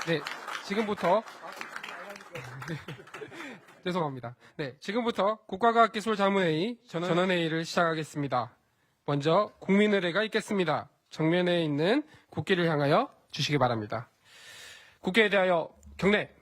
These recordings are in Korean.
네, 지금부터 죄송합니다. 네, 지금부터 국가과학기술자문회의 전원회의를 시작하겠습니다. 먼저 국민의례가 있겠습니다. 정면에 있는 국기를 향하여 주시기 바랍니다. 국기에 대하여 경례.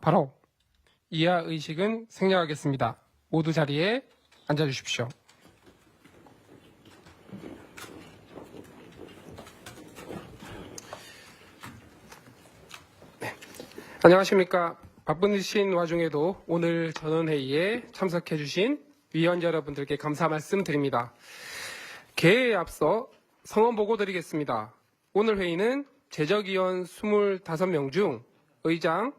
바로 이하 의식은 생략하겠습니다. 모두 자리에 앉아주십시오. 네. 안녕하십니까. 바쁘신 와중에도 오늘 전원회의에 참석해주신 위원 여러분들께 감사 말씀드립니다. 개회에 앞서 성원 보고 드리겠습니다. 오늘 회의는 제적위원 25명 중 의장,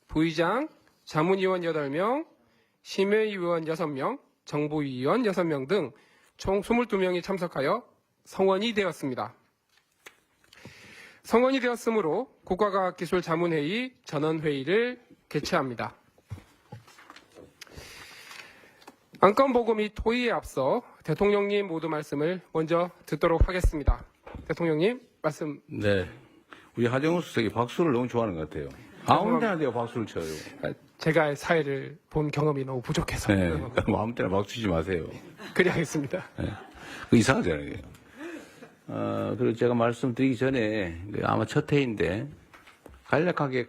부의장, 자문위원 8명, 심의위원 6명, 정보위원 6명 등 총 22명이 참석하여 성원이 되었습니다. 성원이 되었으므로 국가과학기술자문회의 전원회의를 개최합니다. 안건보고 및 토의에 앞서 대통령님 모두 말씀을 먼저 듣도록 하겠습니다. 대통령님 말씀. 네, 우리 하정우 수석이 박수를 너무 좋아하는 것 같아요. 아무 때나 돼요 박수를 쳐요. 제가 사회를 본 경험이 너무 부족해서. 네, 아무 때나 박수 치지 마세요. 그리 하겠습니다. 네. 그 이상하잖아요. 그리고 제가 말씀드리기 전에 아마 첫 회인데 간략하게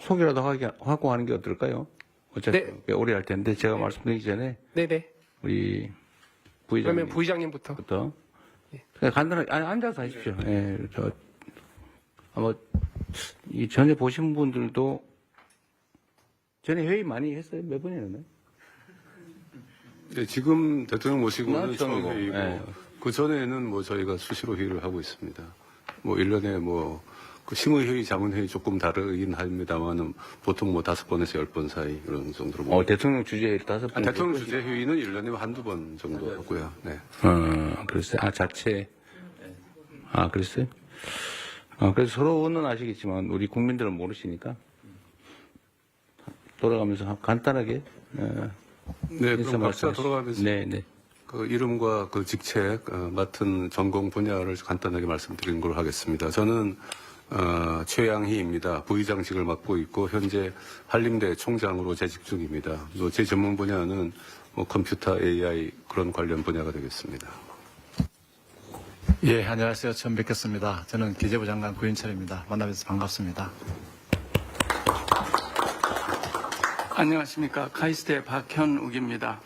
소개라도 하고 하는 게 어떨까요? 어차피 네. 오래 할 텐데 제가 말씀드리기 전에 네네. 우리 그러면 부의장님부터 부의장님부터. 그냥 간단하게 앉아서 하십시오. 예, 아마 이 전에 보신 분들도 전에 회의 많이 했어요. 몇 번이나 했나요? 네, 지금 대통령 모시고는 처음 처음이고, 회의고, 예. 그 전에는 뭐 저희가 수시로 회의를 하고 있습니다. 뭐 1년에 뭐, 그 심의회의, 자문회의 조금 다르긴 합니다만은 보통 뭐 5번에서 10번 사이 그런 정도로. 대통령 주재 5번. 대통령 주재 회의는 1년에 한두 번 정도 하고요. 네. 그랬어요. 자체. 그랬어요? 그래서 서로는 아시겠지만 우리 국민들은 모르시니까 돌아가면서 간단하게 네, 인사 그럼 각자 말씀하시죠. 돌아가면서 네. 그 이름과 그 직책, 맡은 전공 분야를 간단하게 말씀드리는 걸로 하겠습니다. 저는 최양희입니다. 부의장직을 맡고 있고 현재 한림대 총장으로 재직 중입니다. 제 전문 분야는 뭐 컴퓨터, AI 그런 관련 분야가 되겠습니다. 예, 안녕하세요. 처음 뵙겠습니다. 저는 기재부 장관 구인철입니다. 만나뵈서 반갑습니다. 안녕하십니까. 카이스트의 박현욱입니다.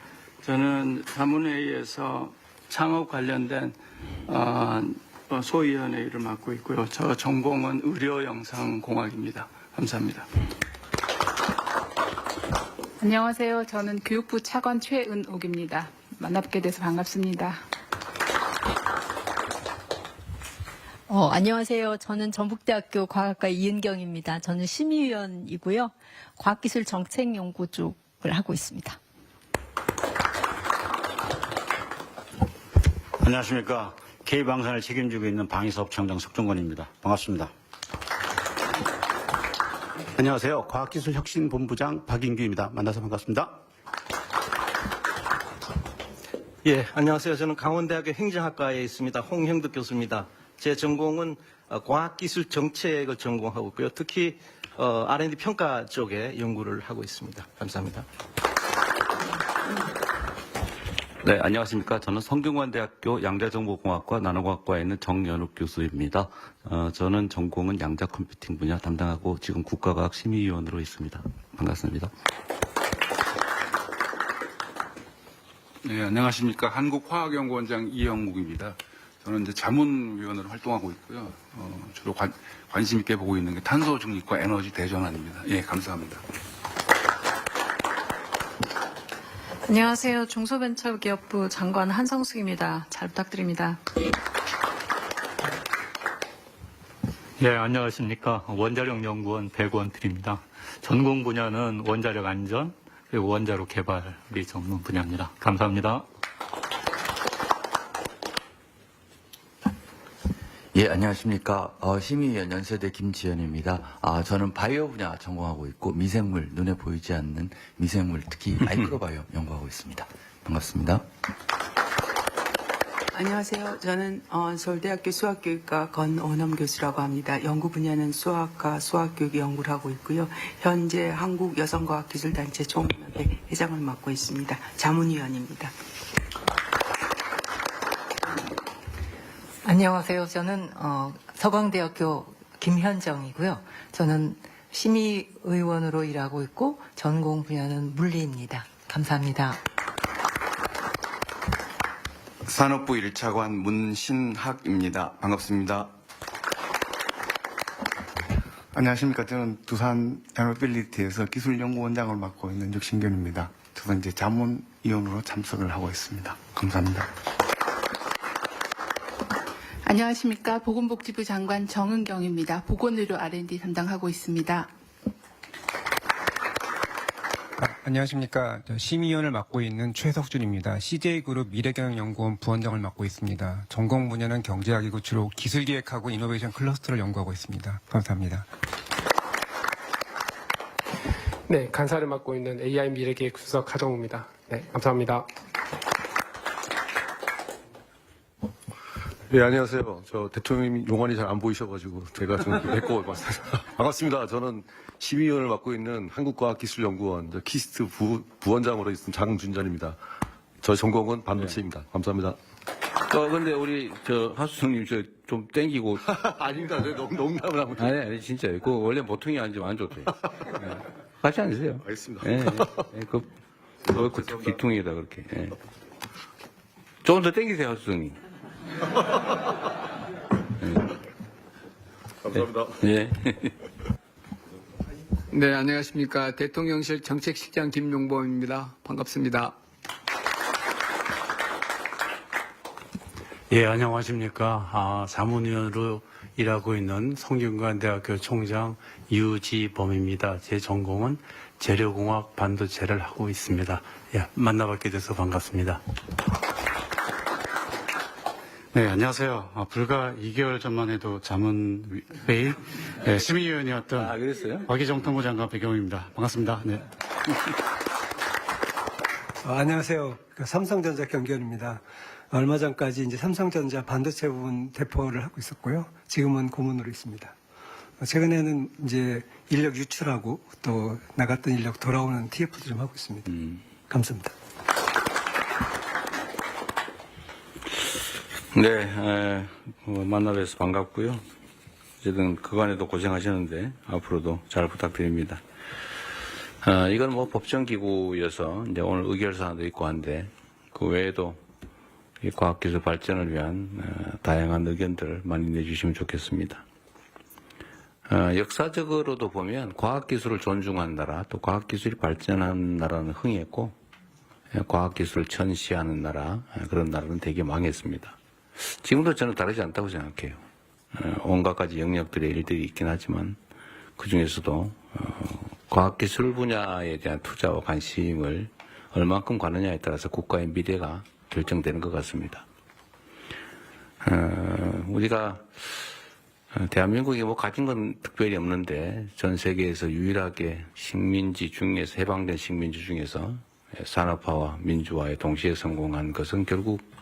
저는 자문회의에서 창업 관련된 소위원회 일을 맡고 있고요. 저 전공은 의료영상공학입니다. 감사합니다. 안녕하세요. 저는 교육부 차관 최은옥입니다. 만나뵙게 돼서 반갑습니다. 안녕하세요. 저는 전북대학교 과학과 이은경입니다. 저는 심의위원이고요. 과학기술 정책연구 쪽을 하고 있습니다. 안녕하십니까. K방산을 책임지고 있는 방위사업청장 석종건입니다. 반갑습니다. 안녕하세요. 과학기술혁신본부장 박인규입니다. 만나서 반갑습니다. 예, 안녕하세요. 저는 강원대학교 행정학과에 있습니다. 홍형득 교수입니다. 제 전공은 과학기술 정책을 전공하고 있고요. 특히 R&D 평가 쪽에 연구를 하고 있습니다. 감사합니다. 네, 안녕하십니까. 저는 성균관대학교 양자정보공학과 나노과학과에 있는 정연욱 교수입니다. 저는 전공은 양자 컴퓨팅 분야 담당하고 지금 국가과학 심의위원으로 있습니다. 반갑습니다. 네, 안녕하십니까. 한국화학연구원장 이영국입니다. 저는 이제 자문위원으로 활동하고 있고요. 주로 관심 있게 보고 있는 게 탄소 중립과 에너지 대전환입니다. 예, 감사합니다. 안녕하세요. 중소벤처기업부 장관 한성숙입니다. 잘 부탁드립니다. 예, 안녕하십니까. 원자력연구원 백원필입니다. 전공 분야는 원자력 안전, 그리고 원자로 개발이 전문 분야입니다. 감사합니다. 예, 안녕하십니까. 심의위원 연세대 김지현입니다. 저는 바이오 분야 전공하고 있고 미생물, 눈에 보이지 않는 미생물, 특히 마이크로바이옴 연구하고 있습니다. 반갑습니다. 안녕하세요. 저는 서울대학교 수학교육과 건원엄 교수라고 합니다. 연구 분야는 수학과 수학교육 연구를 하고 있고요. 현재 한국여성과학기술단체 총연합회 회장을 맡고 있습니다. 자문위원입니다. 안녕하세요. 저는 서강대학교 김현정이고요. 저는 심의의원으로 일하고 있고 전공 분야는 물리입니다. 감사합니다. 산업부 1차관 문신학입니다. 반갑습니다. 안녕하십니까. 저는 두산 에너빌리티에서 기술연구원장을 맡고 있는 육신견입니다. 저도 이제 자문위원으로 참석을 하고 있습니다. 감사합니다. 안녕하십니까. 보건복지부 장관 정은경입니다. 보건의료 R&D 담당하고 있습니다. 안녕하십니까. 심의위원을 맡고 있는 최석준입니다. CJ그룹 미래경영연구원 부원장을 맡고 있습니다. 전공 분야는 경제학이고 주로 기술기획하고 이노베이션 클러스터를 연구하고 있습니다. 감사합니다. 네, 간사를 맡고 있는 AI 미래기획 수석 하정우입니다. 네, 감사합니다. 예, 안녕하세요. 저 대통령님 용안이 잘 안 보이셔가지고 제가 좀 뵙고 왔습니다. 반갑습니다. 저는 심의위원을 맡고 있는 한국과학기술연구원 키스트 부원장으로 있는 장준전입니다. 저 전공은 반도체입니다. 감사합니다. 근데 우리 하수성님 좀 땡기고. 아닙니다. 농담을 하고. 아니 진짜요. 그 원래 보통이 앉으면 안 좋대. 네. 같이 앉으세요. 알겠습니다. 네, 귀퉁이에다 그렇게. 네. 조금 더 땡기세요, 하수성님. 감사합니다. 네. 네, 안녕하십니까. 대통령실 정책실장 김용범입니다. 반갑습니다. 예, 안녕하십니까. 자문위원으로 일하고 있는 성균관대학교 총장 유지범입니다. 제 전공은 재료공학 반도체를 하고 있습니다. 예, 만나뵙게 돼서 반갑습니다. 네, 안녕하세요. 불과 2개월 전만 해도 자문회의 심의위원이었던 그랬어요? 박희정통부 장관 배경입니다. 반갑습니다. 네. 안녕하세요. 삼성전자 경견입니다. 얼마 전까지 이제 삼성전자 반도체 부분 대표를 하고 있었고요. 지금은 고문으로 있습니다. 최근에는 이제 인력 유출하고 또 나갔던 인력 돌아오는 TF도 좀 하고 있습니다. 감사합니다. 네, 만나뵈서 반갑고요. 어쨌든 그간에도 고생하셨는데 앞으로도 잘 부탁드립니다. 이건 뭐 법정기구여서 이제 오늘 의결사항도 있고 한데 그 외에도 이 과학기술 발전을 위한 다양한 의견들 많이 내주시면 좋겠습니다. 역사적으로도 보면 과학기술을 존중한 나라, 또 과학기술이 발전한 나라는 흥했고 과학기술을 천시하는 나라, 그런 나라는 되게 망했습니다. 지금도 저는 다르지 않다고 생각해요. 온갖 가지 영역들의 일들이 있긴 하지만 그 중에서도 과학기술 분야에 대한 투자와 관심을 얼만큼 가느냐에 따라서 국가의 미래가 결정되는 것 같습니다. 우리가 대한민국이 뭐 가진 건 특별히 없는데 전 세계에서 유일하게 식민지 중에서 해방된 식민지 중에서 산업화와 민주화에 동시에 성공한 것은 결국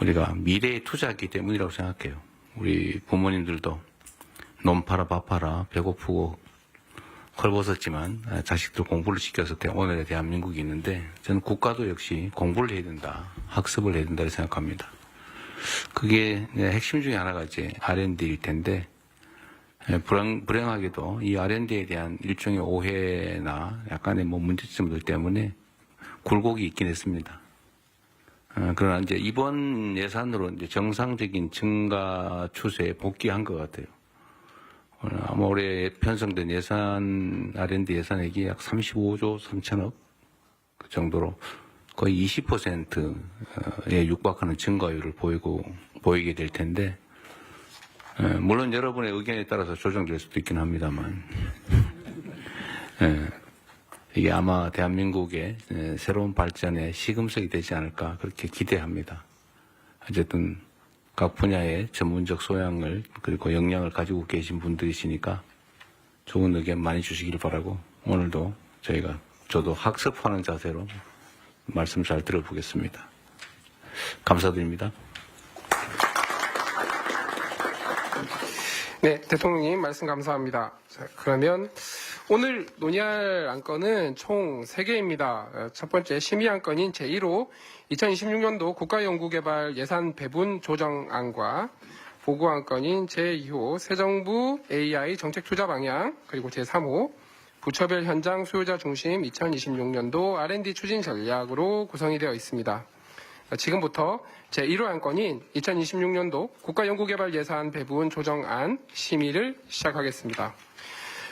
우리가 미래에 투자했기 때문이라고 생각해요. 우리 부모님들도 놈 팔아 밥 팔아 배고프고 헐벗었지만 자식들 공부를 시켜서 오늘의 대한민국이 있는데 저는 국가도 역시 공부를 해야 된다, 학습을 해야 된다고 생각합니다. 그게 핵심 중에 하나가 이제 R&D일 텐데 불행하게도 이 R&D에 대한 일종의 오해나 약간의 문제점들 때문에 굴곡이 있긴 했습니다. 그러나 이제 이번 예산으로 이제 정상적인 증가 추세에 복귀한 것 같아요. 아마 올해 편성된 예산, R&D 예산액이 약 35조 3천억 그 정도로 거의 20%에 육박하는 증가율을 보이게 될 텐데, 물론 여러분의 의견에 따라서 조정될 수도 있긴 합니다만, 이게 아마 대한민국의 새로운 발전의 시금석이 되지 않을까 그렇게 기대합니다. 어쨌든 각 분야의 전문적 소양을 그리고 역량을 가지고 계신 분들이시니까 좋은 의견 많이 주시길 바라고, 오늘도 저도 학습하는 자세로 말씀 잘 들어보겠습니다. 감사드립니다. 네, 대통령님 말씀 감사합니다. 자, 그러면 오늘 논의할 안건은 총 3개입니다. 첫 번째 심의 안건인 제1호 2026년도 국가연구개발 예산 배분 조정안과 보고 안건인 제2호 새정부 AI 정책 투자 방향, 그리고 제3호 부처별 현장 수요자 중심 2026년도 R&D 추진 전략으로 구성이 되어 있습니다. 지금부터 제1호 안건인 2026년도 국가연구개발 예산 배분 조정안 심의를 시작하겠습니다.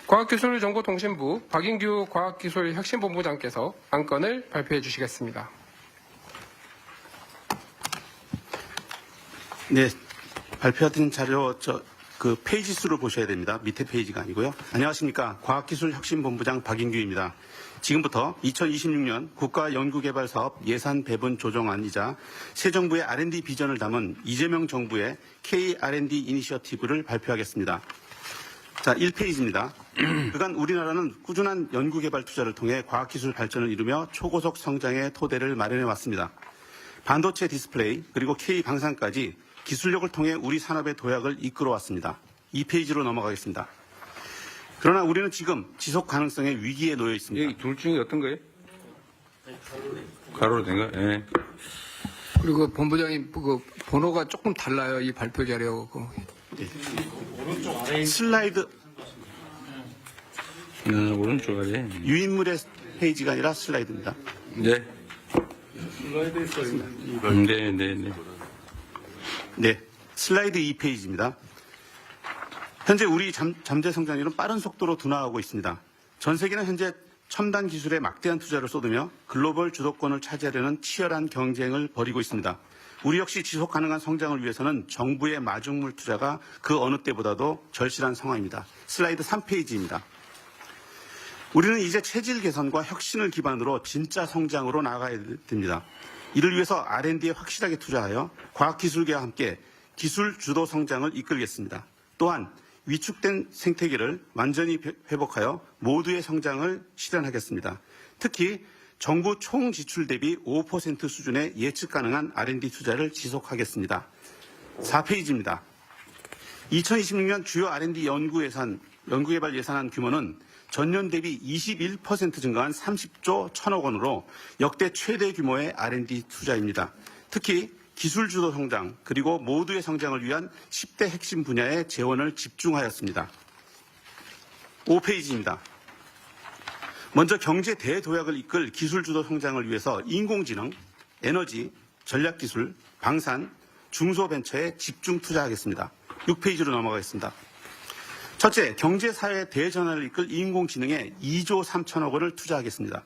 과학기술정보통신부 박인규 과학기술혁신본부장께서 안건을 발표해 주시겠습니다. 네, 발표하던 자료 그 페이지 수를 보셔야 됩니다. 밑에 페이지가 아니고요. 안녕하십니까. 과학기술혁신본부장 박인규입니다. 지금부터 2026년 국가연구개발사업 예산 배분 조정안이자 새 정부의 R&D 비전을 담은 이재명 정부의 K-R&D 이니셔티브를 발표하겠습니다. 자, 1페이지입니다. 그간 우리나라는 꾸준한 연구개발 투자를 통해 과학기술 발전을 이루며 초고속 성장의 토대를 마련해 왔습니다. 반도체 디스플레이 그리고 K-방산까지 기술력을 통해 우리 산업의 도약을 이끌어 왔습니다. 2페이지로 넘어가겠습니다. 그러나 우리는 지금 지속 가능성의 위기에 놓여 있습니다. 여기 둘 중에 어떤 거예요? 가로로 된 거예요? 네. 그리고 본부장님 그 번호가 조금 달라요. 이 발표 자료하고. 슬라이드 오른쪽 아래 유인물의 페이지가 아니라 슬라이드입니다. 네. 슬라이드에 써 네. 네, 슬라이드 2페이지입니다. 현재 우리 잠재 성장률은 빠른 속도로 둔화하고 있습니다. 전 세계는 현재 첨단 기술에 막대한 투자를 쏟으며 글로벌 주도권을 차지하려는 치열한 경쟁을 벌이고 있습니다. 우리 역시 지속 가능한 성장을 위해서는 정부의 마중물 투자가 그 어느 때보다도 절실한 상황입니다. 슬라이드 3페이지입니다. 우리는 이제 체질 개선과 혁신을 기반으로 진짜 성장으로 나아가야 됩니다. 이를 위해서 R&D에 확실하게 투자하여 과학기술계와 함께 기술 주도 성장을 이끌겠습니다. 또한 위축된 생태계를 완전히 회복하여 모두의 성장을 실현하겠습니다. 특히 정부 총 지출 대비 5% 수준의 예측 가능한 R&D 투자를 지속하겠습니다. 4페이지입니다. 2026년 주요 R&D 연구개발 예산안 규모는 전년 대비 21% 증가한 30조 1천억 원으로 역대 최대 규모의 R&D 투자입니다. 특히 기술 주도 성장 그리고 모두의 성장을 위한 10대 핵심 분야에 재원을 집중하였습니다. 5페이지입니다. 먼저 경제 대도약을 이끌 기술 주도 성장을 위해서 인공지능, 에너지, 전략기술, 방산, 중소벤처에 집중 투자하겠습니다. 6페이지로 넘어가겠습니다. 첫째, 경제사회 대전환을 이끌 인공지능에 2조 3천억 원을 투자하겠습니다.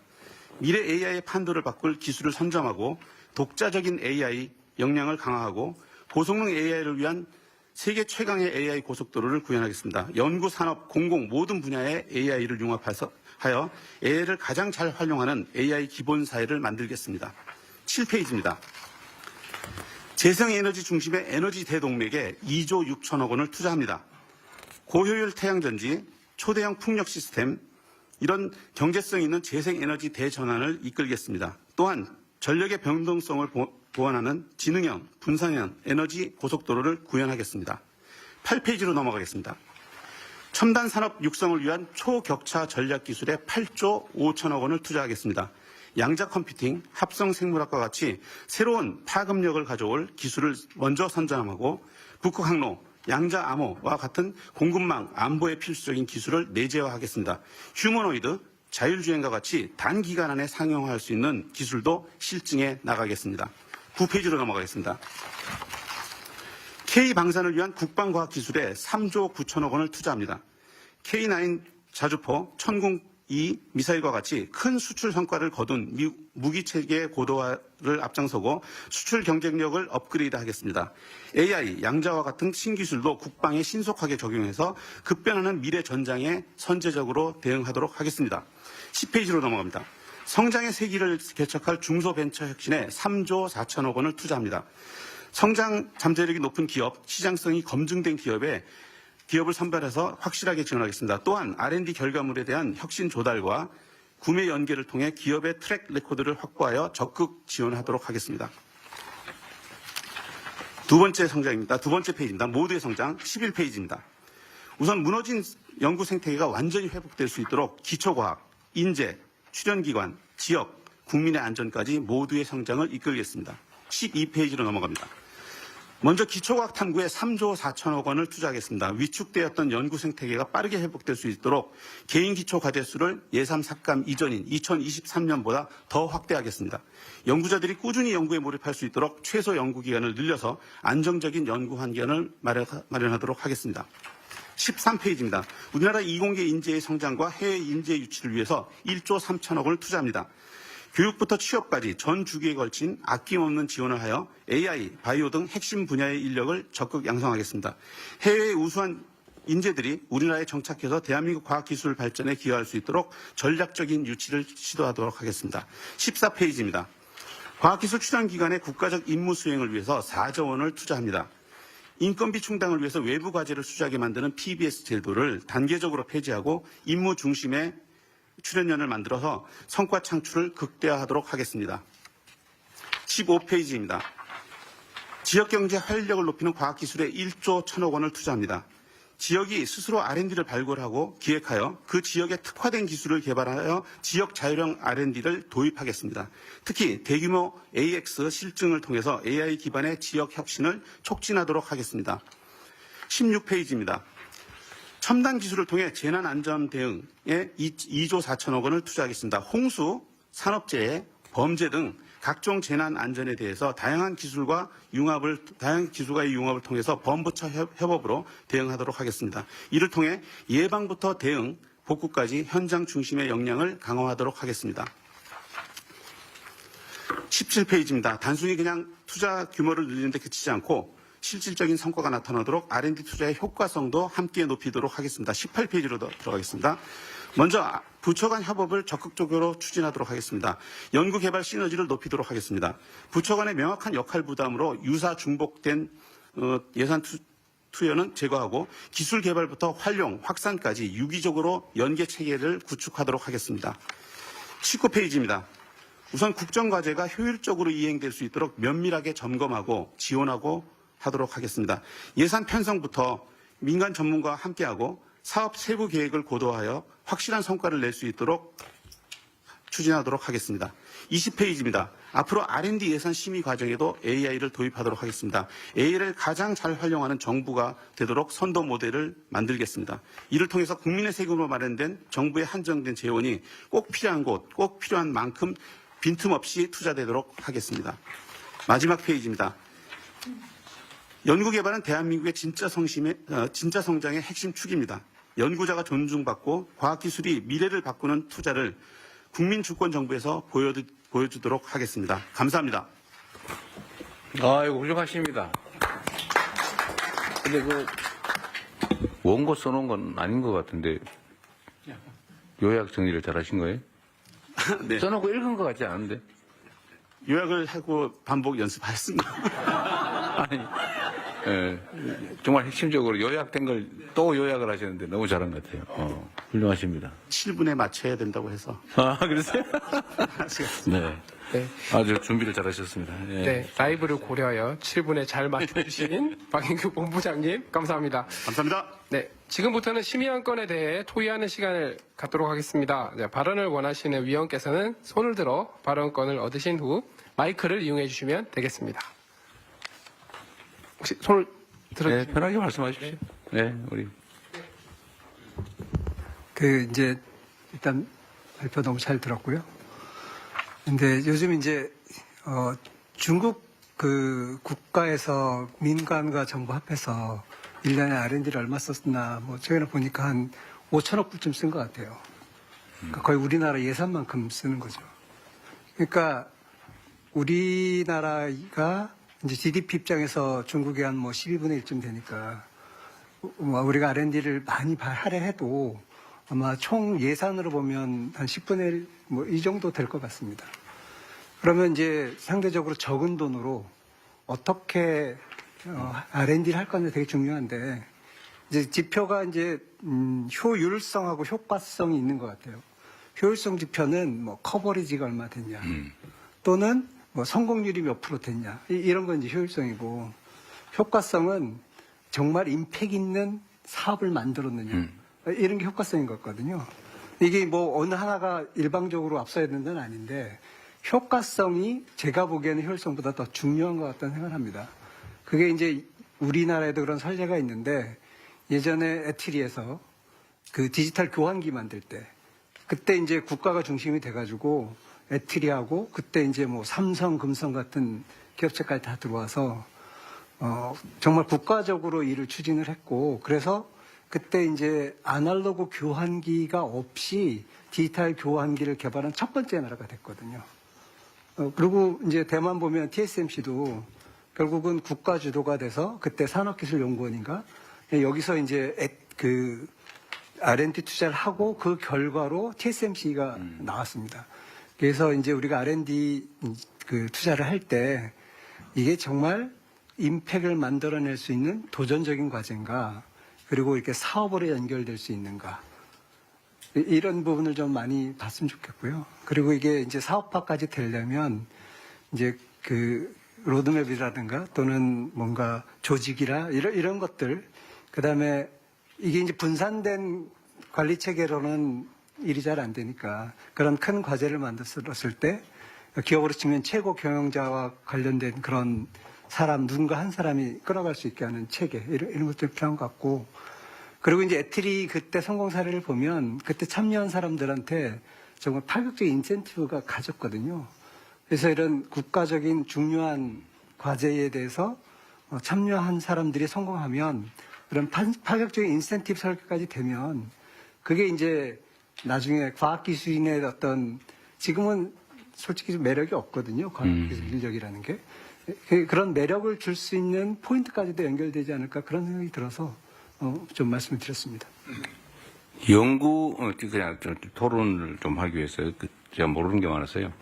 미래 AI의 판도를 바꿀 기술을 선점하고 독자적인 AI 역량을 강화하고 고성능 AI를 위한 세계 최강의 AI 고속도로를 구현하겠습니다. 연구, 산업, 공공 모든 분야의 AI를 융합하여 AI를 가장 잘 활용하는 AI 기본 사회를 만들겠습니다. 7페이지입니다. 재생에너지 중심의 에너지 대동맥에 2조 6천억 원을 투자합니다. 고효율 태양전지, 초대형 풍력 시스템, 이런 경제성 있는 재생에너지 대전환을 이끌겠습니다. 또한 전력의 변동성을 보완하는 지능형, 분산형 에너지 고속도로를 구현하겠습니다. 8페이지로 넘어가겠습니다. 첨단 산업 육성을 위한 초격차 전략 기술에 8조 5천억 원을 투자하겠습니다. 양자 컴퓨팅, 합성 생물학과 같이 새로운 파급력을 가져올 기술을 먼저 선점하고 북극 항로, 양자 암호와 같은 공급망 안보에 필수적인 기술을 내재화하겠습니다. 휴머노이드, 자율주행과 같이 단기간 안에 상용화할 수 있는 기술도 실증해 나가겠습니다. 9페이지로 넘어가겠습니다. K방산을 위한 국방과학기술에 3조 9천억 원을 투자합니다. K9 자주포, 천궁2 미사일과 같이 큰 수출 성과를 거둔 무기체계 고도화를 앞장서고 수출 경쟁력을 업그레이드하겠습니다. AI, 양자와 같은 신기술도 국방에 신속하게 적용해서 급변하는 미래 전장에 선제적으로 대응하도록 하겠습니다. 10페이지로 넘어갑니다. 성장의 세기를 개척할 중소벤처혁신에 3조 4천억 원을 투자합니다. 성장 잠재력이 높은 기업, 시장성이 검증된 기업을 선별해서 확실하게 지원하겠습니다. 또한 R&D 결과물에 대한 혁신 조달과 구매 연계를 통해 기업의 트랙 레코드를 확보하여 적극 지원하도록 하겠습니다. 두 번째 성장입니다. 두 번째 페이지입니다. 모두의 성장 11페이지입니다. 우선 무너진 연구 생태계가 완전히 회복될 수 있도록 기초과학, 인재, 출연기관, 지역, 국민의 안전까지 모두의 성장을 이끌겠습니다. 12페이지로 넘어갑니다. 먼저 기초과학 탐구에 3조 4천억 원을 투자하겠습니다. 위축되었던 연구 생태계가 빠르게 회복될 수 있도록 개인 기초 과제 수를 예산 삭감 이전인 2023년보다 더 확대하겠습니다. 연구자들이 꾸준히 연구에 몰입할 수 있도록 최소 연구 기간을 늘려서 안정적인 연구 환경을 마련하도록 하겠습니다. 13페이지입니다. 우리나라 이공계 인재의 성장과 해외 인재 유치를 위해서 1조 3천억 원을 투자합니다. 교육부터 취업까지 전 주기에 걸친 아낌없는 지원을 하여 AI, 바이오 등 핵심 분야의 인력을 적극 양성하겠습니다. 해외의 우수한 인재들이 우리나라에 정착해서 대한민국 과학기술 발전에 기여할 수 있도록 전략적인 유치를 시도하도록 하겠습니다. 14페이지입니다. 과학기술 출연기관의 국가적 임무 수행을 위해서 4조 원을 투자합니다. 인건비 충당을 위해서 외부 과제를 수주하게 만드는 PBS 제도를 단계적으로 폐지하고 임무 중심의 출연연을 만들어서 성과 창출을 극대화하도록 하겠습니다. 15페이지입니다. 지역경제 활력을 높이는 과학기술에 1조 1천억 원을 투자합니다. 지역이 스스로 R&D를 발굴하고 기획하여 그 지역에 특화된 기술을 개발하여 지역 자율형 R&D를 도입하겠습니다. 특히 대규모 AX 실증을 통해서 AI 기반의 지역 혁신을 촉진하도록 하겠습니다. 16페이지입니다. 첨단 기술을 통해 재난 안전 대응에 2조 4천억 원을 투자하겠습니다. 홍수, 산업재해, 범죄 등 각종 재난 안전에 대해서 다양한 기술과의 융합을 통해서 범부처 협업으로 대응하도록 하겠습니다. 이를 통해 예방부터 대응, 복구까지 현장 중심의 역량을 강화하도록 하겠습니다. 17페이지입니다. 단순히 그냥 투자 규모를 늘리는 데 그치지 않고 실질적인 성과가 나타나도록 R&D 투자의 효과성도 함께 높이도록 하겠습니다. 18페이지로 들어가겠습니다. 먼저 부처 간 협업을 적극적으로 추진하도록 하겠습니다. 연구개발 시너지를 높이도록 하겠습니다. 부처 간의 명확한 역할 부담으로 유사 중복된 예산 투여는 제거하고 기술 개발부터 활용, 확산까지 유기적으로 연계 체계를 구축하도록 하겠습니다. 19페이지입니다. 우선 국정과제가 효율적으로 이행될 수 있도록 면밀하게 점검하고 지원하고 하도록 하겠습니다. 예산 편성부터 민간 전문가와 함께하고 사업 세부 계획을 고도화하여 확실한 성과를 낼 수 있도록 추진하도록 하겠습니다. 20페이지입니다. 앞으로 R&D 예산 심의 과정에도 AI를 도입하도록 하겠습니다. AI를 가장 잘 활용하는 정부가 되도록 선도 모델을 만들겠습니다. 이를 통해서 국민의 세금으로 마련된 정부의 한정된 재원이 꼭 필요한 곳, 꼭 필요한 만큼 빈틈없이 투자되도록 하겠습니다. 마지막 페이지입니다. 연구개발은 대한민국의 진짜 성장의 핵심 축입니다. 연구자가 존중받고 과학기술이 미래를 바꾸는 투자를 국민주권정부에서 보여주도록 하겠습니다. 감사합니다. 아이고, 훌륭하십니다. 근데 원고 써놓은 건 아닌 것 같은데, 요약 정리를 잘 하신 거예요? 네. 써놓고 읽은 것 같지 않은데? 요약을 하고 반복 연습하였습니다. 아니, 정말 핵심적으로 요약된 걸 또 요약을 하셨는데 너무 잘한 것 같아요. 훌륭하십니다. 7분에 맞춰야 된다고 해서. 아, 그러세요? 네. 네. 아주 준비를 잘하셨습니다. 예. 네, 라이브를 고려하여 7분에 잘 맞춰주신 박인규 본부장님 감사합니다. 감사합니다. 네, 지금부터는 심의안건에 대해 토의하는 시간을 갖도록 하겠습니다. 네, 발언을 원하시는 위원께서는 손을 들어 발언권을 얻으신 후 마이크를 이용해 주시면 되겠습니다. 혹시 손을 들어주시면 네, 편하게 말씀하십시오. 네, 우리 이제 일단 발표 너무 잘 들었고요. 근데 요즘 이제 중국 국가에서 민간과 정부 합해서 1년에 R&D를 얼마 썼나 뭐 최근에 보니까 한 5천억 불쯤 쓴 것 같아요. 그러니까 거의 우리나라 예산만큼 쓰는 거죠. 그러니까 우리나라가 이제 GDP 입장에서 중국의 한 뭐 12분의 1쯤 되니까 우리가 R&D를 많이 할애해도 아마 총 예산으로 보면 한 10분의 1 뭐 이 정도 될 것 같습니다. 그러면 이제 상대적으로 적은 돈으로 어떻게 R&D를 할 건지 되게 중요한데 이제 지표가 이제 효율성하고 효과성이 있는 것 같아요. 효율성 지표는 뭐 커버리지가 얼마 됐냐 또는 뭐 성공률이 몇 프로 됐냐 이런 건 이제 효율성이고 효과성은 정말 임팩 있는 사업을 만들었느냐 이런 게 효과성인 것 같거든요. 이게 뭐 어느 하나가 일방적으로 앞서야 되는 건 아닌데 효과성이 제가 보기에는 효율성보다 더 중요한 것 같다는 생각을 합니다. 그게 이제 우리나라에도 그런 사례가 있는데 예전에 에트리에서 그 디지털 교환기 만들 때 그때 이제 국가가 중심이 돼가지고 에트리하고 그때 이제 뭐 삼성, 금성 같은 기업체까지 다 들어와서 정말 국가적으로 일을 추진을 했고 그래서 그때 이제 아날로그 교환기가 없이 디지털 교환기를 개발한 첫 번째 나라가 됐거든요. 그리고 이제 대만 보면 TSMC도 결국은 국가 주도가 돼서 그때 산업기술연구원인가 여기서 이제 그 R&D 투자를 하고 그 결과로 TSMC가 나왔습니다. 그래서 이제 우리가 R&D 그 투자를 할 때 이게 정말 임팩을 만들어낼 수 있는 도전적인 과제인가 그리고 이렇게 사업으로 연결될 수 있는가 이런 부분을 좀 많이 봤으면 좋겠고요. 그리고 이게 이제 사업화까지 되려면 이제 그 로드맵이라든가 또는 뭔가 조직이라 이런 것들 그다음에 이게 이제 분산된 관리 체계로는 일이 잘 안 되니까 그런 큰 과제를 만들었을 때 기업으로 치면 최고 경영자와 관련된 그런 사람 누군가 한 사람이 끌어갈 수 있게 하는 체계 이런 것들이 필요한 것 같고 그리고 이제 에트리 그때 성공 사례를 보면 그때 참여한 사람들한테 정말 파격적인 인센티브가 가졌거든요. 그래서 이런 국가적인 중요한 과제에 대해서 참여한 사람들이 성공하면 그런 파격적인 인센티브 설계까지 되면 그게 이제 나중에 과학기술인의 어떤 지금은 솔직히 좀 매력이 없거든요. 과학기술 인력이라는 게. 그런 매력을 줄 수 있는 포인트까지도 연결되지 않을까 그런 생각이 들어서 좀 말씀을 드렸습니다. 그냥 토론을 좀 하기 위해서 제가 모르는 게 많았어요.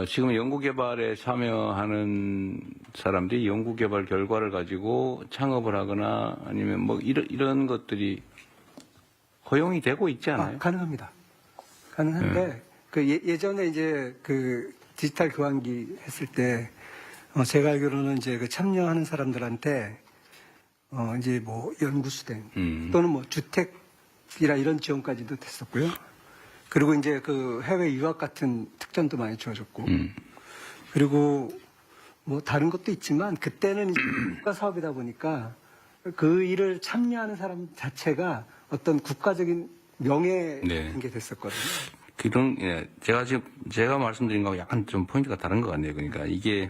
지금 연구개발에 참여하는 사람들이 연구개발 결과를 가지고 창업을 하거나 아니면 뭐 이런 것들이 허용이 되고 있지 않아요? 가능합니다. 가능한데 그 예전에 이제 그 디지털 교환기 했을 때 제가 알기로는 이제 그 참여하는 사람들한테 이제 뭐 연구수당 또는 뭐 주택이라 이런 지원까지도 됐었고요. 그리고 이제 그 해외 유학 같은 특전도 많이 주어졌고 그리고 뭐 다른 것도 있지만 그때는 이제 국가 사업이다 보니까 그 일을 참여하는 사람 자체가 어떤 국가적인 명예인 게 됐었거든요. 제가 말씀드린 거하고 약간 좀 포인트가 다른 것 같네요. 그러니까 이게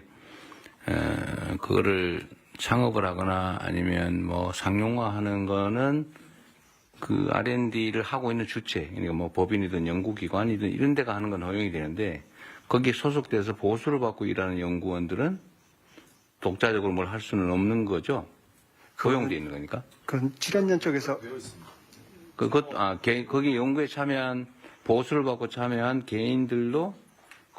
그거를 창업을 하거나 아니면 뭐 상용화하는 거는 그 R&D를 하고 있는 주체, 그러니까 뭐 법인이든 연구기관이든 이런 데가 하는 건 허용이 되는데 거기에 소속돼서 보수를 받고 일하는 연구원들은 독자적으로 뭘 할 수는 없는 거죠. 허용돼 있는 거니까. 그건 출연연 쪽에서 거기 연구에 참여한 보수를 받고 참여한 개인들도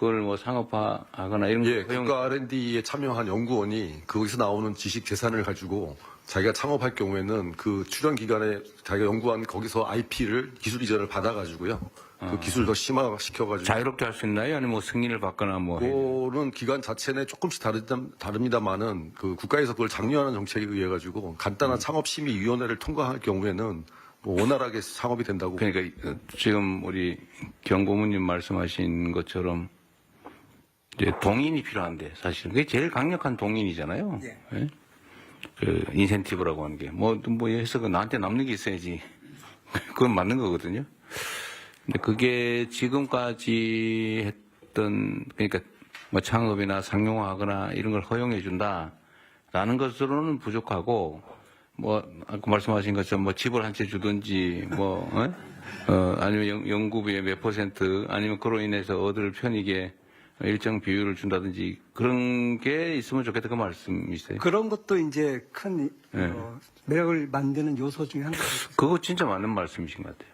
그걸 뭐 상업화하거나 이런 예, 거 허용. 국가 R&D에 참여한 연구원이 거기서 나오는 지식 재산을 가지고 자기가 창업할 경우에는 그 출연 기간에 자기가 연구한 거기서 IP를 기술 이전을 받아가지고요. 그 기술 더 심화시켜가지고. 자유롭게 할 수 있나요? 아니면 뭐 승인을 받거나 뭐. 그거는 기관 자체 내 조금씩 다릅니다만은 그 국가에서 그걸 장려하는 정책에 의해 가지고 간단한 창업심의위원회를 통과할 경우에는 뭐 원활하게 창업이 된다고. 그러니까 지금 우리 경고문님 말씀하신 것처럼 이제 동인이 필요한데 사실은 그게 제일 강력한 동인이잖아요. 예? 그 인센티브라고 하는 게 뭐 해서 나한테 남는 게 있어야지. 그건 맞는 거거든요. 근데 그게 지금까지 했던 그러니까 뭐 창업이나 상용화하거나 이런 걸 허용해 준다라는 것으로는 부족하고 뭐 아까 말씀하신 것처럼 뭐 집을 한 채 주든지 뭐 아니면 연구비의 몇 % 아니면 그로 인해서 얻을 편익에 일정 비율을 준다든지 그런 게 있으면 좋겠다 그 말씀이세요? 그런 것도 이제 큰 매력을 만드는 요소 중에 하나가 그거 진짜 맞는 말씀이신 것 같아요.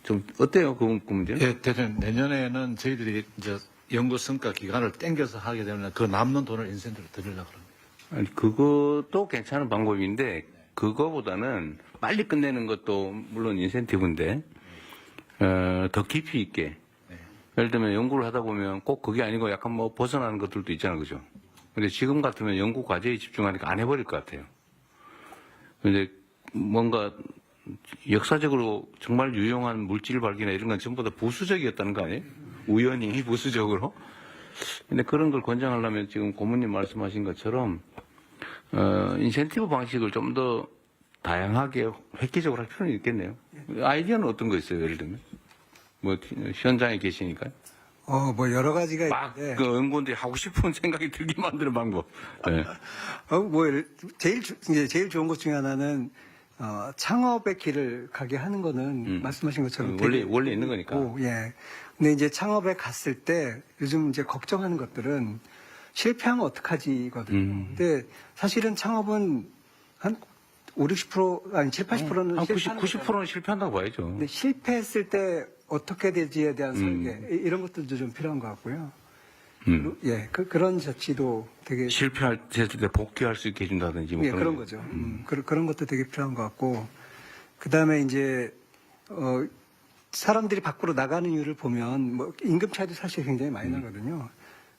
좀 어때요, 그 문제는? 예, 대표님 내년에는 저희들이 이제 연구 성과 기간을 땡겨서 하게 되면 그 남는 돈을 인센티브로 드리려고 합니다. 아니, 그것도 괜찮은 방법인데 그거보다는 빨리 끝내는 것도 물론 인센티브인데 더 깊이 있게. 예를 들면 연구를 하다 보면 꼭 그게 아니고 약간 뭐 벗어나는 것들도 있잖아요, 그죠? 근데 지금 같으면 연구 과제에 집중하니까 안 해버릴 것 같아요. 근데 뭔가 역사적으로 정말 유용한 물질 발견이나 이런 건 전부 다 부수적이었다는 거 아니에요? 우연히 부수적으로? 근데 그런 걸 권장하려면 지금 고모님 말씀하신 것처럼 인센티브 방식을 좀 더 다양하게 획기적으로 할 필요는 있겠네요. 아이디어는 어떤 거 있어요, 예를 들면? 뭐 현장에 계시니까요. 뭐 여러 가지가 막 있는데. 그 연구원들이 하고 싶은 생각이 들게 만드는 방법. 네. 뭐 제일 좋은 것 중에 하나는 창업의 길을 가게 하는 거는 말씀하신 것처럼 원래 있는 거니까. 예. 근데 이제 창업에 갔을 때 요즘 이제 걱정하는 것들은 실패하면 어떡하지거든요. 근데 사실은 창업은 한 50, 아니 70, 80%는 90%는 실패한다고 봐야죠. 근데 실패했을 때 어떻게 되지에 대한 설계 이런 것들도 좀 필요한 것 같고요. 예, 그런 조치도 되게 실패할 때 복귀할 수 있게 해준다든지 뭐 예, 그런 거죠. 그런 것도 되게 필요한 것 같고 그 다음에 이제 사람들이 밖으로 나가는 이유를 보면 뭐 임금 차이도 사실 굉장히 많이 나거든요.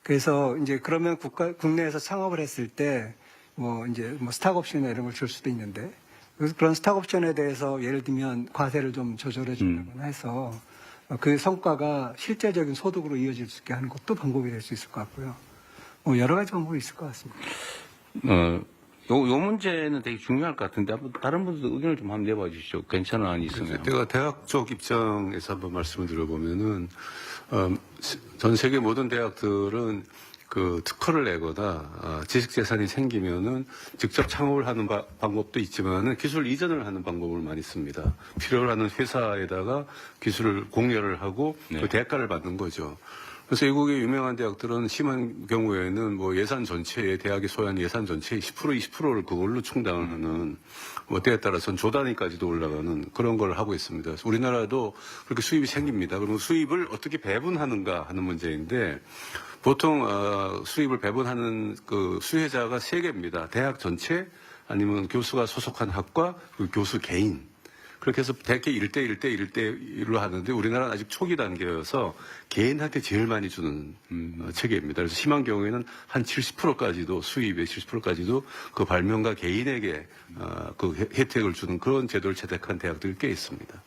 그래서 이제 그러면 국내에서 창업을 했을 때 뭐 이제 뭐 스탁옵션이나 이런 걸 줄 수도 있는데 그런 스탁옵션에 대해서 예를 들면 과세를 좀 조절해 준다거나 해서 그 성과가 실제적인 소득으로 이어질 수 있게 하는 것도 방법이 될 수 있을 것 같고요. 뭐 여러 가지 방법이 있을 것 같습니다. 요 문제는 되게 중요할 것 같은데 다른 분들도 의견을 좀 한번 내봐 주시죠. 괜찮은 안이 있으면. 제가 대학 쪽 입장에서 한번 말씀을 드려보면은 전 세계 모든 대학들은 그 특허를 내거나 지식 재산이 생기면은 직접 창업을 하는 방법도 있지만은 기술 이전을 하는 방법을 많이 씁니다. 필요로 하는 회사에다가 기술을 공여를 하고 그 대가를 받는 거죠. 그래서 외국의 유명한 대학들은 심한 경우에는 뭐 예산 전체에 대학이 소유한 예산 전체의 10% 20%를 그걸로 충당을 하는 뭐 때에 따라서는 조 단위까지도 올라가는 그런 걸 하고 있습니다. 그래서 우리나라도 그렇게 수입이 생깁니다. 그러면 수입을 어떻게 배분하는가 하는 문제인데 보통 수입을 배분하는 그 수혜자가 3개입니다. 대학 전체 아니면 교수가 소속한 학과 그 교수 개인. 그렇게 해서 대개 1대1로 하는데 우리나라는 아직 초기 단계여서 개인한테 제일 많이 주는 체계입니다. 그래서 심한 경우에는 한 70%까지도 수입의 70%까지도 그 발명가 개인에게 그 혜택을 주는 그런 제도를 채택한 대학들이 꽤 있습니다.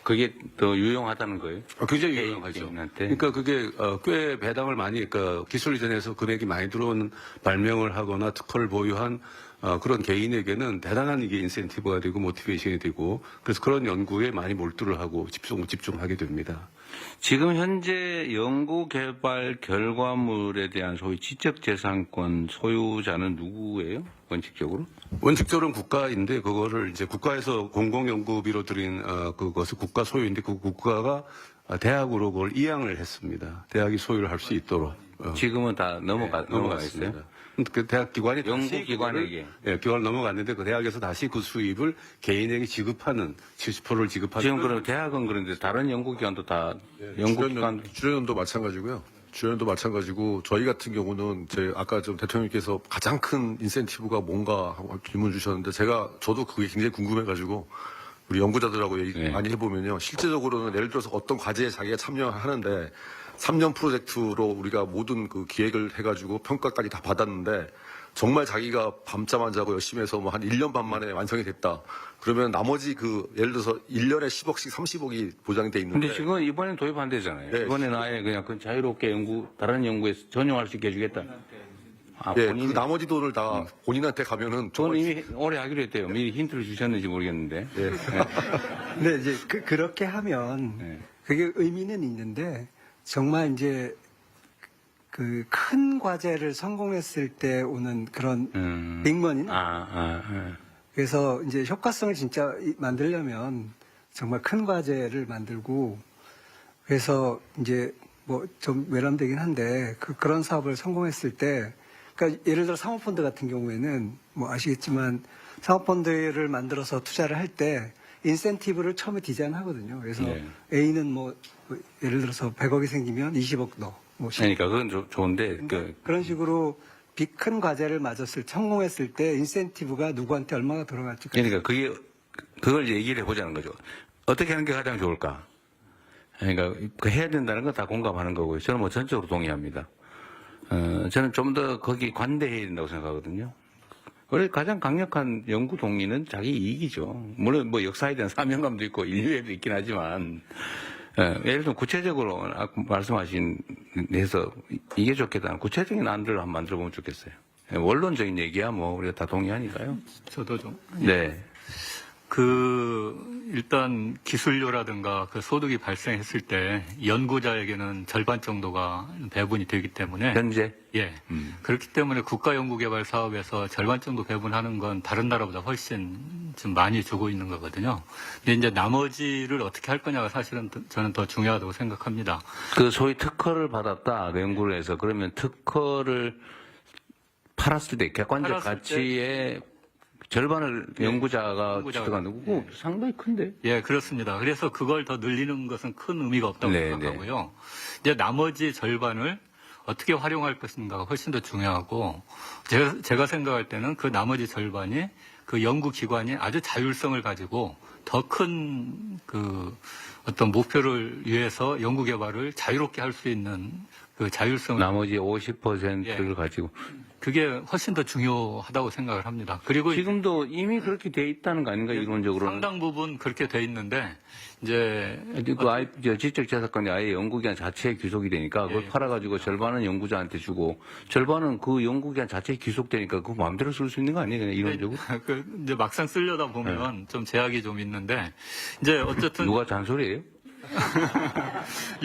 그게 더 유용하다는 거예요? 굉장히 유용하죠. 그러니까 그게 꽤 배당을 많이, 그러니까 기술 이전에서 금액이 많이 들어오는 발명을 하거나 특허를 보유한 그런 개인에게는 대단한 이게 인센티브가 되고 모티베이션이 되고 그래서 그런 연구에 많이 몰두를 하고 집중하게 됩니다. 지금 현재 연구 개발 결과물에 대한 소위 지적재산권 소유자는 누구예요? 원칙적으로? 원칙적으로는 국가인데 그거를 이제 국가에서 공공연구비로 드린 그것을 국가 소유인데 그 국가가 대학으로 그걸 이양을 했습니다. 대학이 소유를 할 수 있도록. 지금은 다 넘어가 있어요? 그 대학 기관이 연구기관에게. 기관을 넘어갔는데 그 대학에서 다시 그 수입을 개인에게 지급하는 70%를 지급하는. 지금 그럼 대학은 그런데 다른 연구기관도 다 연구기관 주련도 마찬가지고요. 주련도 마찬가지고 저희 같은 경우는 아까 좀 대통령께서 가장 큰 인센티브가 뭔가 하고 질문 주셨는데 저도 그게 굉장히 궁금해가지고 우리 연구자들하고 얘기 많이 해보면요. 실제적으로는 예를 들어서 어떤 과제에 자기가 참여하는데 3년 프로젝트로 우리가 모든 그 기획을 해가지고 평가까지 다 받았는데 정말 자기가 밤잠 안 자고 열심히 해서 뭐 한 1년 반 만에 완성이 됐다. 그러면 나머지 예를 들어서 1년에 10억씩 30억이 보장이 돼 있는데. 근데 지금 이번엔 도입 안 되잖아요. 네. 이번에는 아예 그냥 자유롭게 다른 연구에서 전용할 수 있게 해주겠다. 그 나머지 돈을 다 본인한테 가면은. 저는 이미 오래 하기로 했대요. 미리 힌트를 주셨는지 모르겠는데. 네, 이제 그렇게 하면 그게 의미는 있는데 정말 이제 그 큰 과제를 성공했을 때 오는 그런 빅머니는 그래서 이제 효과성을 진짜 만들려면 정말 큰 과제를 만들고 그래서 이제 뭐 좀 외람되긴 한데 그런 사업을 성공했을 때 그러니까 예를 들어 사모펀드 같은 경우에는 뭐 아시겠지만 사모펀드를 만들어서 투자를 할 때 인센티브를 처음에 디자인하거든요. 그래서 A는 뭐 예를 들어서 100억이 생기면 20억 넣어. 뭐 그러니까 그건 좋은데 그런 식으로 큰 과제를 성공했을 때 인센티브가 누구한테 얼마가 들어갈지. 그러니까 그걸 얘기를 해보자는 거죠. 어떻게 하는 게 가장 좋을까? 그러니까 해야 된다는 건 다 공감하는 거고요. 저는 뭐 전적으로 동의합니다. 저는 좀 더 거기 관대해야 된다고 생각하거든요. 원래 가장 강력한 연구 동의는 자기 이익이죠. 물론 뭐 역사에 대한 사명감도 있고 인류에도 있긴 하지만 예를 들면 구체적으로 말씀하신 데서 이게 좋겠다는 구체적인 안들을 한번 만들어보면 좋겠어요. 원론적인 얘기야 뭐 우리가 다 동의하니까요. 저도 좀. 네. 일단 기술료라든가 소득이 발생했을 때 연구자에게는 절반 정도가 배분이 되기 때문에. 현재? 예. 그렇기 때문에 국가연구개발 사업에서 절반 정도 배분하는 건 다른 나라보다 훨씬 좀 많이 주고 있는 거거든요. 근데 이제 나머지를 어떻게 할 거냐가 사실은 저는 더 중요하다고 생각합니다. 소위 특허를 받았다, 연구를 해서. 그러면 특허를 팔았을 때 객관적 가치의 절반을 연구자가 취득하는 거고 상당히 큰데. 예, 그렇습니다. 그래서 그걸 더 늘리는 것은 큰 의미가 없다고 생각하고요. 이제 나머지 절반을 어떻게 활용할 것인가가 훨씬 더 중요하고 제가 생각할 때는 그 나머지 절반이 그 연구기관이 아주 자율성을 가지고 더 큰 어떤 목표를 위해서 연구개발을 자유롭게 할 수 있는 그 자율성을 나머지 50%를 가지고 그게 훨씬 더 중요하다고 생각을 합니다. 그리고 지금도 이미 그렇게 돼 있다는 거 아닌가 이론적으로는? 상당 부분 그렇게 돼 있는데 이제 지적재산권이 아예 연구기관 자체에 귀속이 되니까 그걸 팔아가지고 절반은 연구자한테 주고 절반은 그 연구기관 자체에 귀속되니까 그거 마음대로 쓸 수 있는 거 아니에요, 그냥 이론적으로? 이제 막상 쓰려다 보면 좀 제약이 좀 있는데 이제 어쨌든 누가 잔소리예요?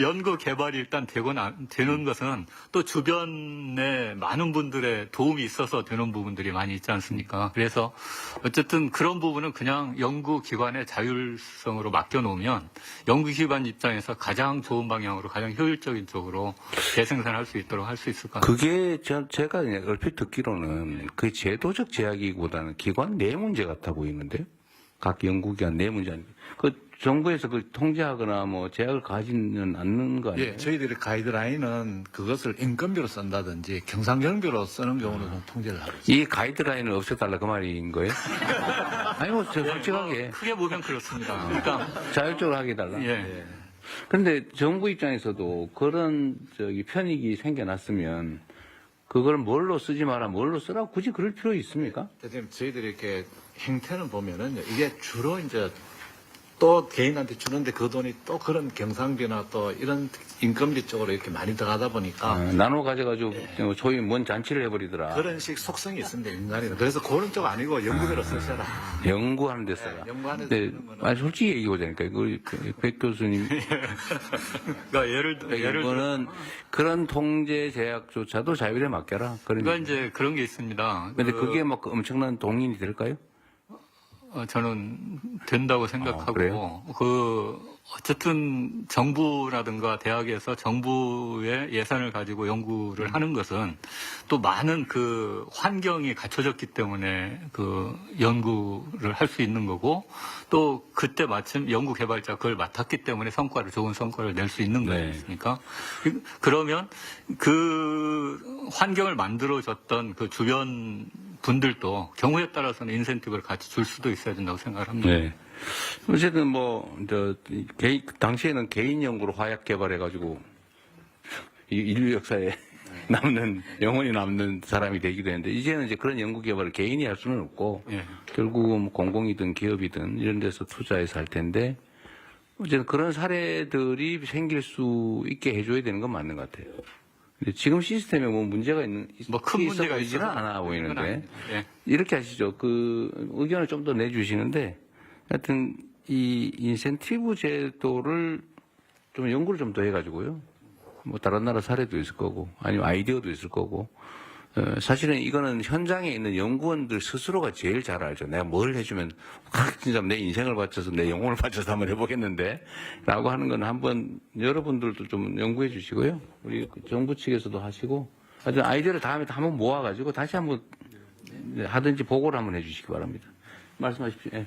연구 개발이 일단 되는 것은 또 주변에 많은 분들의 도움이 있어서 되는 부분들이 많이 있지 않습니까? 그래서 어쨌든 그런 부분은 그냥 연구기관의 자율성으로 맡겨놓으면 연구기관 입장에서 가장 좋은 방향으로 가장 효율적인 쪽으로 재생산할 수 있도록 할 수 있을 것 같습니다. 그게 제가 얼핏 듣기로는 그 제도적 제약이보다는 기관 내 문제 같아 보이는데요. 각 연구기관 내 문제 아니고 정부에서 통제하거나 뭐 제약을 가지는 않는 거 아니에요? 예, 저희들의 가이드라인은 그것을 인건비로 쓴다든지 경상경비로 쓰는 경우는 좀 통제를 하고 있습니다. 이 가이드라인을 없애달라 그 말인 거예요? 아니 뭐 솔직하게 크게 보면 그렇습니다. 그러니까 자율적으로 하게 해달라. 예. 그런데 정부 입장에서도 그런 편익이 생겨났으면 그걸 뭘로 쓰지 마라, 뭘로 쓰라고 굳이 그럴 필요 있습니까? 지금 저희들이 이렇게 행태는 보면은 이게 주로 이제 또 개인한테 주는데 그 돈이 또 그런 경상비나 또 이런 인건비 쪽으로 이렇게 많이 들어가다 보니까 나눠 가져가지고 소위 뭔 잔치를 해버리더라. 그런 식 속성이 있습니다, 인간이는. 그래서 그런 쪽 아니고 연구비로 쓰셔라. 연구하는 데 써라. 연구하는 데 아니, 솔직히 얘기하자니까 백 교수님. 그러니까 예를 들면 그런 통제 제약조차도 자율에 맡겨라. 그러니까 이제 그런 게 있습니다. 근데 그게 막 엄청난 동인이 될까요? 저는 된다고 생각하고 어쨌든 정부라든가 대학에서 정부의 예산을 가지고 연구를 하는 것은 또 많은 그 환경이 갖춰졌기 때문에 그 연구를 할 수 있는 거고 또 그때 마침 연구 개발자 그걸 맡았기 때문에 좋은 성과를 낼 수 있는 거지 않습니까? 그러면 그 환경을 만들어줬던 그 주변 분들도 경우에 따라서는 인센티브를 같이 줄 수도 있어야 된다고 생각을 합니다. 네. 어쨌든 당시에는 개인 연구로 화약 개발해가지고 인류 역사에 영원히 남는 사람이 되기도 했는데 이제는 이제 그런 연구 개발을 개인이 할 수는 없고 결국은 공공이든 기업이든 이런 데서 투자해서 할 텐데 어쨌든 그런 사례들이 생길 수 있게 해줘야 되는 건 맞는 것 같아요. 근데 지금 시스템에 문제가 큰 문제가 있지는 않아 보이는데 예. 이렇게 하시죠. 그 의견을 좀 더 내주시는데 하여튼 이 인센티브 제도를 좀 연구를 좀 더 해가지고요. 뭐 다른 나라 사례도 있을 거고 아니면 아이디어도 있을 거고 사실은 이거는 현장에 있는 연구원들 스스로가 제일 잘 알죠. 내가 뭘 해주면 진짜 내 인생을 바쳐서 내 영혼을 바쳐서 한번 해보겠는데 라고 하는 건 한번 여러분들도 좀 연구해 주시고요. 우리 정부 측에서도 하시고 하여튼 아이디어를 다음에 한번 모아가지고 다시 한번 하든지 보고를 한번 해주시기 바랍니다. 말씀하십시오. 예.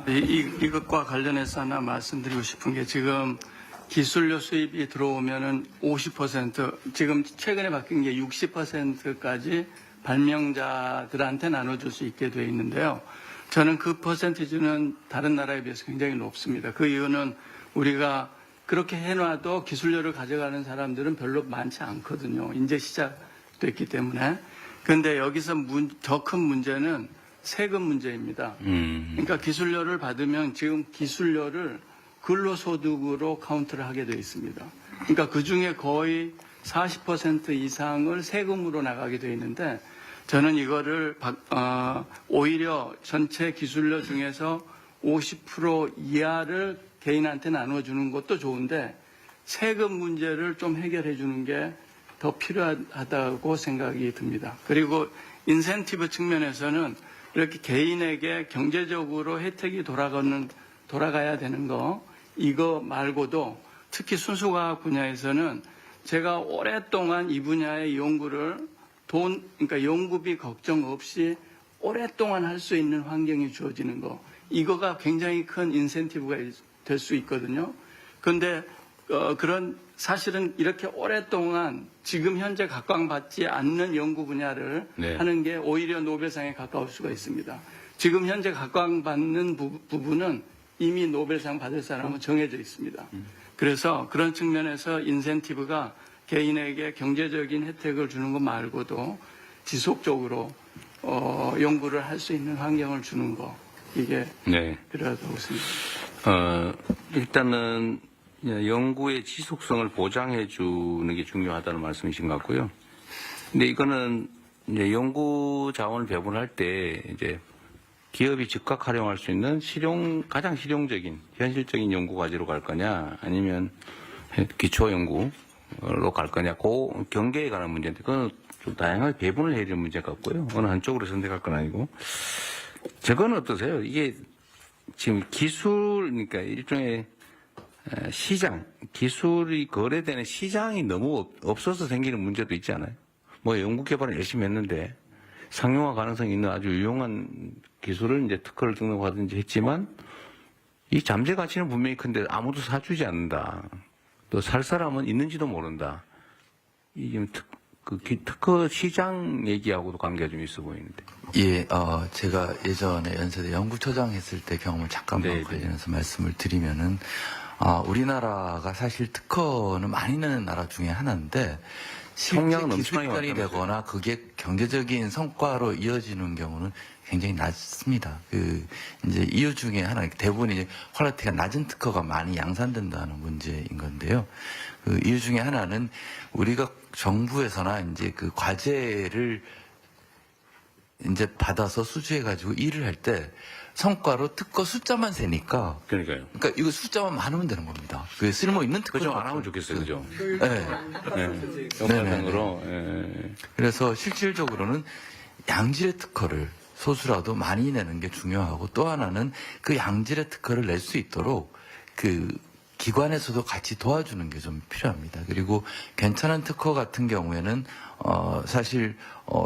이것과 관련해서 하나 말씀드리고 싶은 게 지금 기술료 수입이 들어오면은 50%, 지금 최근에 바뀐 게 60%까지 발명자들한테 나눠줄 수 있게 되어 있는데요. 저는 그 퍼센티지는 다른 나라에 비해서 굉장히 높습니다. 그 이유는 우리가 그렇게 해놔도 기술료를 가져가는 사람들은 별로 많지 않거든요. 이제 시작됐기 때문에. 그런데 여기서 더 큰 문제는 세금 문제입니다. 그러니까 기술료를 받으면 지금 기술료를 근로소득으로 카운트를 하게 되어 있습니다. 그러니까 그 중에 거의 40% 이상을 세금으로 나가게 되어 있는데 저는 이거를 오히려 전체 기술료 중에서 50% 이하를 개인한테 나눠주는 것도 좋은데 세금 문제를 좀 해결해 주는 게 더 필요하다고 생각이 듭니다. 그리고 인센티브 측면에서는 이렇게 개인에게 경제적으로 혜택이 돌아가야 되는 거 이거 말고도 특히 순수과학 분야에서는 제가 오랫동안 이 분야의 연구를 그러니까 연구비 걱정 없이 오랫동안 할 수 있는 환경이 주어지는 거 이거가 굉장히 큰 인센티브가 될 수 있거든요. 그런데 그런 사실은 이렇게 오랫동안 지금 현재 각광받지 않는 연구 분야를 하는 게 오히려 노벨상에 가까울 수가 있습니다. 지금 현재 각광받는 부분은 이미 노벨상 받을 사람은 정해져 있습니다. 그래서 그런 측면에서 인센티브가 개인에게 경제적인 혜택을 주는 것 말고도 지속적으로 연구를 할 수 있는 환경을 주는 거 이게 필요하다고 생각합니다. 일단은 연구의 지속성을 보장해 주는 게 중요하다는 말씀이신 것 같고요. 근데 이거는 이제 연구 자원을 배분할 때 이제 기업이 즉각 활용할 수 있는 가장 실용적인 현실적인 연구 과제로 갈 거냐 아니면 기초 연구로 갈 거냐 그 경계에 관한 문제인데 그건 좀 다양하게 배분을 해야 되는 문제 같고요. 어느 한쪽으로 선택할 건 아니고 저건 어떠세요? 이게 지금 그러니까 일종의 시장, 기술이 거래되는 시장이 너무 없어서 생기는 문제도 있지 않아요? 뭐 연구 개발을 열심히 했는데 상용화 가능성이 있는 아주 유용한 기술을 이제 특허를 등록하든지 했지만 이 잠재 가치는 분명히 큰데 아무도 사주지 않는다. 또 살 사람은 있는지도 모른다. 이게 특허 시장 얘기하고도 관계가 좀 있어 보이는데. 예, 제가 예전에 연세대 연구처장 했을 때 경험을 잠깐만 관련해서 말씀을 드리면은 우리나라가 사실 특허는 많이 내는 나라 중에 하나인데 실제 기술관이 되거나 그게 경제적인 성과로 이어지는 경우는 굉장히 낮습니다. 이제 이유 중에 하나, 대부분 이제 퀄리티가 낮은 특허가 많이 양산된다는 문제인 건데요. 그 이유 중에 하나는 우리가 정부에서나 이제 그 과제를 이제 받아서 수주해가지고 일을 할 때 성과로 특허 숫자만 세니까. 그러니까요. 그러니까 이거 숫자만 많으면 되는 겁니다. 그 쓸모 있는 특허 좀 안 하면 좋겠어요, 그죠? 네. 영상으로. 그래서 실질적으로는 양질의 특허를 소수라도 많이 내는 게 중요하고 또 하나는 그 양질의 특허를 낼 수 있도록 그 기관에서도 같이 도와주는 게 좀 필요합니다. 그리고 괜찮은 특허 같은 경우에는 사실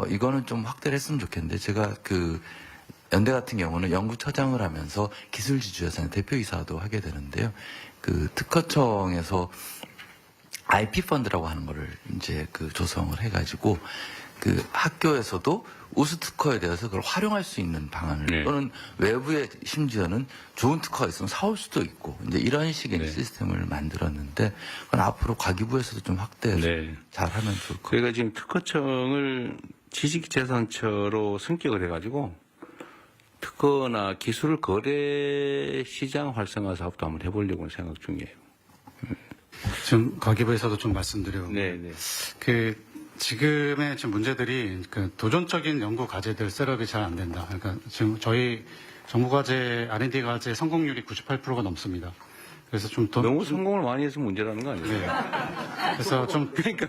이거는 좀 확대를 했으면 좋겠는데 제가 그 연대 같은 경우는 연구처장을 하면서 기술지주회사의 대표이사도 하게 되는데요. 그 특허청에서 IP 펀드라고 하는 거를 이제 그 조성을 해가지고 그 학교에서도 우수 특허에 대해서 그걸 활용할 수 있는 방안을 또는 외부에 심지어는 좋은 특허가 있으면 사올 수도 있고 이제 이런 식의 시스템을 만들었는데 그건 앞으로 과기부에서도 좀 확대해서 잘하면 좋을 것 같아요. 저희가 지금 특허청을 지식재산처로 승격을 해가지고 특허나 기술 거래 시장 활성화 사업도 한번 해보려고 생각 중이에요. 지금 과기부에서도 좀 말씀드려요. 그 지금의 지금 문제들이 그 도전적인 연구 과제들 셋업이 잘 안 된다. 그러니까 지금 저희 정부 과제 R&D 과제 성공률이 98%가 넘습니다. 그래서 좀 너무 성공을 많이 해서 문제라는 거 아니에요? 네. 그래서 좀 그러니까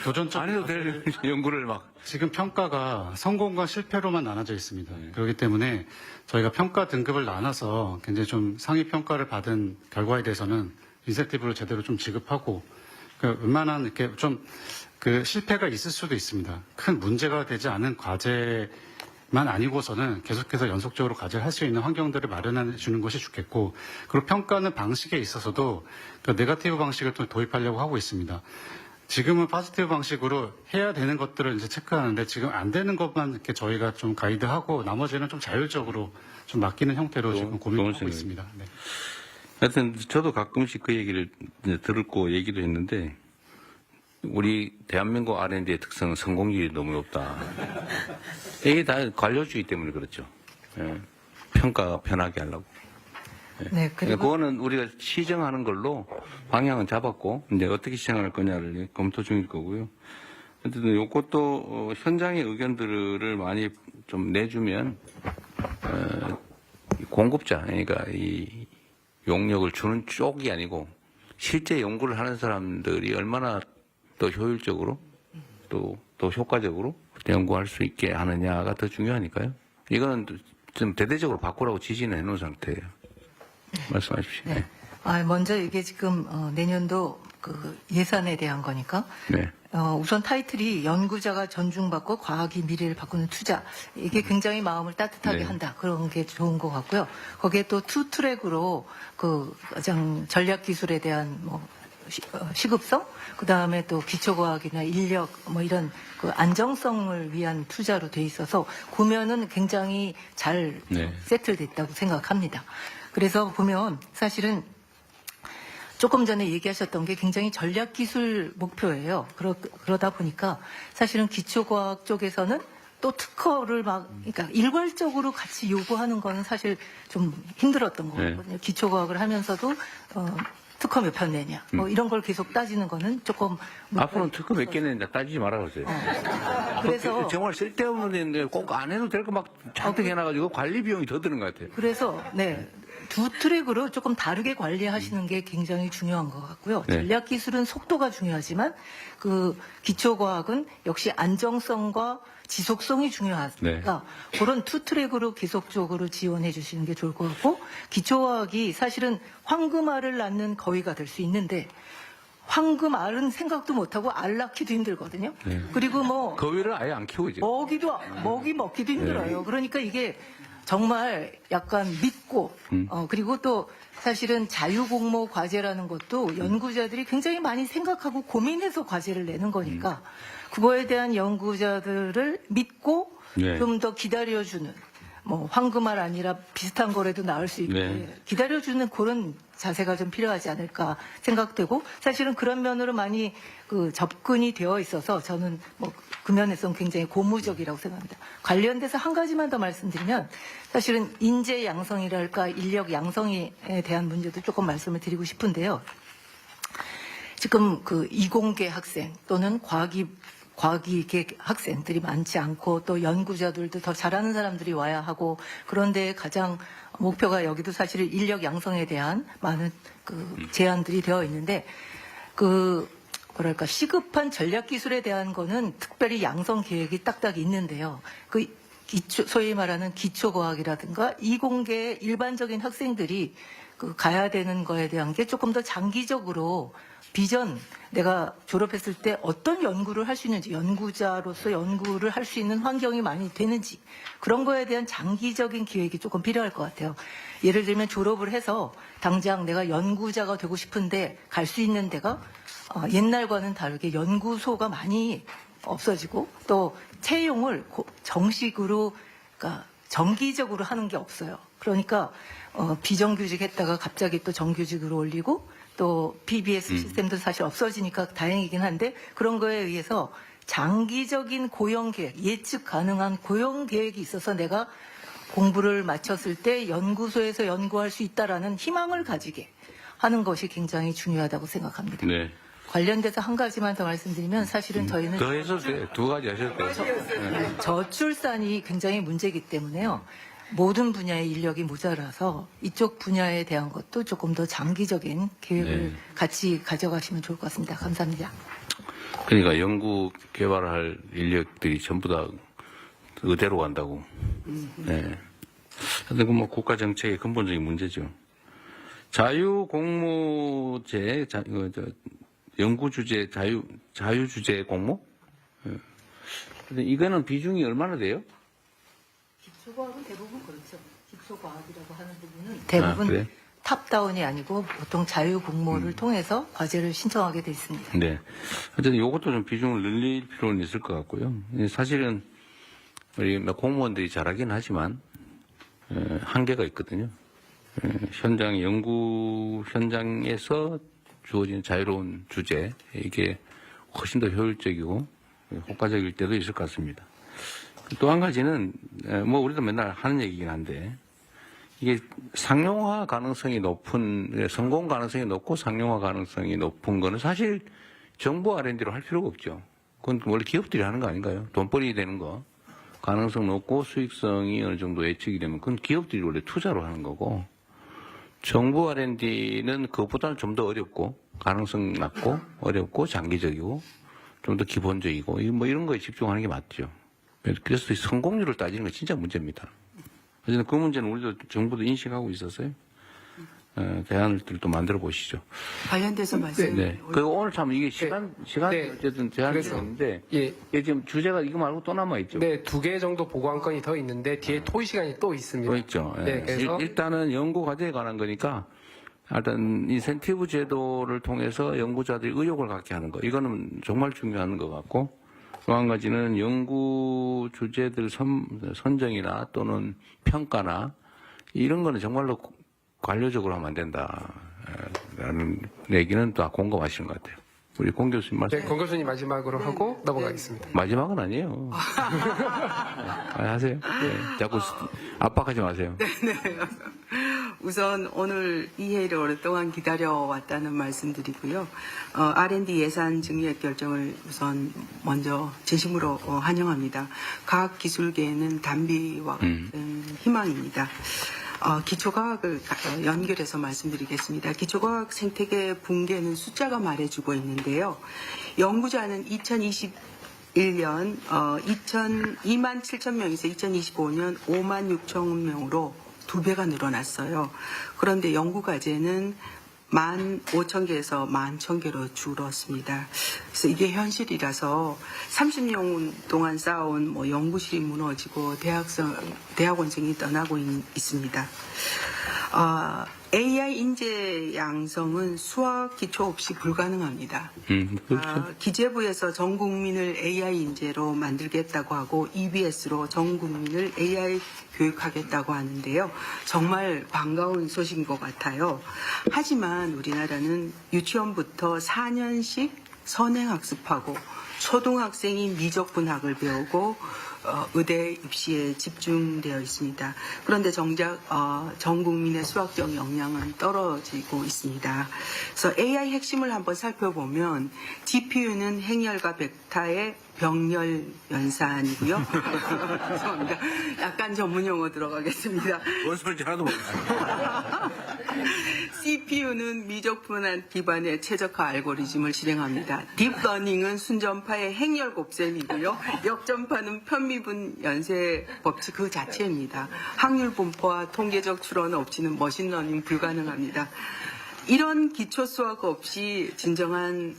도전적 안 해도 될 연구를 막 지금 평가가 성공과 실패로만 나눠져 있습니다. 그렇기 때문에 저희가 평가 등급을 나눠서 굉장히 좀 상위 평가를 받은 결과에 대해서는 인센티브를 제대로 좀 지급하고 그 웬만한 이렇게 좀 그 실패가 있을 수도 있습니다. 큰 문제가 되지 않은 과제만 아니고서는 계속해서 연속적으로 과제를 할 수 있는 환경들을 마련해 주는 것이 좋겠고, 그리고 평가는 방식에 있어서도 그 네거티브 방식을 또 도입하려고 하고 있습니다. 지금은 포지티브 방식으로 해야 되는 것들을 이제 체크하는데 지금 안 되는 것만 이렇게 저희가 좀 가이드하고 나머지는 좀 자율적으로 좀 맡기는 형태로 지금 고민하고 있습니다. 네. 하여튼 저도 가끔씩 그 얘기를 듣고 얘기도 했는데 우리 대한민국 R&D의 특성은 성공률이 너무 높다. 이게 다 관료주의 때문에 그렇죠. 평가가 편하게 하려고. 네, 그리고 그거는 우리가 시정하는 걸로 방향은 잡았고 이제 어떻게 시정할 거냐를 검토 중일 거고요. 어쨌든 이것도 현장의 의견들을 많이 좀 내주면 공급자, 그러니까 이 용역을 주는 쪽이 아니고 실제 연구를 하는 사람들이 얼마나 더 효율적으로 또 효과적으로 연구할 수 있게 하느냐가 더 중요하니까요. 이거는 좀 대대적으로 바꾸라고 지시는 해놓은 상태예요. 말씀하십시오. 네. 먼저 이게 지금 내년도 그 예산에 대한 거니까 우선 타이틀이 연구자가 존중받고 과학이 미래를 바꾸는 투자, 이게 굉장히 마음을 따뜻하게 한다, 그런 게 좋은 것 같고요. 거기에 또 투 트랙으로 그 가장 전략 기술에 대한 뭐 시급성, 그 다음에 또 기초과학이나 인력 뭐 이런 그 안정성을 위한 투자로 돼 있어서 보면은 굉장히 잘 세틀됐다고 생각합니다. 그래서 보면 사실은 조금 전에 얘기하셨던 게 굉장히 전략기술 목표예요. 그러다 보니까 사실은 기초과학 쪽에서는 또 특허를 그러니까 일괄적으로 같이 요구하는 거는 사실 좀 힘들었던 거거든요. 기초과학을 하면서도 특허 몇 편 내냐, 뭐 이런 걸 계속 따지는 거는 조금 앞으로는 특허 몇 개 내는데 따지지 말아 그러세요. 그래서 정말 쓸데없는 꼭 안 해도 될 거 막 잔뜩 해놔가지고 관리 비용이 더 드는 것 같아요. 그래서 두 트랙으로 조금 다르게 관리하시는 게 굉장히 중요한 것 같고요. 전략 기술은 속도가 중요하지만 그 기초과학은 역시 안정성과 지속성이 중요하니까 그런 투 트랙으로 계속적으로 지원해 주시는 게 좋을 것 같고, 기초과학이 사실은 황금알을 낳는 거위가 될 수 있는데 황금알은 생각도 못하고 알 낳기도 힘들거든요. 그리고 뭐 거위를 아예 안 키우죠. 먹이 먹기도 힘들어요. 그러니까 이게 정말 약간 믿고 그리고 또 사실은 자유공모 과제라는 것도 연구자들이 굉장히 많이 생각하고 고민해서 과제를 내는 거니까 그거에 대한 연구자들을 믿고 좀 더 기다려주는, 뭐 황금알 아니라 비슷한 거라도 나올 수 있게 기다려주는 그런 자세가 좀 필요하지 않을까 생각되고, 사실은 그런 면으로 많이 그 접근이 되어 있어서 저는 뭐 그 면에서는 굉장히 고무적이라고 생각합니다. 관련돼서 한 가지만 더 말씀드리면, 사실은 인재 양성이랄까 인력 양성에 대한 문제도 조금 말씀을 드리고 싶은데요. 지금 그 이공계 학생 또는 과학계 학생들이 많지 않고 또 연구자들도 더 잘하는 사람들이 와야 하고, 그런데 가장 목표가 여기도 사실 인력 양성에 대한 많은 그 제안들이 되어 있는데, 그 시급한 전략 기술에 대한 거는 특별히 양성 계획이 딱딱 있는데요. 그 소위 말하는 기초과학이라든가 이공계 일반적인 학생들이 가야 되는 거에 대한 게 조금 더 장기적으로 비전, 내가 졸업했을 때 어떤 연구를 할 수 있는지, 연구자로서 연구를 할 수 있는 환경이 많이 되는지, 그런 거에 대한 장기적인 기획이 조금 필요할 것 같아요. 예를 들면 졸업을 해서 당장 내가 연구자가 되고 싶은데 갈 수 있는 데가 옛날과는 다르게 연구소가 많이 없어지고 또 채용을 정식으로, 그러니까 정기적으로 하는 게 없어요. 그러니까 비정규직 했다가 갑자기 또 정규직으로 올리고 또 PBS 시스템도 사실 없어지니까 다행이긴 한데 그런 거에 의해서 장기적인 고용 계획, 예측 가능한 고용 계획이 있어서 내가 공부를 마쳤을 때 연구소에서 연구할 수 있다라는 희망을 가지게 하는 것이 굉장히 중요하다고 생각합니다. 네. 관련돼서 한 가지만 더 말씀드리면 사실은 저희는 더 해도 돼요. 두 가지 하셔도 돼요. 저출산이 굉장히 문제이기 때문에요. 모든 분야의 인력이 모자라서 이쪽 분야에 대한 것도 조금 더 장기적인 계획을 네. 같이 가져가시면 좋을 것 같습니다. 감사합니다. 그러니까 연구 개발할 인력들이 전부 다 의대로 간다고. 네. 근데 뭐 국가 정책의 근본적인 문제죠. 자유공모제, 연구주제, 자유주제 공모? 네. 근데 이거는 비중이 얼마나 돼요? 기초과학은 대부분 그렇죠. 기초과학이라고 하는 부분은 대부분 그래? 탑다운이 아니고 보통 자유공모를 통해서 과제를 신청하게 돼 있습니다. 네. 어쨌든 이것도 좀 비중을 늘릴 필요는 있을 것 같고요. 사실은 우리 공무원들이 잘하긴 하지만 한계가 있거든요. 현장 연구 현장에서 주어진 자유로운 주제 이게 훨씬 더 효율적이고 효과적일 때도 있을 것 같습니다. 또 한 가지는 뭐 우리도 맨날 하는 얘기긴 한데 이게 상용화 가능성이 높은 성공 가능성이 높고 상용화 가능성이 높은 거는 사실 정부 R&D로 할 필요가 없죠. 그건 원래 기업들이 하는 거 아닌가요? 돈벌이 되는 거 가능성 높고 수익성이 어느 정도 예측이 되면 그건 기업들이 원래 투자로 하는 거고 정부 R&D는 그것보다는 좀 더 어렵고 가능성 낮고 어렵고 장기적이고 좀 더 기본적이고 뭐 이런 거에 집중하는 게 맞죠. 그래서 이 성공률을 따지는 건 진짜 문제입니다. 어쨌든 그 문제는 우리도 정부도 인식하고 있었어요. 대안들도 만들어 보시죠. 관련돼서 말씀. 네. 그리고 오늘 참 이게 시간 어쨌든 제한이 있는데 이게 지금 주제가 이거 말고 또 남아 있죠. 네, 2개 정도 보고안건이 더 있는데 뒤에 토의 시간이 또 있습니다. 또 있죠. 네, 그래서 일단은 연구 과제에 관한 거니까 일단 인센티브 제도를 통해서 연구자들이 의욕을 갖게 하는 거 이거는 정말 중요한 것 같고. 또 한 가지는 연구 주제들 선정이나 또는 평가나 이런 거는 정말로 관료적으로 하면 안 된다라는 얘기는 다 공감하시는 것 같아요. 우리 공 교수님 말씀. 네, 공 교수님 마지막으로 하고 넘어가겠습니다. 마지막은 아니에요. 하세요. 네, 자꾸 압박하지 마세요. 네. 우선 오늘 이 회의를 오랫동안 기다려왔다는 말씀드리고요. R&D 예산 증액 결정을 우선 먼저 진심으로 환영합니다. 과학기술계에는 단비와 같은 희망입니다. 기초과학을 연결해서 말씀드리겠습니다. 기초과학 생태계 붕괴는 숫자가 말해주고 있는데요. 연구자는 2021년 2만 7천 명에서 2025년 5만 6천 명으로 2배가 늘어났어요. 그런데 연구과제는 15,000개에서 11,000개로 줄었습니다. 그래서 이게 현실이라서 30년 동안 쌓아온 연구실이 무너지고 대학원생이 떠나고 있습니다. AI 인재 양성은 수학 기초 없이 불가능합니다. 그렇죠. 기재부에서 전 국민을 AI 인재로 만들겠다고 하고 EBS로 전 국민을 AI 교육하겠다고 하는데요. 정말 반가운 소식인 것 같아요. 하지만 우리나라는 유치원부터 4년씩 선행학습하고 초등학생이 미적분학을 배우고 의대 입시에 집중되어 있습니다. 그런데 정작 전 국민의 수학적 역량은 떨어지고 있습니다. 그래서 AI 핵심을 한번 살펴보면 GPU는 행렬과 벡터의 병렬 연산이고요. 죄송합니다. 약간 전문 용어 들어가겠습니다. 뭔 소리인지 하나도 모르겠어요. CPU는 미적분한 기반의 최적화 알고리즘을 실행합니다. 딥러닝은 순전파의 행렬 곱셈이고요. 역전파는 편미 성미분 연세 법칙 그 자체입니다. 확률 분포와 통계적 추론 없이는 머신러닝 불가능합니다. 이런 기초 수학 없이 진정한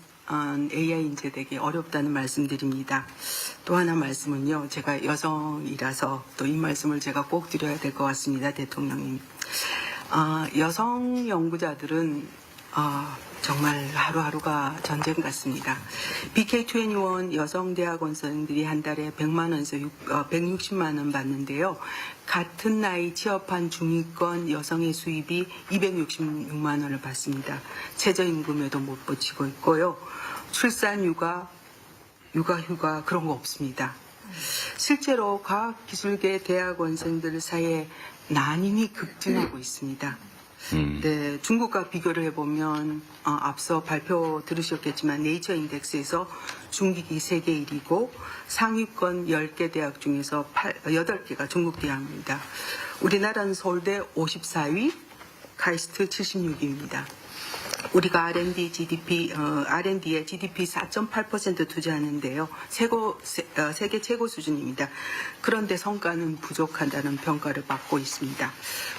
AI 인재 되기 어렵다는 말씀드립니다. 또 하나 말씀은요, 제가 여성이라서 또 이 말씀을 제가 꼭 드려야 될 것 같습니다, 대통령님. 여성 연구자들은 정말 하루하루가 전쟁 같습니다. BK21 여성 대학원생들이 한 달에 100만 원에서 160만 원 받는데요. 같은 나이 취업한 중위권 여성의 수입이 266만 원을 받습니다. 최저임금에도 못 붙이고 있고요. 출산, 육아, 휴가 그런 거 없습니다. 실제로 과학기술계 대학원생들 사이에 난임이 급증하고 있습니다. 네, 중국과 비교를 해보면 앞서 발표 들으셨겠지만 네이처 인덱스에서 중국이 세계 1위고 상위권 10개 대학 중에서 8개가 중국 대학입니다. 우리나라는 서울대 54위, 카이스트 76위입니다. 우리가 R&D에 GDP 4.8% 투자하는데요. 세계 최고 수준입니다. 그런데 성과는 부족하다는 평가를 받고 있습니다.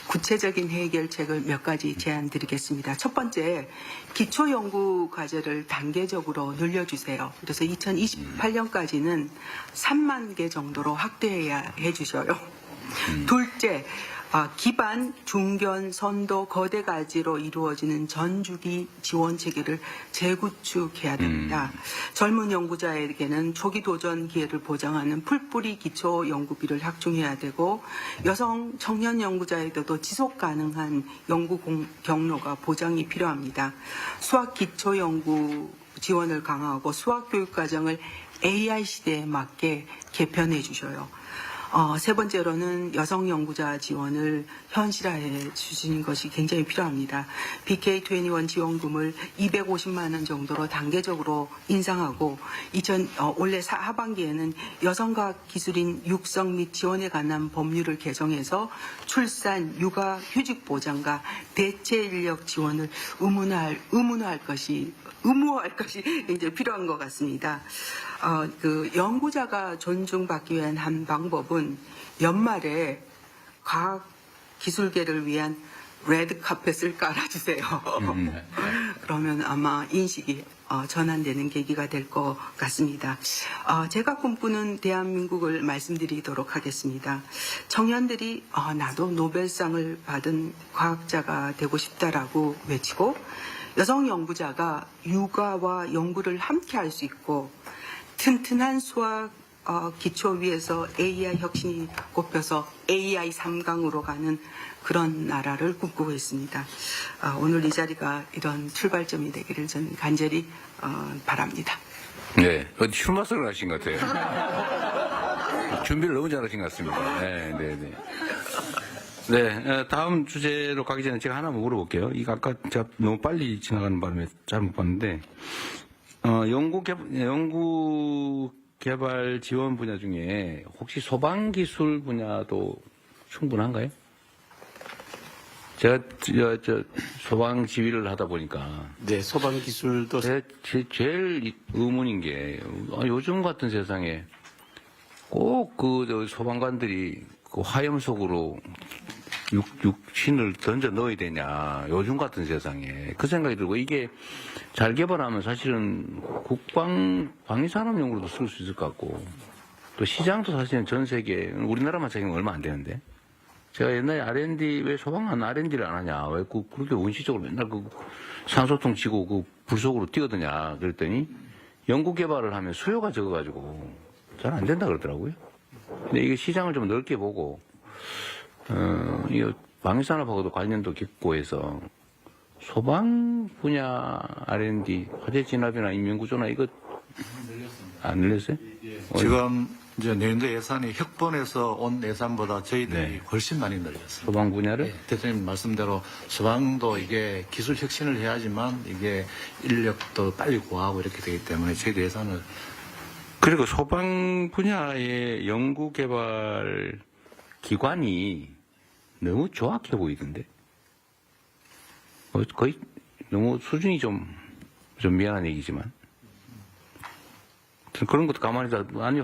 구체적인 해결책을 몇 가지 제안드리겠습니다. 첫 번째, 기초연구 과제를 단계적으로 늘려주세요. 그래서 2028년까지는 3만 개 정도로 확대해야 해주셔요. 둘째, 기반, 중견, 선도, 거대가지로 이루어지는 전주기 지원 체계를 재구축해야 됩니다. 젊은 연구자에게는 초기 도전 기회를 보장하는 풀뿌리 기초 연구비를 확충해야 되고 여성 청년 연구자에게도 지속 가능한 연구 경로가 보장이 필요합니다. 수학 기초 연구 지원을 강화하고 수학 교육 과정을 AI 시대에 맞게 개편해 주셔요. 세 번째로는 여성 연구자 지원을 현실화해 주시는 것이 굉장히 필요합니다. BK21 지원금을 250만 원 정도로 단계적으로 인상하고 올해 하반기에는 여성과학기술인 육성 및 지원에 관한 법률을 개정해서 출산, 육아, 휴직 보장과 대체 인력 지원을 의무화할 것이 이제 필요한 것 같습니다. 연구자가 존중받기 위한 한 방법은 연말에 과학 기술계를 위한 레드 카펫을 깔아주세요. 그러면 아마 인식이 전환되는 계기가 될 것 같습니다. 제가 꿈꾸는 대한민국을 말씀드리도록 하겠습니다. 청년들이 나도 노벨상을 받은 과학자가 되고 싶다라고 외치고 여성 연구자가 육아와 연구를 함께 할 수 있고 튼튼한 수학 기초 위에서 AI 혁신이 꼽혀서 AI 3강으로 가는 그런 나라를 꿈꾸고 있습니다. 오늘 이 자리가 이런 출발점이 되기를 저는 간절히 바랍니다. 네, 어디 춤마스를 하신 것 같아요. 준비를 너무 잘하신 것 같습니다. 네, 다음 주제로 가기 전에 제가 하나 물어볼게요. 이거 아까 제가 너무 빨리 지나가는 바람에 잘못 봤는데, 연구 개발 지원 분야 중에 혹시 소방기술 분야도 충분한가요? 제가 소방 지휘를 하다 보니까. 네, 소방기술도. 제일 의문인 게, 요즘 같은 세상에 꼭 소방관들이 그 화염 속으로 육신을 던져 넣어야 되냐, 요즘 같은 세상에. 그 생각이 들고, 이게 잘 개발하면 사실은 방위산업용으로도 쓸 수 있을 것 같고, 또 시장도 사실은 전 세계, 우리나라만 차이는 얼마 안 되는데, 제가 옛날에 R&D, 왜 소방관 R&D를 안 하냐, 왜 그렇게 원시적으로 맨날 산소통 치고 불 속으로 뛰어드냐, 그랬더니, 연구 개발을 하면 수요가 적어가지고, 잘 안 된다 그러더라고요. 근데 이게 시장을 좀 넓게 보고, 이 방위산업하고도 관련도 깊고 해서 소방 분야 R&D, 화재 진압이나 인명구조나 이거 안 늘렸어요? 지금 이제 내년도 예산이 혁본에서 온 예산보다 저희들이 훨씬 많이 늘렸습니다. 소방 분야를? 네, 대통령 말씀대로 소방도 이게 기술 혁신을 해야지만 이게 인력도 빨리 구하고 이렇게 되기 때문에 저희도 예산을. 그리고 소방 분야의 연구 개발 기관이 너무 조악해 보이던데. 거의 너무 수준이 좀 미안한 얘기지만 그런 것도 가만히 아니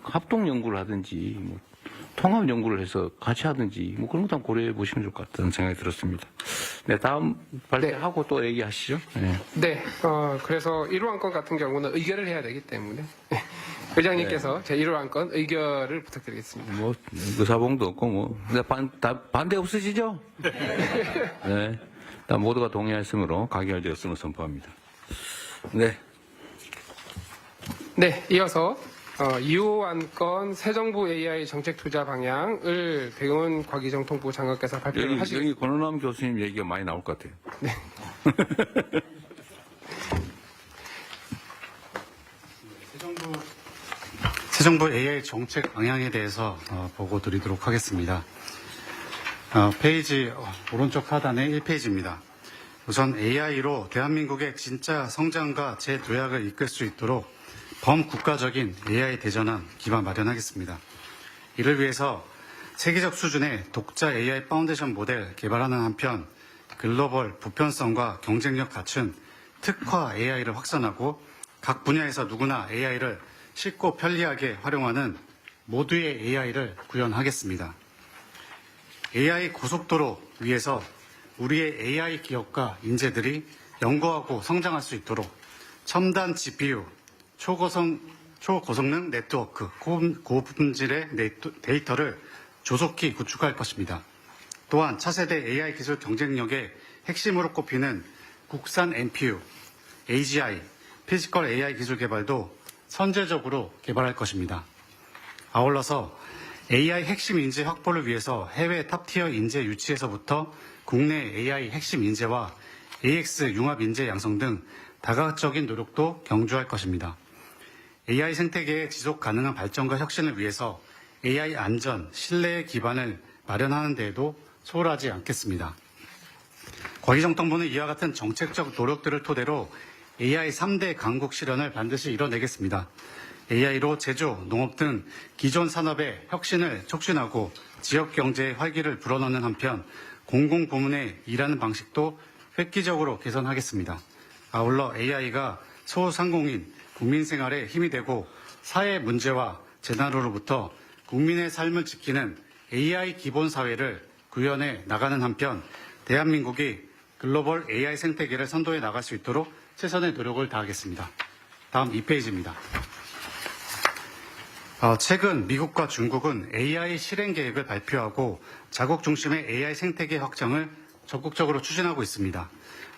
합동 연구를 하든지 뭐 통합 연구를 해서 같이 하든지 뭐 그런 것도 한번 고려해 보시면 좋을 것 같다는 생각이 들었습니다. 네, 다음 발표하고 또 얘기하시죠. 네. 네, 그래서 1호 안건 같은 경우는 의결을 해야 되기 때문에 의장님께서 제 1호 안건 의결을 부탁드리겠습니다. 뭐 의사봉도 없고 뭐 반대 없으시죠? 네, 일단 모두가 동의하였으므로 가결되었음을 선포합니다. 네. 네, 이어서 2호 안건 새 정부 AI 정책 투자 방향을 백영훈 과기정통부 장관께서 발표를 하시겠습니다. 여기 권은남 교수님 얘기가 많이 나올 것 같아요. 네. 새 정부 AI 정책 방향에 대해서 보고 드리도록 하겠습니다. 페이지 오른쪽 하단의 1페이지입니다. 우선 AI로 대한민국의 진짜 성장과 재도약을 이끌 수 있도록 범국가적인 AI 대전환 기반 마련하겠습니다. 이를 위해서 세계적 수준의 독자 AI 파운데이션 모델 개발하는 한편 글로벌 보편성과 경쟁력 갖춘 특화 AI를 확산하고 각 분야에서 누구나 AI를 쉽고 편리하게 활용하는 모두의 AI를 구현하겠습니다. AI 고속도로 위에서 우리의 AI 기업과 인재들이 연구하고 성장할 수 있도록 첨단 GPU, 초고성능 네트워크, 고품질의 데이터를 조속히 구축할 것입니다. 또한 차세대 AI 기술 경쟁력의 핵심으로 꼽히는 국산 NPU, AGI, 피지컬 AI 기술 개발도 선제적으로 개발할 것입니다. 아울러서 AI 핵심 인재 확보를 위해서 해외 탑티어 인재 유치에서부터 국내 AI 핵심 인재와 AX 융합 인재 양성 등 다각적인 노력도 경주할 것입니다. AI 생태계의 지속 가능한 발전과 혁신을 위해서 AI 안전, 신뢰의 기반을 마련하는 데에도 소홀하지 않겠습니다. 과기정통부는 이와 같은 정책적 노력들을 토대로 AI 3대 강국 실현을 반드시 이뤄내겠습니다. AI로 제조, 농업 등 기존 산업의 혁신을 촉진하고 지역 경제의 활기를 불어넣는 한편 공공부문의 일하는 방식도 획기적으로 개선하겠습니다. 아울러 AI가 소상공인, 국민 생활에 힘이 되고 사회 문제와 재난으로부터 국민의 삶을 지키는 AI 기본 사회를 구현해 나가는 한편 대한민국이 글로벌 AI 생태계를 선도해 나갈 수 있도록 최선의 노력을 다하겠습니다. 다음 2페이지입니다. 최근 미국과 중국은 AI 실행 계획을 발표하고 자국 중심의 AI 생태계 확장을 적극적으로 추진하고 있습니다.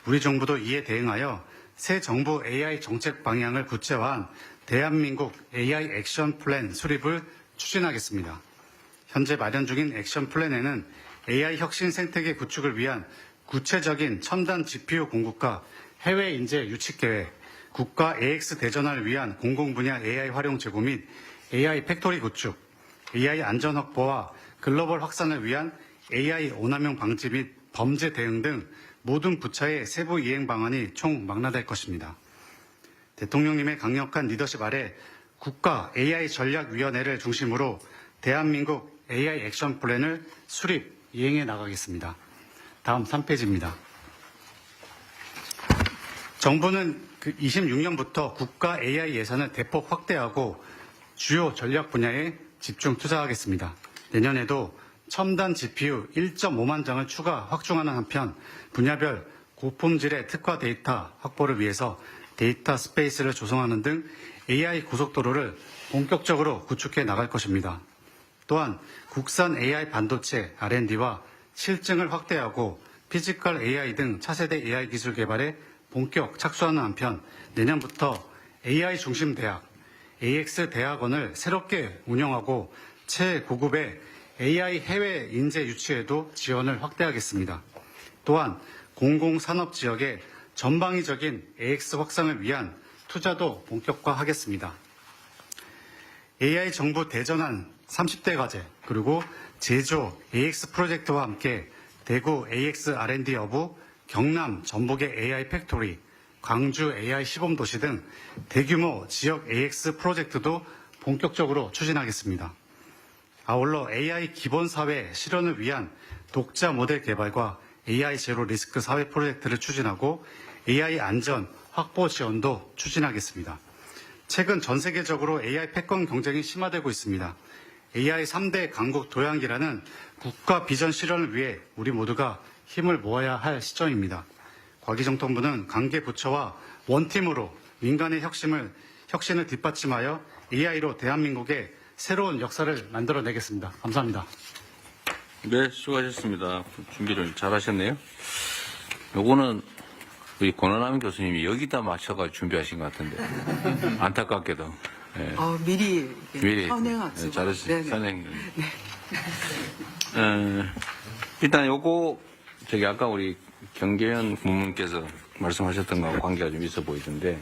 우리 정부도 이에 대응하여 새 정부 AI 정책 방향을 구체화한 대한민국 AI 액션 플랜 수립을 추진하겠습니다. 현재 마련 중인 액션 플랜에는 AI 혁신 생태계 구축을 위한 구체적인 첨단 GPU 공급과 해외 인재 유치 계획, 국가 AX 대전환을 위한 공공분야 AI 활용 제고 및 AI 팩토리 구축, AI 안전 확보와 글로벌 확산을 위한 AI 오남용 방지 및 범죄 대응 등 모든 부처의 세부 이행 방안이 총 망라될 것입니다. 대통령님의 강력한 리더십 아래 국가 AI 전략위원회를 중심으로 대한민국 AI 액션 플랜을 수립, 이행해 나가겠습니다. 다음 3페이지입니다. 정부는 26년부터 국가 AI 예산을 대폭 확대하고 주요 전략 분야에 집중 투자하겠습니다. 내년에도 첨단 GPU 1.5만 장을 추가 확충하는 한편 분야별 고품질의 특화 데이터 확보를 위해서 데이터 스페이스를 조성하는 등 AI 고속도로를 본격적으로 구축해 나갈 것입니다. 또한 국산 AI 반도체 R&D와 실증을 확대하고 피지컬 AI 등 차세대 AI 기술 개발에 본격 착수하는 한편 내년부터 AI 중심 대학, AX 대학원을 새롭게 운영하고 최고급의 AI 해외 인재 유치에도 지원을 확대하겠습니다. 또한 공공산업 지역의 전방위적인 AX 확산을 위한 투자도 본격화하겠습니다. AI 정부 대전환 30대 과제 그리고 제조 AX 프로젝트와 함께 대구 AX R&D 허브, 경남 전북의 AI 팩토리, 광주 AI 시범도시 등 대규모 지역 AX 프로젝트도 본격적으로 추진하겠습니다. 아울러 AI 기본 사회 실현을 위한 독자 모델 개발과 AI 제로 리스크 사회 프로젝트를 추진하고 AI 안전 확보 지원도 추진하겠습니다. 최근 전 세계적으로 AI 패권 경쟁이 심화되고 있습니다. AI 3대 강국 도약이라는 국가 비전 실현을 위해 우리 모두가 힘을 모아야 할 시점입니다. 과기정통부는 관계 부처와 원팀으로 민간의 혁신을 뒷받침하여 AI로 대한민국의 새로운 역사를 만들어내겠습니다. 감사합니다. 네, 수고하셨습니다. 준비를 잘 하셨네요. 요거는 우리 권원남 교수님이 여기다 맞춰가 준비하신 것 같은데. 안타깝게도. 예. 미리 현행학습. 잘했어요. 네네. 선행. 네. 일단 요거, 아까 우리 경계현 부문께서 말씀하셨던 거하고 관계가 좀 있어 보이던데,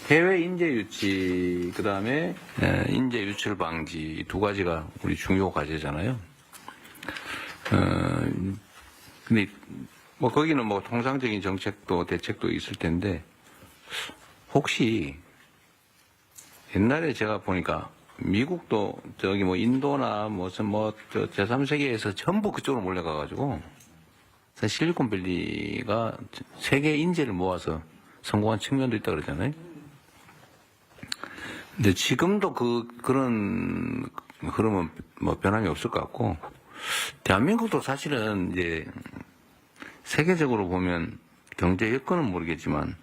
해외 인재 유치, 그 다음에 인재 유출 방지, 이 두 가지가 우리 중요 과제잖아요. 근데, 거기는 통상적인 정책도 대책도 있을 텐데, 혹시, 옛날에 제가 보니까, 미국도 인도나 제3세계에서 전부 그쪽으로 몰려가가지고, 실리콘밸리가 세계 인재를 모아서 성공한 측면도 있다 그러잖아요. 근데 지금도 그런 흐름은 변함이 없을 것 같고, 대한민국도 사실은 이제 세계적으로 보면 경제 여건은 모르겠지만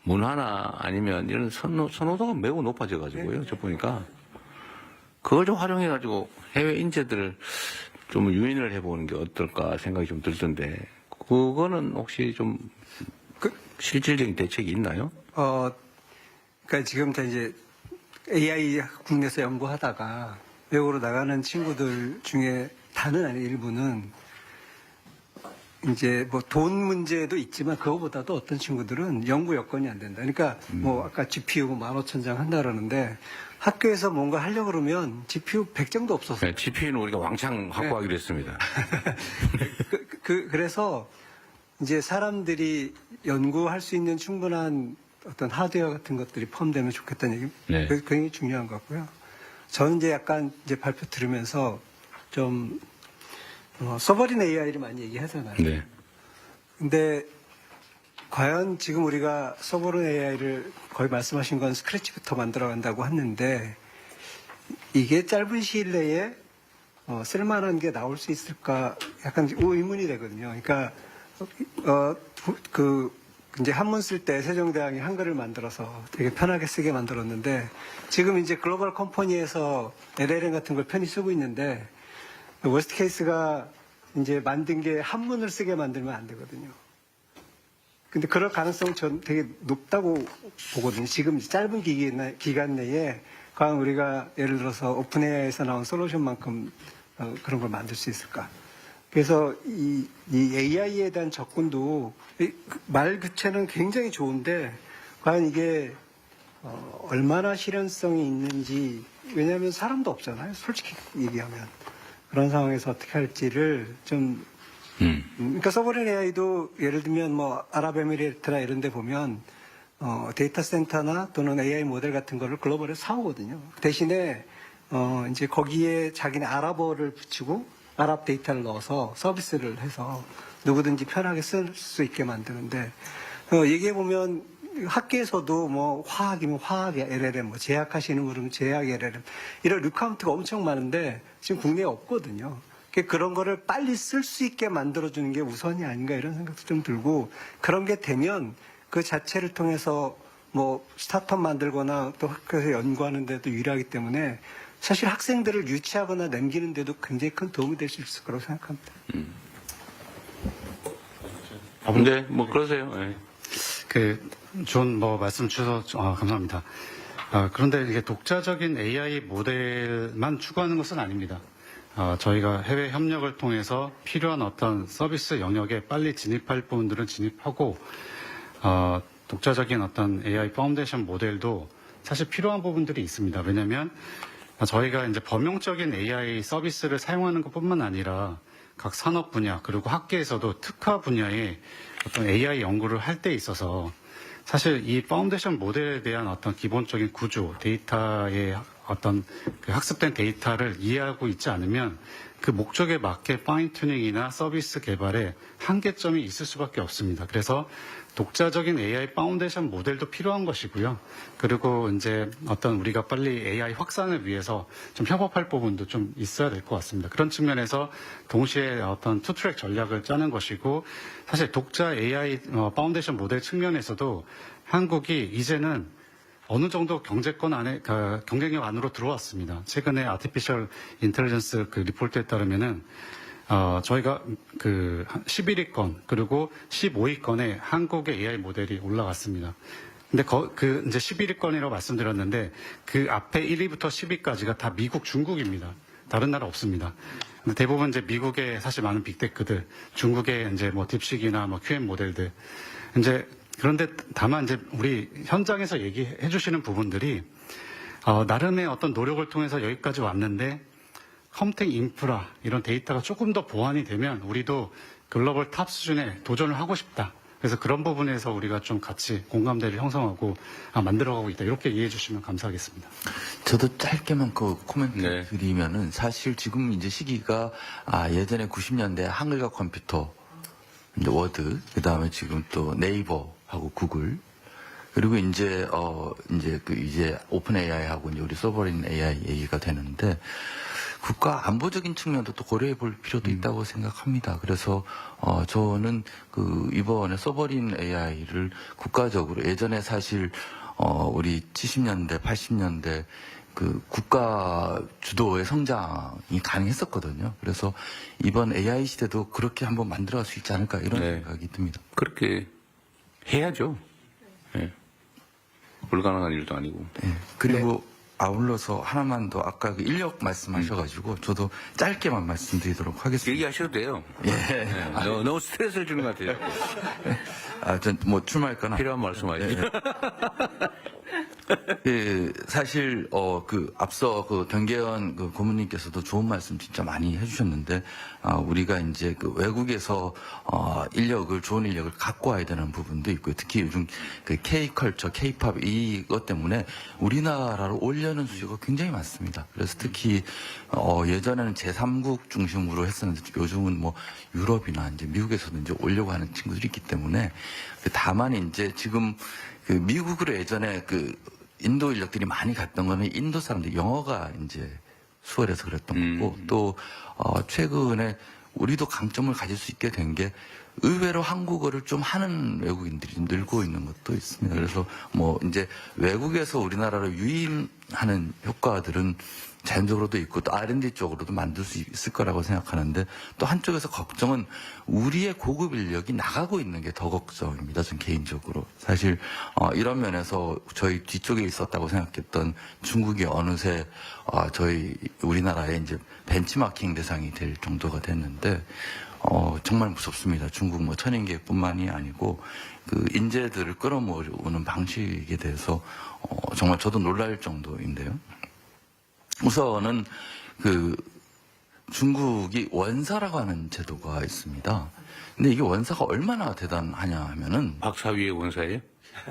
문화나 아니면 이런 선호도가 매우 높아져가지고요. 저 보니까 그걸 좀 활용해가지고 해외 인재들을 좀 유인을 해보는 게 어떨까 생각이 좀 들던데, 그거는 혹시 좀 실질적인 대책이 있나요? 그러니까 지금 이제 AI 국내에서 연구하다가 외국으로 나가는 친구들 중에 다는 아닌 일부는 이제 돈 문제도 있지만 그거보다도 어떤 친구들은 연구 여건이 안 된다. 그러니까 아까 GPU 15,000장 한다 그러는데 학교에서 뭔가 하려고 그러면 GPU 100장도 없었어요. 네, GPU는 우리가 왕창 확보하기로 했습니다. 그래서 이제 사람들이 연구할 수 있는 충분한 어떤 하드웨어 같은 것들이 포함되면 좋겠다는 얘기. 네. 그게 굉장히 중요한 것 같고요. 저는 이제 약간 발표 들으면서 좀 서버린 AI를 많이 얘기하잖아요. 네. 근데 과연 지금 우리가 서버린 AI를 거의 말씀하신 건 스크래치부터 만들어 간다고 했는데 이게 짧은 시일 내에 쓸만한 게 나올 수 있을까 약간 의문이 되거든요. 그러니까 이제 한문 쓸 때 세종대왕이 한글을 만들어서 되게 편하게 쓰게 만들었는데 지금 이제 글로벌 컴퍼니에서 LLM 같은 걸 편히 쓰고 있는데 워스트 케이스가 이제 만든 게 한문을 쓰게 만들면 안 되거든요. 근데 그럴 가능성은 전 되게 높다고 보거든요. 지금 짧은 기간 내에 과연 우리가 예를 들어서 오픈 AI에서 나온 솔루션만큼 그런 걸 만들 수 있을까? 그래서 이 AI에 대한 접근도 말 자체는 굉장히 좋은데 과연 이게 얼마나 실현성이 있는지, 왜냐하면 사람도 없잖아요. 솔직히 얘기하면 그런 상황에서 어떻게 할지를 좀 그러니까 서버린 AI도 예를 들면 아랍에미리트나 이런 데 보면 데이터 센터나 또는 AI 모델 같은 거를 글로벌에 사오거든요. 대신에 이제 거기에 자기네 아랍어를 붙이고 아랍 데이터를 넣어서 서비스를 해서 누구든지 편하게 쓸 수 있게 만드는데, 얘기해 보면 학계에서도 화학이면 화학의 LLM, 제약하시는 분은 제약 LLM 이런 리카운트가 엄청 많은데 지금 국내에 없거든요. 그런 거를 빨리 쓸 수 있게 만들어주는 게 우선이 아닌가 이런 생각도 좀 들고, 그런 게 되면 그 자체를 통해서 스타트업 만들거나 또 학교에서 연구하는 데도 유리하기 때문에 사실 학생들을 유치하거나 남기는 데도 굉장히 큰 도움이 될 수 있을 거라고 생각합니다. 네, 그러세요. 네. 좋은 말씀 주셔서 감사합니다. 그런데 이게 독자적인 AI 모델만 추구하는 것은 아닙니다. 저희가 해외 협력을 통해서 필요한 어떤 서비스 영역에 빨리 진입할 부분들은 진입하고, 독자적인 어떤 AI 파운데이션 모델도 사실 필요한 부분들이 있습니다. 왜냐하면 저희가 이제 범용적인 AI 서비스를 사용하는 것뿐만 아니라 각 산업 분야 그리고 학계에서도 특화 분야의 어떤 AI 연구를 할 때 있어서 사실 이 파운데이션 모델에 대한 어떤 기본적인 구조, 데이터의 어떤 그 학습된 데이터를 이해하고 있지 않으면 그 목적에 맞게 파인튜닝이나 서비스 개발에 한계점이 있을 수밖에 없습니다. 그래서 독자적인 AI 파운데이션 모델도 필요한 것이고요. 그리고 이제 어떤 우리가 빨리 AI 확산을 위해서 좀 협업할 부분도 좀 있어야 될 것 같습니다. 그런 측면에서 동시에 어떤 투트랙 전략을 짜는 것이고, 사실 독자 AI 파운데이션 모델 측면에서도 한국이 이제는 어느 정도 경제권 안에, 경쟁력 안으로 들어왔습니다. 최근에 아티피셜 인텔리전스 그 리포트에 따르면은 저희가 그 11위권 그리고 15위권에 한국의 AI 모델이 올라갔습니다. 근데 그 이제 11위권이라고 말씀드렸는데 그 앞에 1위부터 10위까지가 다 미국, 중국입니다. 다른 나라 없습니다. 근데 대부분 이제 미국의 사실 많은 빅테크들, 중국의 이제 뭐 딥식이나 뭐 QM 모델들, 이제 그런데 다만 이제 우리 현장에서 얘기해 주시는 부분들이 나름의 어떤 노력을 통해서 여기까지 왔는데 컴퓨팅 인프라 이런 데이터가 조금 더 보완이 되면 우리도 글로벌 탑 수준에 도전을 하고 싶다. 그래서 그런 부분에서 우리가 좀 같이 공감대를 형성하고 만들어가고 있다. 이렇게 이해해 주시면 감사하겠습니다. 저도 짧게만 그 코멘트 드리면은 사실 지금 이제 시기가 예전에 90년대 한글과 컴퓨터, 이제 워드, 그 다음에 지금 또 네이버하고 구글, 그리고 이제 이제 오픈 AI하고 이제 우리 서버린 AI 얘기가 되는데 국가 안보적인 측면도 또 고려해 볼 필요도 있다고 생각합니다. 그래서 저는 이번에 서버린 AI를 국가적으로 예전에 사실 우리 70년대, 80년대 그 국가 주도의 성장이 가능했었거든요. 그래서 이번 AI 시대도 그렇게 한번 만들어갈 수 있지 않을까 이런 생각이 듭니다. 그렇게 해야죠. 네. 불가능한 일도 아니고. 네. 그리고 아울러서 하나만 더 아까 그 인력 말씀하셔가지고 저도 짧게만 말씀드리도록 하겠습니다. 얘기하셔도 돼요. 예. 네. 너무 스트레스를 주는 것 같아요. 전 뭐 출마할거나 필요한 말씀하시죠. 사실 앞서 변계현 고문님께서도 좋은 말씀 진짜 많이 해주셨는데 우리가 이제 외국에서 좋은 인력을 갖고 와야 되는 부분도 있고요. 특히 요즘 K-컬처, K-팝 이것 때문에 우리나라로 오려는 수요가 굉장히 많습니다. 그래서 특히 예전에는 제3국 중심으로 했었는데 요즘은 뭐 유럽이나 이제 미국에서도 이제 오려고 하는 친구들이 있기 때문에 다만 이제 지금 미국으로 예전에 인도 인력들이 많이 갔던 거는 인도 사람들 영어가 이제 수월해서 그랬던 거고 또 최근에 우리도 강점을 가질 수 있게 된 게 의외로 한국어를 좀 하는 외국인들이 늘고 있는 것도 있습니다. 그래서 뭐 이제 외국에서 우리나라로 유임하는 효과들은 자연적으로도 있고 또 R&D 쪽으로도 만들 수 있을 거라고 생각하는데 또 한쪽에서 걱정은 우리의 고급 인력이 나가고 있는 게 더 걱정입니다. 전 개인적으로. 사실 이런 면에서 저희 뒤쪽에 있었다고 생각했던 중국이 어느새 우리나라의 이제 벤치마킹 대상이 될 정도가 됐는데 정말 무섭습니다. 중국 뭐 천인계뿐만이 아니고 인재들을 끌어모으는 방식에 대해서 정말 저도 놀랄 정도인데요. 우선은 중국이 원사라고 하는 제도가 있습니다. 근데 이게 원사가 얼마나 대단하냐 하면은 박사위의 원사예요?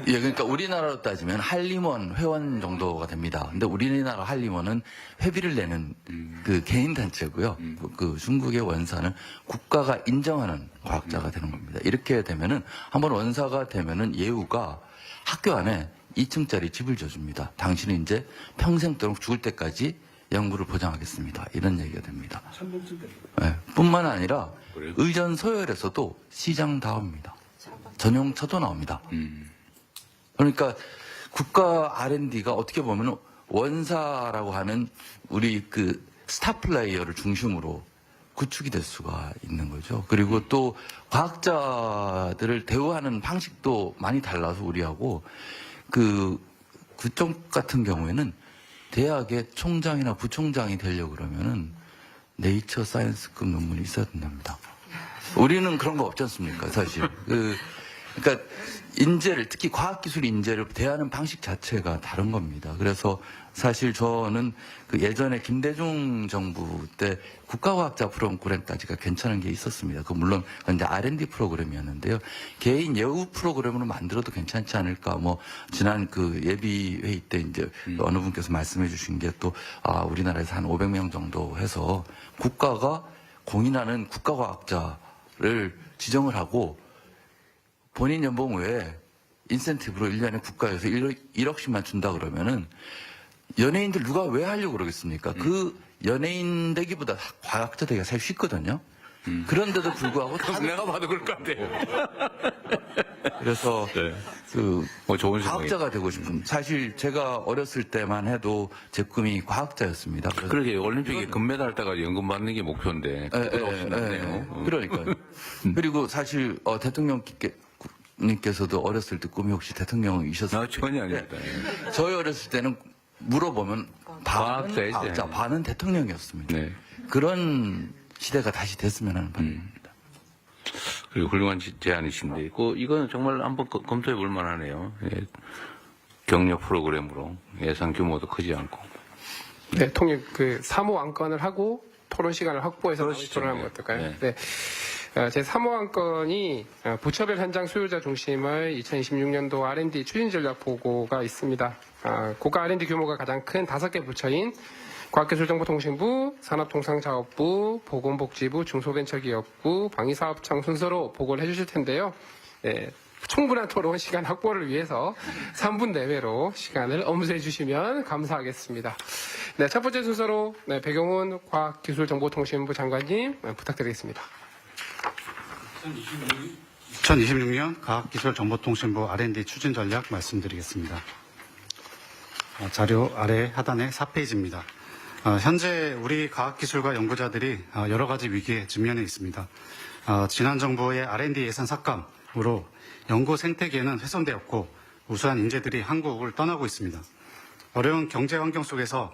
예, 그러니까 우리나라로 따지면 한림원 회원 정도가 됩니다. 근데 우리나라 한림원은 회비를 내는 개인 단체고요. 중국의 원사는 국가가 인정하는 과학자가 되는 겁니다. 이렇게 되면은 한번 원사가 되면은 예우가 학교 안에 2층짜리 집을 줘줍니다. 당신은 이제 평생도록 죽을 때까지 연구를 보장하겠습니다. 이런 얘기가 됩니다. 네, 뿐만 아니라 의전 서열에서도 시장 나옵니다. 전용차도 나옵니다. 그러니까 국가 R&D가 어떻게 보면 원사라고 하는 우리 스타 플레이어를 중심으로 구축이 될 수가 있는 거죠. 그리고 또 과학자들을 대우하는 방식도 많이 달라서 우리하고 그쪽 같은 경우에는 대학의 총장이나 부총장이 되려고 그러면은 네이처 사이언스급 논문이 있어야 된답니다. 우리는 그런 거 없지 않습니까, 사실. 그러니까 인재를 특히 과학기술 인재를 대하는 방식 자체가 다른 겁니다. 그래서 사실 저는 그 예전에 김대중 정부 때 국가과학자 프로그램까지가 괜찮은 게 있었습니다. 그 물론 이제 R&D 프로그램이었는데요. 개인 예우 프로그램으로 만들어도 괜찮지 않을까. 뭐 지난 그 예비 회의 때 이제 어느 분께서 말씀해주신 게 또 우리나라에서 한 500명 정도 해서 국가가 공인하는 국가과학자를 지정을 하고 본인 연봉 외에 인센티브로 1년에 국가에서 1억씩만 준다 그러면은 연예인들 누가 왜 하려고 그러겠습니까? 그 연예인 되기보다 과학자 되기가 사실 쉽거든요. 그런데도 불구하고 내가 봐도 그럴 것 같아요. 그래서 좋은 과학자가 되고 싶은 사실 제가 어렸을 때만 해도 제 꿈이 과학자였습니다. 그러게 올림픽에 금메달 따가 연금 받는 게 목표인데 그러니까요. 그리고 사실 대통령님께서도 어렸을 때 꿈이 혹시 대통령이셨어요? 전혀 아닙니다. 저희 어렸을 때는 물어보면 반은 과학자, 반은 대통령이었습니다. 그런 시대가 다시 됐으면 하는 바람입니다. 그리고 훌륭한 제안이신데, 이거는 정말 한번 검토해 볼 만하네요. 경력 프로그램으로 예산 규모도 크지 않고. 네, 통일 그 3호 안건을 하고 토론 시간을 확보해서 토론하면 어떨까요? 네. 제 3호 안건이 부처별 현장 수요자 중심의 2026년도 R&D 추진 전략 보고가 있습니다. 고가 R&D 규모가 가장 큰 5개 부처인 과학기술정보통신부, 산업통상자원부, 보건복지부, 중소벤처기업부, 방위사업청 순서로 보고를 해주실 텐데요. 네, 충분한 토론 시간 확보를 위해서 3분 내외로 시간을 엄수해 주시면 감사하겠습니다. 네, 첫 번째 순서로 배경훈 과학기술정보통신부 장관님 부탁드리겠습니다. 2026년 과학기술정보통신부 R&D 추진 전략 말씀드리겠습니다. 자료 아래 하단의 4페이지입니다. 현재 우리 과학기술과 연구자들이 여러 가지 위기에直면해 있습니다. 지난 정부의 R&D 예산 삭감으로 연구 생태계는 훼손되었고 우수한 인재들이 한국을 떠나고 있습니다. 어려운 경제 환경 속에서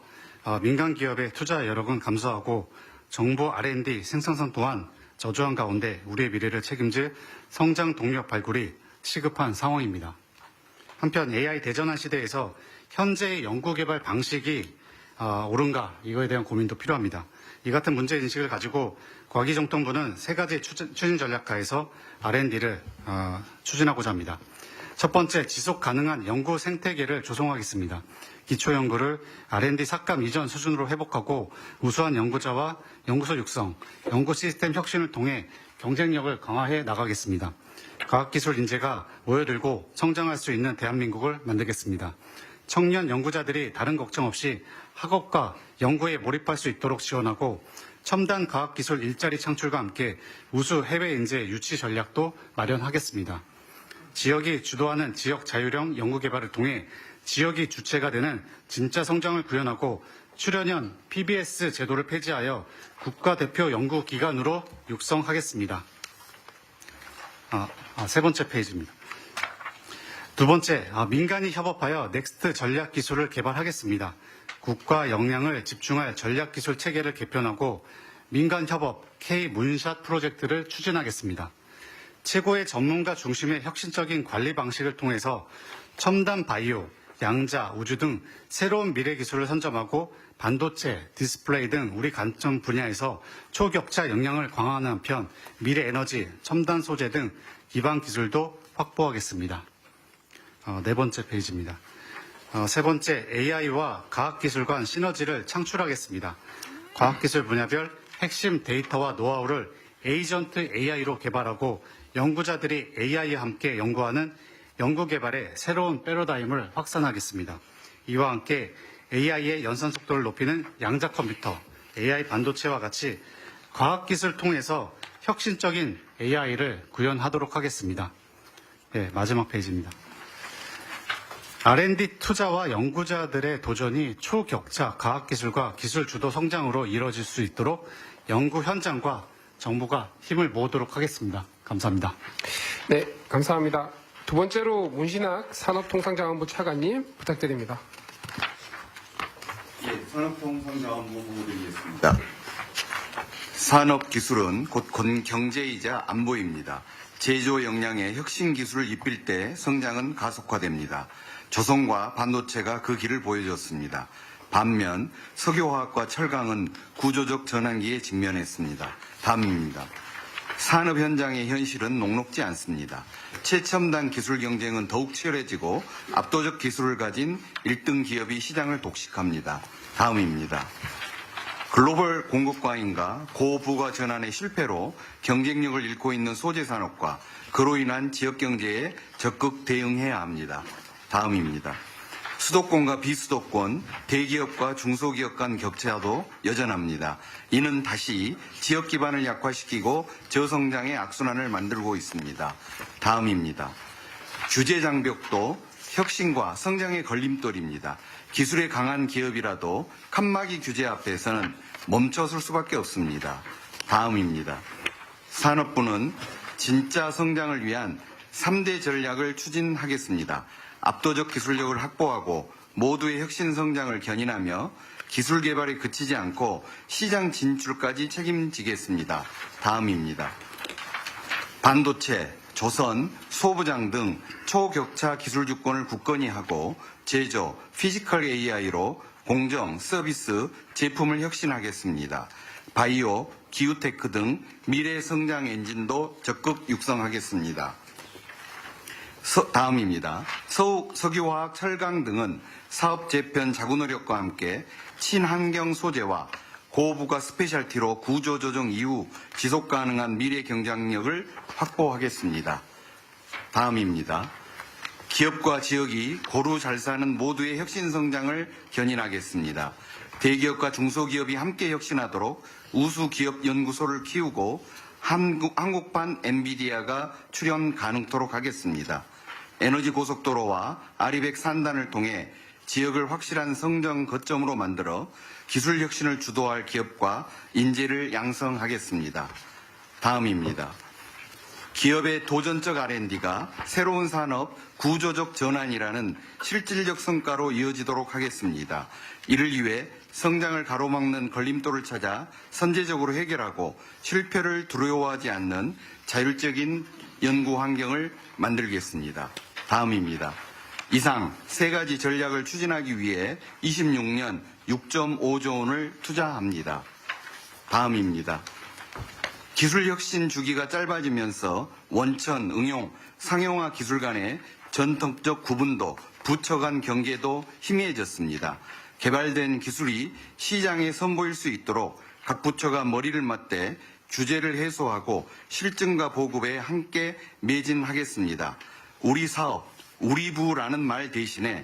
민간 기업의 투자 여력은 감소하고 정부 R&D 생산성 또한 저조한 가운데 우리의 미래를 책임질 성장 동력 발굴이 시급한 상황입니다. 한편 AI 대전환 시대에서 현재의 연구개발 방식이 옳은가 이거에 대한 고민도 필요합니다. 이 같은 문제인식을 가지고 과기정통부는 3가지 추진 전략하에서 R&D를 추진하고자 합니다. 첫 번째, 지속 가능한 연구 생태계를 조성하겠습니다. 기초연구를 R&D 삭감 이전 수준으로 회복하고 우수한 연구자와 연구소 육성, 연구 시스템 혁신을 통해 경쟁력을 강화해 나가겠습니다. 과학기술 인재가 모여들고 성장할 수 있는 대한민국을 만들겠습니다. 청년 연구자들이 다른 걱정 없이 학업과 연구에 몰입할 수 있도록 지원하고 첨단 과학기술 일자리 창출과 함께 우수 해외 인재 유치 전략도 마련하겠습니다. 지역이 주도하는 지역 자율형 연구개발을 통해 지역이 주체가 되는 진짜 성장을 구현하고 출연연 PBS 제도를 폐지하여 국가대표 연구기관으로 육성하겠습니다. 세 번째 페이지입니다. 두 번째, 민간이 협업하여 넥스트 전략 기술을 개발하겠습니다. 국가 역량을 집중할 전략 기술 체계를 개편하고 민간 협업 K-문샷 프로젝트를 추진하겠습니다. 최고의 전문가 중심의 혁신적인 관리 방식을 통해서 첨단 바이오, 양자, 우주 등 새로운 미래 기술을 선점하고 반도체, 디스플레이 등 우리 관점 분야에서 초격차 역량을 강화하는 한편 미래 에너지, 첨단 소재 등 기반 기술도 확보하겠습니다. 네 번째 페이지입니다. 세 번째, AI와 과학기술 간 시너지를 창출하겠습니다. 과학기술 분야별 핵심 데이터와 노하우를 에이전트 AI로 개발하고 연구자들이 AI와 함께 연구하는 연구개발의 새로운 패러다임을 확산하겠습니다. 이와 함께 AI의 연산 속도를 높이는 양자 컴퓨터, AI 반도체와 같이 과학기술 통해서 혁신적인 AI를 구현하도록 하겠습니다. 네, 마지막 페이지입니다. R&D 투자와 연구자들의 도전이 초격차 과학기술과 기술 주도 성장으로 이뤄질 수 있도록 연구 현장과 정부가 힘을 모으도록 하겠습니다. 감사합니다. 네, 감사합니다. 두 번째로 문신학 산업통상자원부 차관님 부탁드립니다. 산업통상자원부 부드리겠습니다. 산업기술은 곧 경제이자 안보입니다. 제조 역량의 혁신 기술을 입힐 때 성장은 가속화됩니다. 조선과 반도체가 그 길을 보여줬습니다. 반면 석유화학과 철강은 구조적 전환기에 직면했습니다. 다음입니다. 산업 현장의 현실은 녹록지 않습니다. 최첨단 기술 경쟁은 더욱 치열해지고 압도적 기술을 가진 1등 기업이 시장을 독식합니다. 다음입니다. 글로벌 공급 과잉과 고부가 전환의 실패로 경쟁력을 잃고 있는 소재 산업과 그로 인한 지역 경제에 적극 대응해야 합니다. 다음입니다. 수도권과 비수도권, 대기업과 중소기업 간 격차도 여전합니다. 이는 다시 지역 기반을 약화시키고 저성장의 악순환을 만들고 있습니다. 다음입니다. 규제 장벽도 혁신과 성장의 걸림돌입니다. 기술에 강한 기업이라도 칸막이 규제 앞에서는 멈춰설 수밖에 없습니다. 다음입니다. 산업부는 진짜 성장을 위한 3대 전략을 추진하겠습니다. 압도적 기술력을 확보하고 모두의 혁신 성장을 견인하며 기술 개발에 그치지 않고 시장 진출까지 책임지겠습니다. 다음입니다. 반도체, 조선, 소부장 등 초격차 기술 주권을 굳건히 하고 제조, 피지컬 AI로 공정, 서비스, 제품을 혁신하겠습니다. 바이오, 기후테크 등 미래 성장 엔진도 적극 육성하겠습니다. 다음입니다. 석유화학, 철강 등은 사업 재편 자구 노력과 함께 친환경 소재와 고부가 스페셜티로 구조 조정 이후 지속 가능한 미래 경쟁력을 확보하겠습니다. 다음입니다. 기업과 지역이 고루 잘 사는 모두의 혁신 성장을 견인하겠습니다. 대기업과 중소기업이 함께 혁신하도록 우수기업연구소를 키우고 한국판 엔비디아가 출연 가능토록 하겠습니다. 에너지 고속도로와 아리백 산단을 통해 지역을 확실한 성장 거점으로 만들어 기술 혁신을 주도할 기업과 인재를 양성하겠습니다. 다음입니다. 기업의 도전적 R&D가 새로운 산업 구조적 전환이라는 실질적 성과로 이어지도록 하겠습니다. 이를 위해 성장을 가로막는 걸림돌을 찾아 선제적으로 해결하고 실패를 두려워하지 않는 자율적인 연구 환경을 만들겠습니다. 다음입니다. 이상 세 가지 전략을 추진하기 위해 26년 6.5조 원을 투자합니다. 다음입니다. 기술혁신 주기가 짧아지면서 원천, 응용, 상용화 기술 간의 전통적 구분도, 부처 간 경계도 희미해졌습니다. 개발된 기술이 시장에 선보일 수 있도록 각 부처가 머리를 맞대 규제를 해소하고 실증과 보급에 함께 매진하겠습니다. 우리 사업, 우리 부라는 말 대신에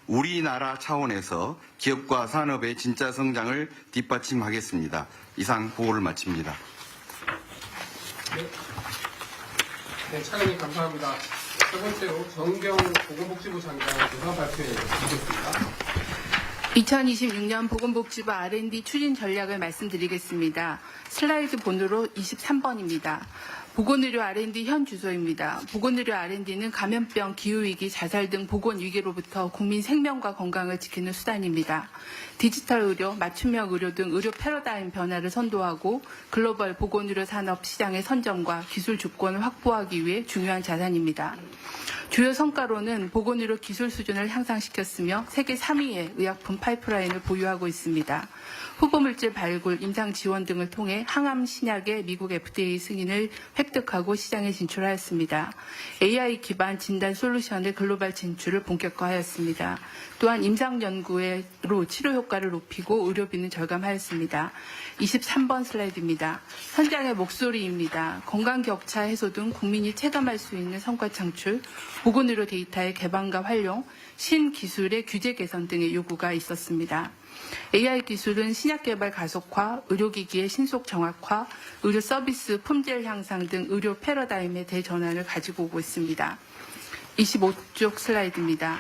우리나라 차원에서 기업과 산업의 진짜 성장을 뒷받침하겠습니다. 이상 보고를 마칩니다. 네, 차관님 감사합니다. 세 번째로 정경 보건복지부 장관 조사 발표해 주시겠습니다. 2026년 보건복지부 R&D 추진 전략을 말씀드리겠습니다. 슬라이드 번호로 23번입니다. 보건의료 R&D 현 주소입니다. 보건의료 R&D는 감염병, 기후위기, 자살 등 보건위기로부터 국민 생명과 건강을 지키는 수단입니다. 디지털 의료, 맞춤형 의료 등 의료 패러다임 변화를 선도하고 글로벌 보건의료 산업 시장의 선점과 기술 주권을 확보하기 위해 중요한 자산입니다. 주요 성과로는 보건의료 기술 수준을 향상시켰으며 세계 3위의 의약품 파이프라인을 보유하고 있습니다. 후보물질 발굴, 임상 지원 등을 통해 항암 신약의 미국 FDA 승인을 획득하고 시장에 진출하였습니다. AI 기반 진단 솔루션의 글로벌 진출을 본격화하였습니다. 또한 임상 연구로 치료 효과를 높이고 의료비는 절감하였습니다. 23번 슬라이드입니다. 현장의 목소리입니다. 건강 격차 해소 등 국민이 체감할 수 있는 성과 창출, 보건의료 데이터의 개방과 활용, 신기술의 규제 개선 등의 요구가 있었습니다. AI 기술은 신약 개발 가속화, 의료기기의 신속 정확화, 의료 서비스 품질 향상 등 의료 패러다임의 대전환을 가지고 오고 있습니다. 25쪽 슬라이드입니다.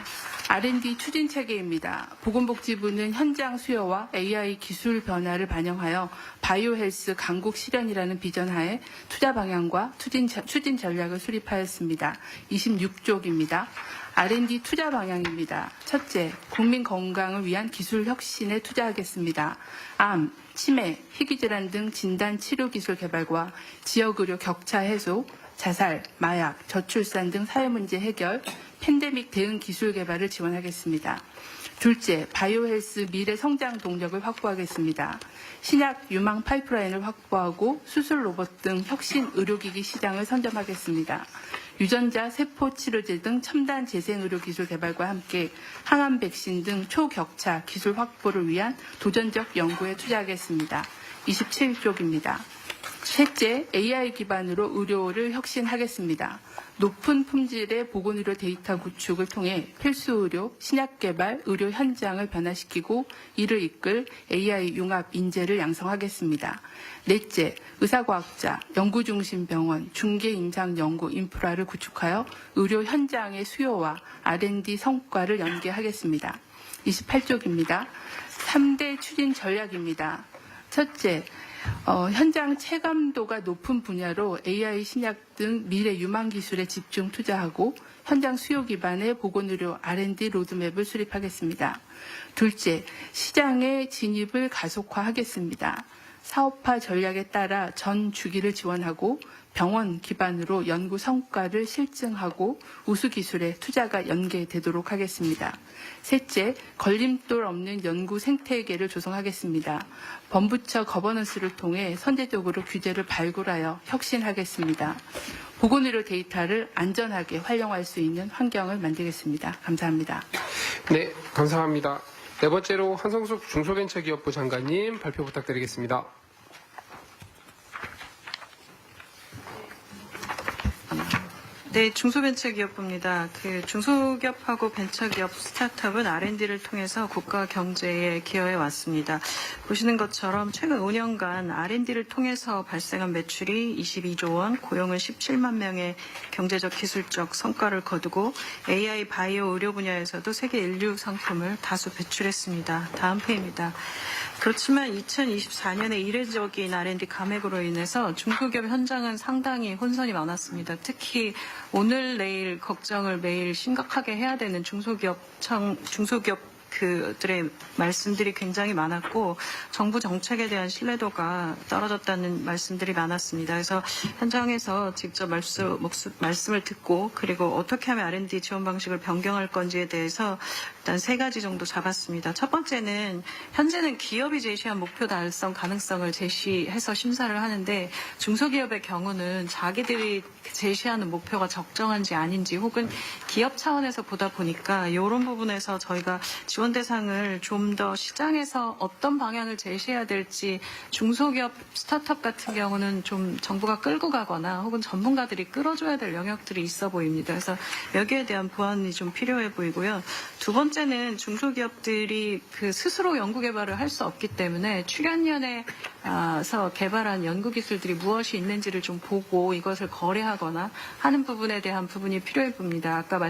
R&D 추진 체계입니다. 보건복지부는 현장 수요와 AI 기술 변화를 반영하여 바이오 헬스 강국 실현이라는 비전 하에 투자 방향과 추진 전략을 수립하였습니다. 26쪽입니다. R&D 투자 방향입니다. 첫째, 국민 건강을 위한 기술 혁신에 투자하겠습니다. 암, 치매, 희귀질환 등 진단 치료 기술 개발과 지역의료 격차 해소, 자살, 마약, 저출산 등 사회 문제 해결, 팬데믹 대응 기술 개발을 지원하겠습니다. 둘째, 바이오헬스 미래 성장 동력을 확보하겠습니다. 신약 유망 파이프라인을 확보하고 수술 로봇 등 혁신 의료기기 시장을 선점하겠습니다. 유전자, 세포 치료제 등 첨단 재생의료 기술 개발과 함께 항암 백신 등 초격차 기술 확보를 위한 도전적 연구에 투자하겠습니다. 27쪽입니다. 셋째, AI 기반으로 의료를 혁신하겠습니다. 높은 품질의 보건의료 데이터 구축을 통해 필수 의료, 신약 개발, 의료 현장을 변화시키고 이를 이끌 AI 융합 인재를 양성하겠습니다. 넷째, 의사과학자, 연구중심 병원, 중개임상 연구 인프라를 구축하여 의료 현장의 수요와 R&D 성과를 연계하겠습니다. 28쪽입니다. 3대 추진 전략입니다. 첫째, 현장 체감도가 높은 분야로 AI 신약 등 미래 유망 기술에 집중 투자하고 현장 수요 기반의 보건의료 R&D 로드맵을 수립하겠습니다. 둘째, 시장의 진입을 가속화하겠습니다. 사업화 전략에 따라 전 주기를 지원하고 병원 기반으로 연구 성과를 실증하고 우수 기술에 투자가 연계되도록 하겠습니다. 셋째, 걸림돌 없는 연구 생태계를 조성하겠습니다. 범부처 거버넌스를 통해 선제적으로 규제를 발굴하여 혁신하겠습니다. 보건의료 데이터를 안전하게 활용할 수 있는 환경을 만들겠습니다. 감사합니다. 네, 감사합니다. 네 번째로 한성숙 중소벤처기업부 장관님 발표 부탁드리겠습니다. 네, 중소벤처기업부입니다. 중소기업하고 벤처기업 스타트업은 R&D를 통해서 국가 경제에 기여해 왔습니다. 보시는 것처럼 최근 5년간 R&D를 통해서 발생한 매출이 22조 원, 고용을 17만 명의 경제적 기술적 성과를 거두고 AI, 바이오, 의료 분야에서도 세계 인류 상품을 다수 배출했습니다. 다음 페이지입니다. 그렇지만 2024년에 이례적인 R&D 감액으로 인해서 중소기업 현장은 상당히 혼선이 많았습니다. 특히 오늘 내일 걱정을 매일 심각하게 해야 되는 중소기업들의 말씀들이 굉장히 많았고 정부 정책에 대한 신뢰도가 떨어졌다는 말씀들이 많았습니다. 그래서 현장에서 직접 말씀을 듣고 그리고 어떻게 하면 R&D 지원 방식을 변경할 건지에 대해서 일단 3가지 정도 잡았습니다. 첫 번째는 현재는 기업이 제시한 목표 달성 가능성을 제시해서 심사를 하는데 중소기업의 경우는 자기들이 제시하는 목표가 적정한지 아닌지 혹은 기업 차원에서 보다 보니까 이런 부분에서 저희가 지원 대상을 좀 더 시장에서 어떤 방향을 제시해야 될지 중소기업 스타트업 같은 경우는 좀 정부가 끌고 가거나 혹은 전문가들이 끌어줘야 될 영역들이 있어 보입니다. 그래서 여기에 대한 보완이 좀 필요해 보이고요. 두 번째는 중소기업들이 스스로 연구개발을 할 수 없기 때문에 출연연에서 개발한 연구기술들이 무엇이 있는지를 좀 보고 이것을 거래하거나 하는 부분에 대한 부분이 필요해 봅니다. 아까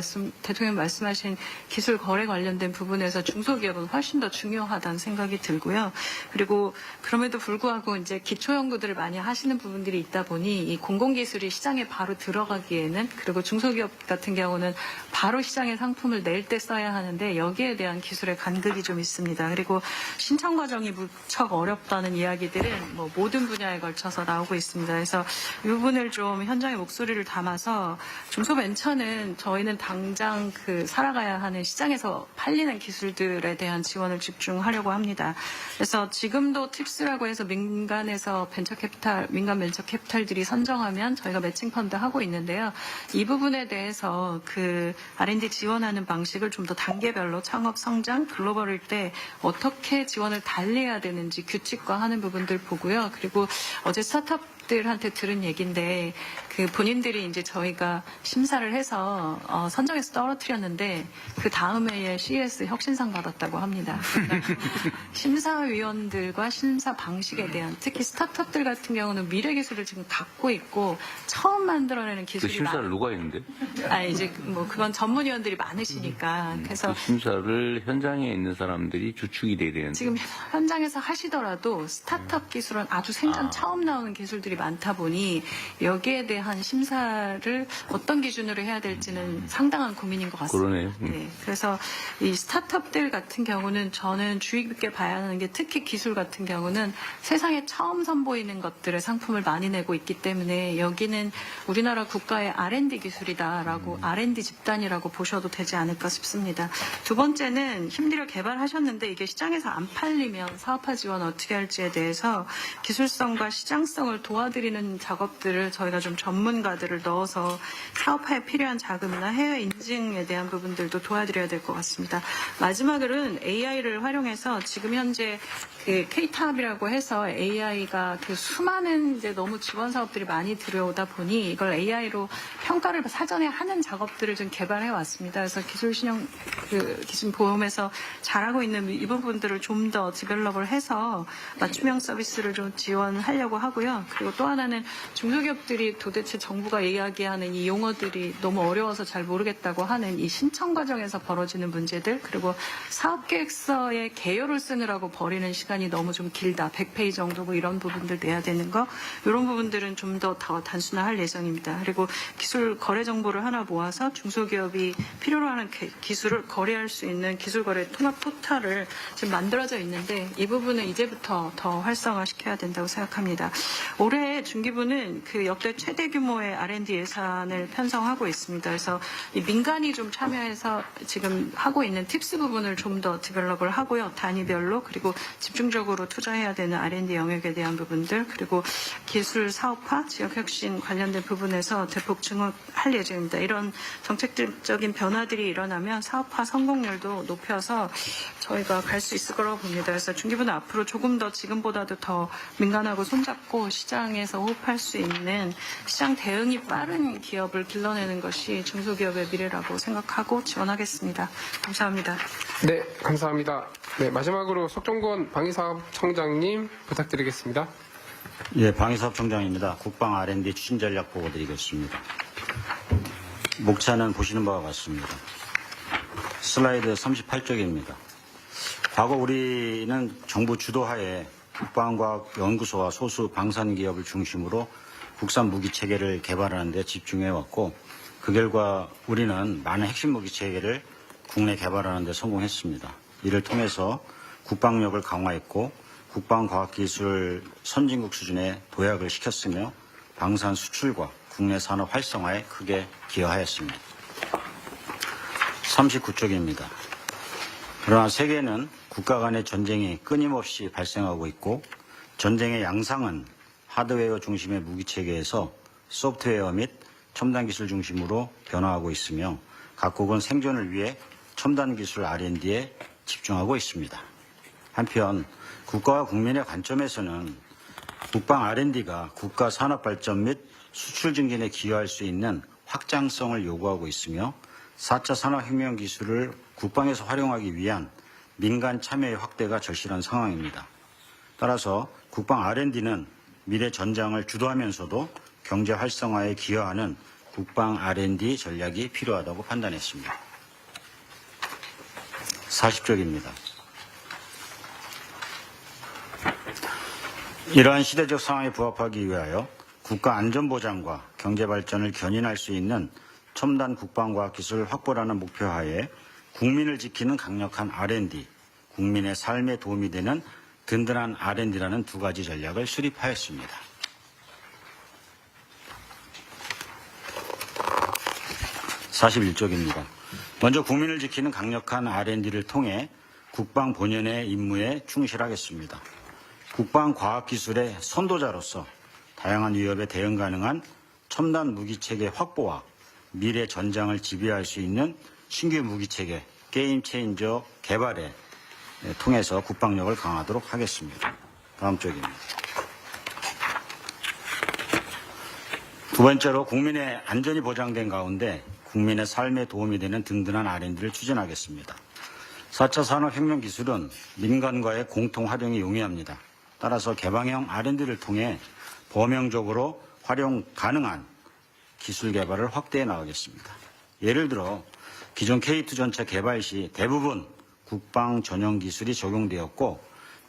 대통령 말씀하신 기술 거래 관련된 부분에서 중소기업은 훨씬 더 중요하다는 생각이 들고요. 그리고 그럼에도 불구하고 이제 기초연구들을 많이 하시는 부분들이 있다 보니 이 공공기술이 시장에 바로 들어가기에는 그리고 중소기업 같은 경우는 바로 시장에 상품을 낼 때 써야 하는데 여기에 대한 기술의 간극이 좀 있습니다. 그리고 신청 과정이 무척 어렵다는 이야기들은 모든 분야에 걸쳐서 나오고 있습니다. 그래서 이 부분을 좀 현장의 목소리를 담아서 중소벤처는 저희는 당장 살아가야 하는 시장에서 팔리는 기술들에 대한 지원을 집중하려고 합니다. 그래서 지금도 팁스라고 해서 민간 벤처 캐피탈들이 선정하면 저희가 매칭 펀드 하고 있는데요. 이 부분에 대해서 R&D 지원하는 방식을 좀 더 단계별로 창업, 성장, 글로벌일 때 어떻게 지원을 달리해야 되는지 규칙화하는 부분들 보고요. 그리고 어제 스타트업들한테 들은 얘기인데 본인들이 이제 저희가 심사를 해서 선정해서 떨어뜨렸는데 그 다음 해에 CES 혁신상 받았다고 합니다. 그러니까 심사위원들과 심사 방식에 대한 특히 스타트업들 같은 경우는 미래 기술을 지금 갖고 있고 처음 만들어내는 기술이 심사를 누가 했는데? 그건 전문위원들이 많으시니까 그래서 심사를 현장에 있는 사람들이 주축이 돼야 되는데 지금 현장에서 하시더라도 스타트업 기술은 아주 생전 처음 나오는 기술들이 많다 보니 여기에 대한 대한 심사를 어떤 기준으로 해야 될지는 상당한 고민인 것 같습니다. 그러네요. 네, 그래서 이 스타트업들 같은 경우는 저는 주의 깊게 봐야 하는 게 특히 기술 같은 경우는 세상에 처음 선보이는 것들의 상품을 많이 내고 있기 때문에 여기는 우리나라 국가의 R&D 기술이다라고 R&D 집단이라고 보셔도 되지 않을까 싶습니다. 두 번째는 힘들어 개발하셨는데 이게 시장에서 안 팔리면 사업화 지원 어떻게 할지에 대해서 기술성과 시장성을 도와드리는 작업들을 저희가 좀 전문가들을 넣어서 사업화에 필요한 자금이나 해외 인증에 대한 부분들도 도와드려야 될 것 같습니다. 마지막으로는 AI를 활용해서 지금 현재 그 K탑이라고 해서 AI가 그 수많은 이제 너무 지원 사업들이 많이 들어오다 보니 이걸 AI로 평가를 사전에 하는 작업들을 좀 개발해 왔습니다. 그래서 기술 신용 기술 보험에서 잘하고 있는 이 부분들을 좀 더 디벨롭을 해서 맞춤형 서비스를 좀 지원하려고 하고요. 그리고 또 하나는 중소기업들이 도대체 정부가 이야기하는 이 용어들이 너무 어려워서 잘 모르겠다고 하는 이 신청 과정에서 벌어지는 문제들 그리고 사업계획서에 개요를 쓰느라고 버리는 시간이 너무 좀 길다. 100페이지 정도 뭐 이런 부분들 내야 되는 거 이런 부분들은 좀 더 단순화할 예정입니다. 그리고 기술 거래 정보를 하나 모아서 중소기업이 필요로 하는 기술을 거래할 수 있는 기술거래 통합 포털을 지금 만들어져 있는데 이 부분은 이제부터 더 활성화시켜야 된다고 생각합니다. 올해 중기부는 그 역대 최대 규모의 R&D 예산을 편성하고 있습니다. 그래서 이 민간이 좀 참여해서 지금 하고 있는 팁스 부분을 좀 더 디벨롭을 하고요. 단위별로 그리고 집중적으로 투자해야 되는 R&D 영역에 대한 부분들 그리고 기술 사업화, 지역혁신 관련된 부분에서 대폭 증원할 예정입니다. 이런 정책적인 변화들이 일어나면 사업화 성공률도 높여서 저희가 갈 수 있을 거라고 봅니다. 그래서 중기부는 앞으로 조금 더 지금보다도 더 민간하고 손잡고 시장에서 호흡할 수 있는 시장 대응이 빠른 기업을 길러내는 것이 중소기업의 미래라고 생각하고 지원하겠습니다. 감사합니다. 네, 감사합니다. 네, 마지막으로 석종권 방위사업청장님 부탁드리겠습니다. 예, 방위사업청장입니다. 국방 R&D 추진 전략 보고 드리겠습니다. 목차는 보시는 바와 같습니다. 슬라이드 38쪽입니다. 과거 우리는 정부 주도하에 국방과학연구소와 소수 방산기업을 중심으로 국산 무기체계를 개발하는 데 집중해왔고 그 결과 우리는 많은 핵심 무기체계를 국내 개발하는 데 성공했습니다. 이를 통해서 국방력을 강화했고 국방과학기술 선진국 수준에 도약을 시켰으며 방산 수출과 국내 산업 활성화에 크게 기여하였습니다. 39쪽입니다. 그러나 세계는 국가 간의 전쟁이 끊임없이 발생하고 있고 전쟁의 양상은 하드웨어 중심의 무기체계에서 소프트웨어 및 첨단 기술 중심으로 변화하고 있으며 각국은 생존을 위해 첨단 기술 R&D에 집중하고 있습니다. 한편 국가와 국민의 관점에서는 국방 R&D가 국가 산업 발전 및 수출 증진에 기여할 수 있는 확장성을 요구하고 있으며 4차 산업혁명 기술을 국방에서 활용하기 위한 민간 참여의 확대가 절실한 상황입니다. 따라서 국방 R&D는 미래 전장을 주도하면서도 경제 활성화에 기여하는 국방 R&D 전략이 필요하다고 판단했습니다. 40쪽입니다. 이러한 시대적 상황에 부합하기 위하여 국가 안전보장과 경제발전을 견인할 수 있는 첨단 국방과학기술 확보라는 목표하에 국민을 지키는 강력한 R&D, 국민의 삶에 도움이 되는 든든한 R&D라는 두 가지 전략을 수립하였습니다. 41쪽입니다. 먼저 국민을 지키는 강력한 R&D를 통해 국방 본연의 임무에 충실하겠습니다. 국방과학기술의 선도자로서 다양한 위협에 대응 가능한 첨단 무기체계 확보와 미래 전장을 지배할 수 있는 신규 무기체계 게임 체인저 개발에 통해서 국방력을 강화하도록 하겠습니다. 다음 쪽입니다. 두 번째로 국민의 안전이 보장된 가운데 국민의 삶에 도움이 되는 든든한 R&D를 추진하겠습니다. 4차 산업혁명 기술은 민간과의 공통 활용이 용이합니다. 따라서 개방형 R&D를 통해 범용적으로 활용 가능한 기술 개발을 확대해 나가겠습니다. 예를 들어 기존 K2 전차 개발 시 대부분 국방 전용 기술이 적용되었고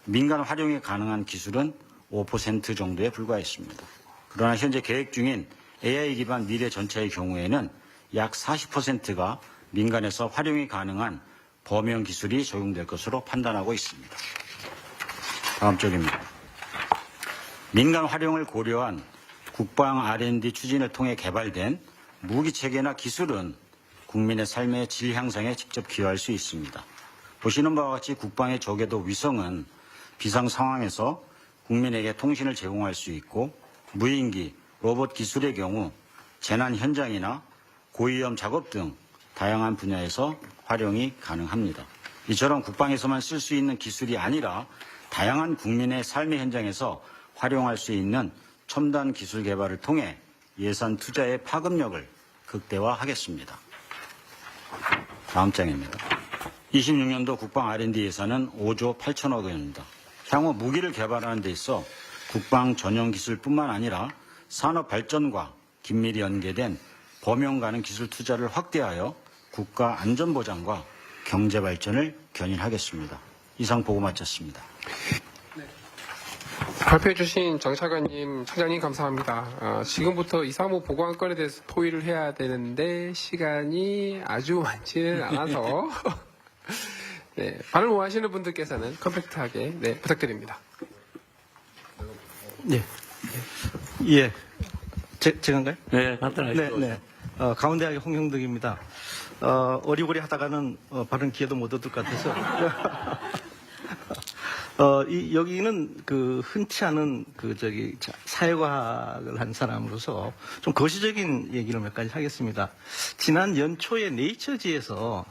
민간 활용이 가능한 기술은 5% 정도에 불과했습니다. 그러나 현재 계획 중인 AI 기반 미래 전차의 경우에는 약 40%가 민간에서 활용이 가능한 범용 기술이 적용될 것으로 판단하고 있습니다. 다음 쪽입니다. 민간 활용을 고려한 국방 R&D 추진을 통해 개발된 무기체계나 기술은 국민의 삶의 질 향상에 직접 기여할 수 있습니다. 보시는 바와 같이 국방의 저궤도 위성은 비상 상황에서 국민에게 통신을 제공할 수 있고 무인기, 로봇 기술의 경우 재난 현장이나 고위험 작업 등 다양한 분야에서 활용이 가능합니다. 이처럼 국방에서만 쓸 수 있는 기술이 아니라 다양한 국민의 삶의 현장에서 활용할 수 있는 첨단 기술 개발을 통해 예산 투자의 파급력을 극대화하겠습니다. 다음 장입니다. 26년도 국방 R&D 예산은 5조 8천억 원입니다. 향후 무기를 개발하는 데 있어 국방 전용 기술뿐만 아니라 산업 발전과 긴밀히 연계된 범용 가능 기술 투자를 확대하여 국가 안전 보장과 경제 발전을 견인하겠습니다. 이상 보고 마쳤습니다. 발표해 주신 정 차관님, 차장님 감사합니다. 지금부터 235 보고안건에 대해서 토의를 해야 되는데 시간이 아주 많지는 않아서 네, 발을 원하시는 분들께서는 컴팩트하게 네, 부탁드립니다. 네. 예. 제가인가요? 네, 간단하시죠. 네. 가운데학의 홍형덕입니다. 어리고리 하다가는 발언 기회도 못 얻을 것 같아서. 여기는 흔치 않은 사회과학을 한 사람으로서 좀 거시적인 얘기를 몇 가지 하겠습니다. 지난 연초에 네이처지에서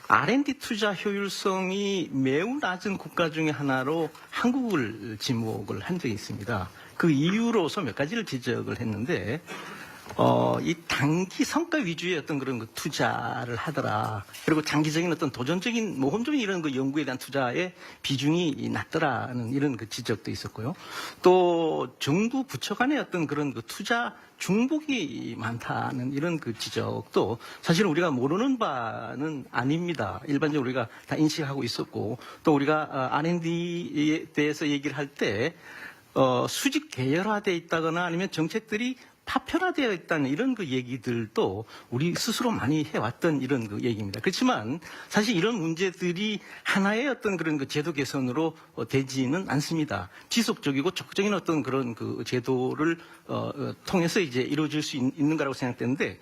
R&D 투자 효율성이 매우 낮은 국가 중에 하나로 한국을 지목을 한 적이 있습니다. 그 이유로서 몇 가지를 지적을 했는데, 이 단기 성과 위주의 어떤 그런 투자를 하더라. 그리고 장기적인 어떤 도전적인 모험적인 이런 연구에 대한 투자의 비중이 낮더라는 이런 지적도 있었고요. 또 정부 부처 간의 어떤 그런 투자 중복이 많다는 이런 지적도 사실은 우리가 모르는 바는 아닙니다. 일반적으로 우리가 다 인식하고 있었고, 또 우리가 R&D에 대해서 얘기를 할 때 수직 계열화되어 있다거나 아니면 정책들이 파편화되어 있다는 이런 얘기들도 우리 스스로 많이 해왔던 이런 얘기입니다. 그렇지만 사실 이런 문제들이 하나의 어떤 그런 제도 개선으로 되지는 않습니다. 지속적이고 적극적인 어떤 그런 제도를 통해서 이제 이루어질 수 있는 거라고 생각되는데,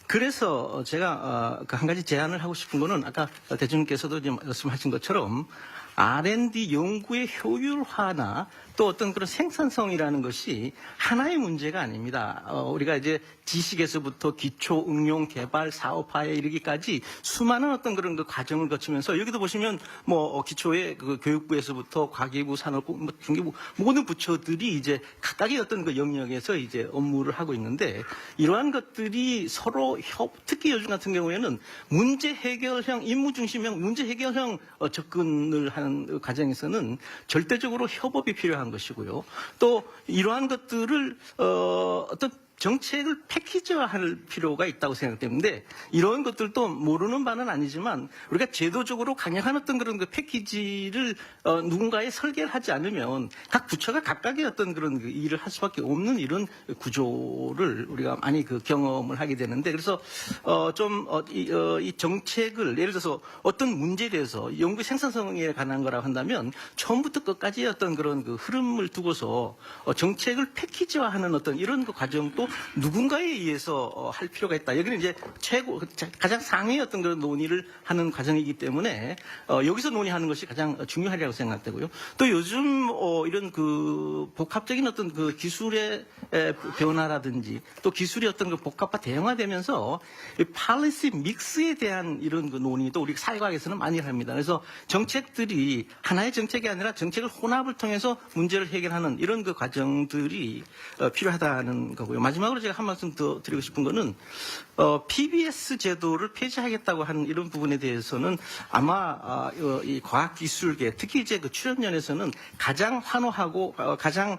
그래서 제가 한 가지 제안을 하고 싶은 거는 아까 대통령께서도 말씀하신 것처럼 R&D 연구의 효율화나 또 어떤 그런 생산성이라는 것이 하나의 문제가 아닙니다. 우리가 이제 지식에서부터 기초 응용 개발 사업화에 이르기까지 수많은 어떤 그런 과정을 거치면서, 여기도 보시면 기초의 교육부에서부터 과기부, 산업부, 중기부 모든 부처들이 이제 각각의 어떤 영역에서 이제 업무를 하고 있는데, 이러한 것들이 서로 특히 요즘 같은 경우에는 문제 해결형, 임무 중심형, 문제 해결형 접근을 하는 과정에서는 절대적으로 협업이 필요한 것이고요. 또 이러한 것들을 어떤 정책을 패키지화할 필요가 있다고 생각되는데, 이런 것들도 모르는 바는 아니지만 우리가 제도적으로 강력한 어떤 그런 패키지를 누군가에 설계를 하지 않으면 각 부처가 각각의 어떤 그런 일을 할 수밖에 없는 이런 구조를 우리가 많이 경험을 하게 되는데, 그래서 이 정책을 예를 들어서 어떤 문제에 대해서 연구 생산성에 관한 거라고 한다면 처음부터 끝까지의 어떤 그런 흐름을 두고서 정책을 패키지화하는 어떤 이런 과정도 누군가에 의해서 할 필요가 있다. 여기는 이제 가장 상위의 어떤 그런 논의를 하는 과정이기 때문에 여기서 논의하는 것이 가장 중요하리라고 생각되고요. 또 요즘 이런 복합적인 어떤 기술의 변화라든지 또 기술이 어떤 복합화 대형화되면서 policy 믹스에 대한 이런 논의도 우리 사회과학에서는 많이 합니다. 그래서 정책들이 하나의 정책이 아니라 정책을 혼합을 통해서 문제를 해결하는 이런 과정들이 필요하다는 거고요. 마지막으로 제가 한 말씀 더 드리고 싶은 거는 PBS 제도를 폐지하겠다고 하는 이런 부분에 대해서는 아마 이 과학기술계, 특히 이제 출연연에서는 가장 환호하고 가장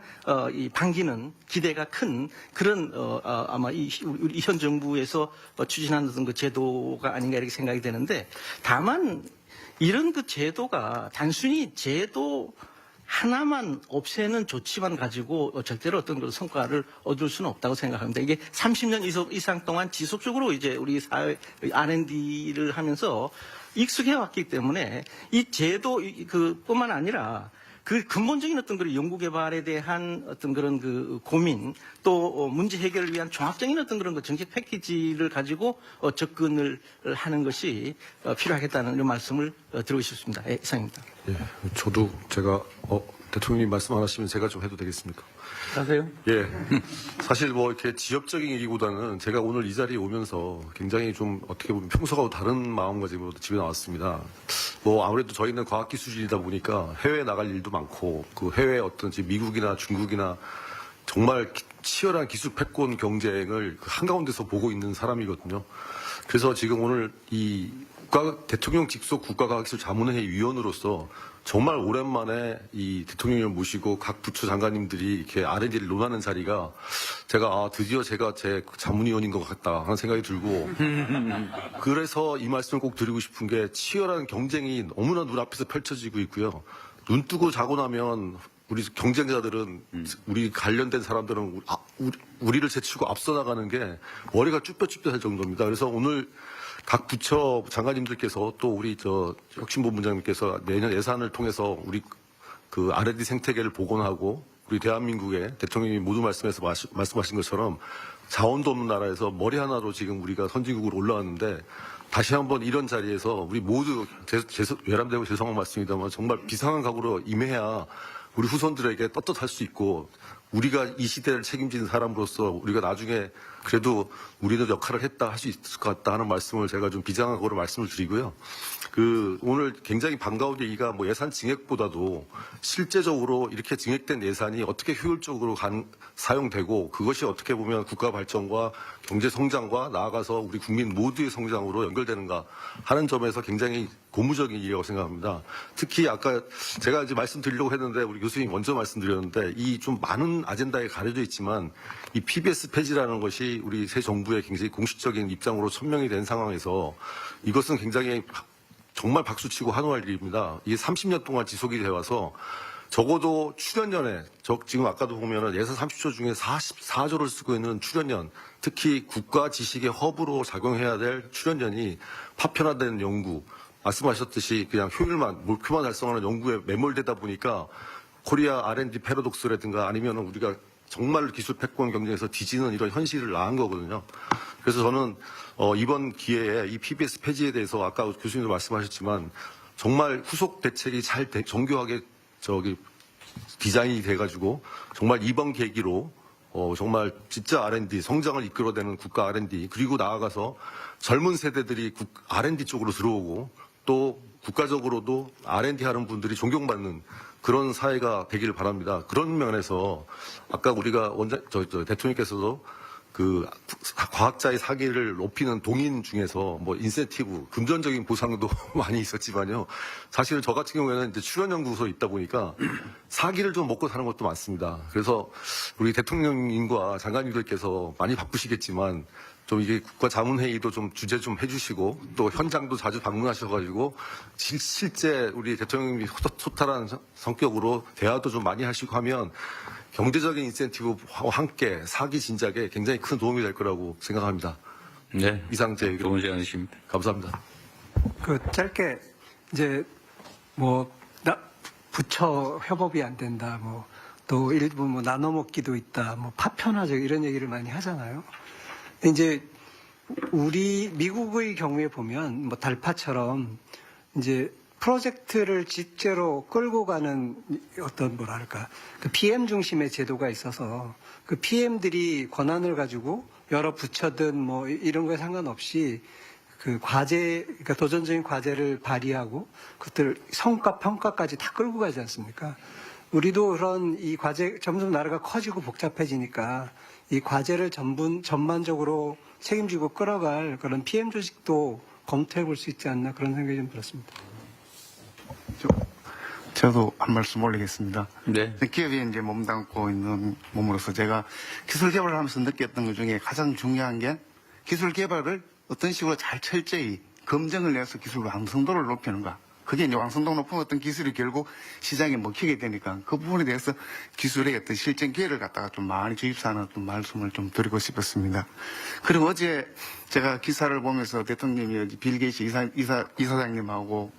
반기는 기대가 큰 그런 아마 우리 현 정부에서 추진하는 어떤 제도가 아닌가 이렇게 생각이 되는데, 다만 이런 제도가 단순히 제도 하나만 없애는 조치만 가지고 절대로 어떤 그런 성과를 얻을 수는 없다고 생각합니다. 이게 30년 이상 동안 지속적으로 이제 우리 사회 R&D를 하면서 익숙해 왔기 때문에 이 제도 뿐만 아니라 그 근본적인 어떤 그런 연구개발에 대한 어떤 그런 그 고민 또 문제 해결을 위한 종합적인 어떤 그런 그 정책 패키지를 가지고 접근을 하는 것이 필요하겠다는 이런 말씀을 드리고 싶습니다. 예, 이상입니다. 예, 저도 제가 대통령님 말씀 안 하시면 제가 좀 해도 되겠습니까? 하세요. 예. 사실 뭐 이렇게 지엽적인 얘기보다는 제가 오늘 이 자리에 오면서 굉장히 좀 어떻게 보면 평소하고 다른 마음가짐으로 집에 나왔습니다. 뭐 아무래도 저희는 과학기술인이다 보니까 해외에 나갈 일도 많고 그 해외 어떤 지금 미국이나 중국이나 정말 치열한 기술 패권 경쟁을 한가운데서 보고 있는 사람이거든요. 그래서 지금 오늘 이 대통령 직속 국가과학기술자문회의 위원으로서 정말 오랜만에 이 대통령을 모시고 각 부처 장관님들이 이렇게 R&D를 논하는 자리가 제가 드디어 제가 제 자문위원인 것 같다 하는 생각이 들고 그래서 이 말씀을 꼭 드리고 싶은 게 치열한 경쟁이 너무나 눈앞에서 펼쳐지고 있고요. 눈 뜨고 자고 나면 우리 경쟁자들은 우리 관련된 사람들은 우리를 제치고 앞서 나가는 게 머리가 쭈뼛쭈뼛할 정도입니다. 그래서 오늘 각 부처 장관님들께서 또 우리 혁신본부장님께서 내년 예산을 통해서 우리 그 R&D 생태계를 복원하고 우리 대한민국의 대통령이 모두 말씀하신 것처럼 자원도 없는 나라에서 머리 하나로 지금 우리가 선진국으로 올라왔는데 다시 한번 이런 자리에서 우리 모두 외람되고 죄송한 말씀입니다만 정말 비상한 각오로 임해야 우리 후손들에게 떳떳할 수 있고 우리가 이 시대를 책임지는 사람으로서 우리가 나중에 그래도 우리도 역할을 했다 할 수 있을 것 같다 하는 말씀을 제가 좀 비장하고로 말씀을 드리고요. 오늘 굉장히 반가운 얘기가 뭐 예산 증액보다도 실제적으로 이렇게 증액된 예산이 어떻게 효율적으로 사용되고 그것이 어떻게 보면 국가 발전과 경제 성장과 나아가서 우리 국민 모두의 성장으로 연결되는가 하는 점에서 굉장히 고무적인 일이라고 생각합니다. 특히 아까 제가 이제 말씀드리려고 했는데 우리 교수님 먼저 말씀드렸는데 이 좀 많은 아젠다에 가려져 있지만 이 PBS 폐지라는 것이 우리 새 정부의 굉장히 공식적인 입장으로 천명이 된 상황에서 이것은 굉장히 정말 박수치고 환호할 일입니다. 이게 30년 동안 지속이 되어 와서 적어도 출연연에 지금 아까도 보면은 예산 30조 중에 44조를 쓰고 있는 출연연, 특히 국가 지식의 허브로 작용해야 될 출연연이 파편화된 연구, 말씀하셨듯이 그냥 효율만 목표만 달성하는 연구에 매몰되다 보니까 코리아 R&D 패러독스라든가 아니면 우리가 정말 기술 패권 경쟁에서 뒤지는 이런 현실을 낳은 거거든요. 그래서 저는 이번 기회에 이 PBS 폐지에 대해서 아까 교수님도 말씀하셨지만 정말 후속 대책이 잘 정교하게 디자인이 돼가지고 정말 이번 계기로 정말 진짜 R&D 성장을 이끌어내는 국가 R&D 그리고 나아가서 젊은 세대들이 R&D 쪽으로 들어오고 또 국가적으로도 R&D 하는 분들이 존경받는 그런 사회가 되기를 바랍니다. 그런 면에서 아까 우리가 대통령께서도 그 과학자의 사기를 높이는 동인 중에서 뭐 인센티브, 금전적인 보상도 많이 있었지만요. 사실은 저 같은 경우에는 이제 출연연구소에 있다 보니까 사기를 좀 먹고 사는 것도 많습니다. 그래서 우리 대통령님과 장관님들께서 많이 바쁘시겠지만 좀 이게 국가자문회의도 좀 주제 좀 해주시고 또 현장도 자주 방문하셔가지고 실제 우리 대통령님이 소탈한 성격으로 대화도 좀 많이 하시고 하면 경제적인 인센티브와 함께 사기 진작에 굉장히 큰 도움이 될 거라고 생각합니다. 네. 이상 제 의견. 좋은 제안이십니다. 감사합니다. 짧게 이제 부처 협업이 안 된다, 또 일부 나눠 먹기도 있다, 파편화적 이런 얘기를 많이 하잖아요. 이제 우리 미국의 경우에 보면 달파처럼 이제 프로젝트를 직제로 끌고 가는 어떤 그 PM 중심의 제도가 있어서 그 PM들이 권한을 가지고 여러 부처든 이런 거에 상관없이 그 과제, 그러니까 도전적인 과제를 발휘하고 그것들 성과 평가까지 다 끌고 가지 않습니까? 우리도 그런 이 과제 점점 나라가 커지고 복잡해지니까 이 과제를 전반적으로 책임지고 끌어갈 그런 PM 조직도 검토해 볼 수 있지 않나 그런 생각이 좀 들었습니다. 저도 한 말씀 올리겠습니다. 네. 기업에 이제 몸담고 있는 몸으로서 제가 기술 개발을 하면서 느꼈던 것 중에 가장 중요한 게 기술 개발을 어떤 식으로 잘 철저히 검증을 내서 기술 완성도를 높이는가. 그게 이제 완성도 높은 어떤 기술이 결국 시장에 먹히게 되니까 그 부분에 대해서 기술의 어떤 실전 기회를 갖다가 좀 많이 주입사하는 좀 말씀을 좀 드리고 싶었습니다. 그리고 어제 제가 기사를 보면서 대통령이 빌 게이츠 이사장님하고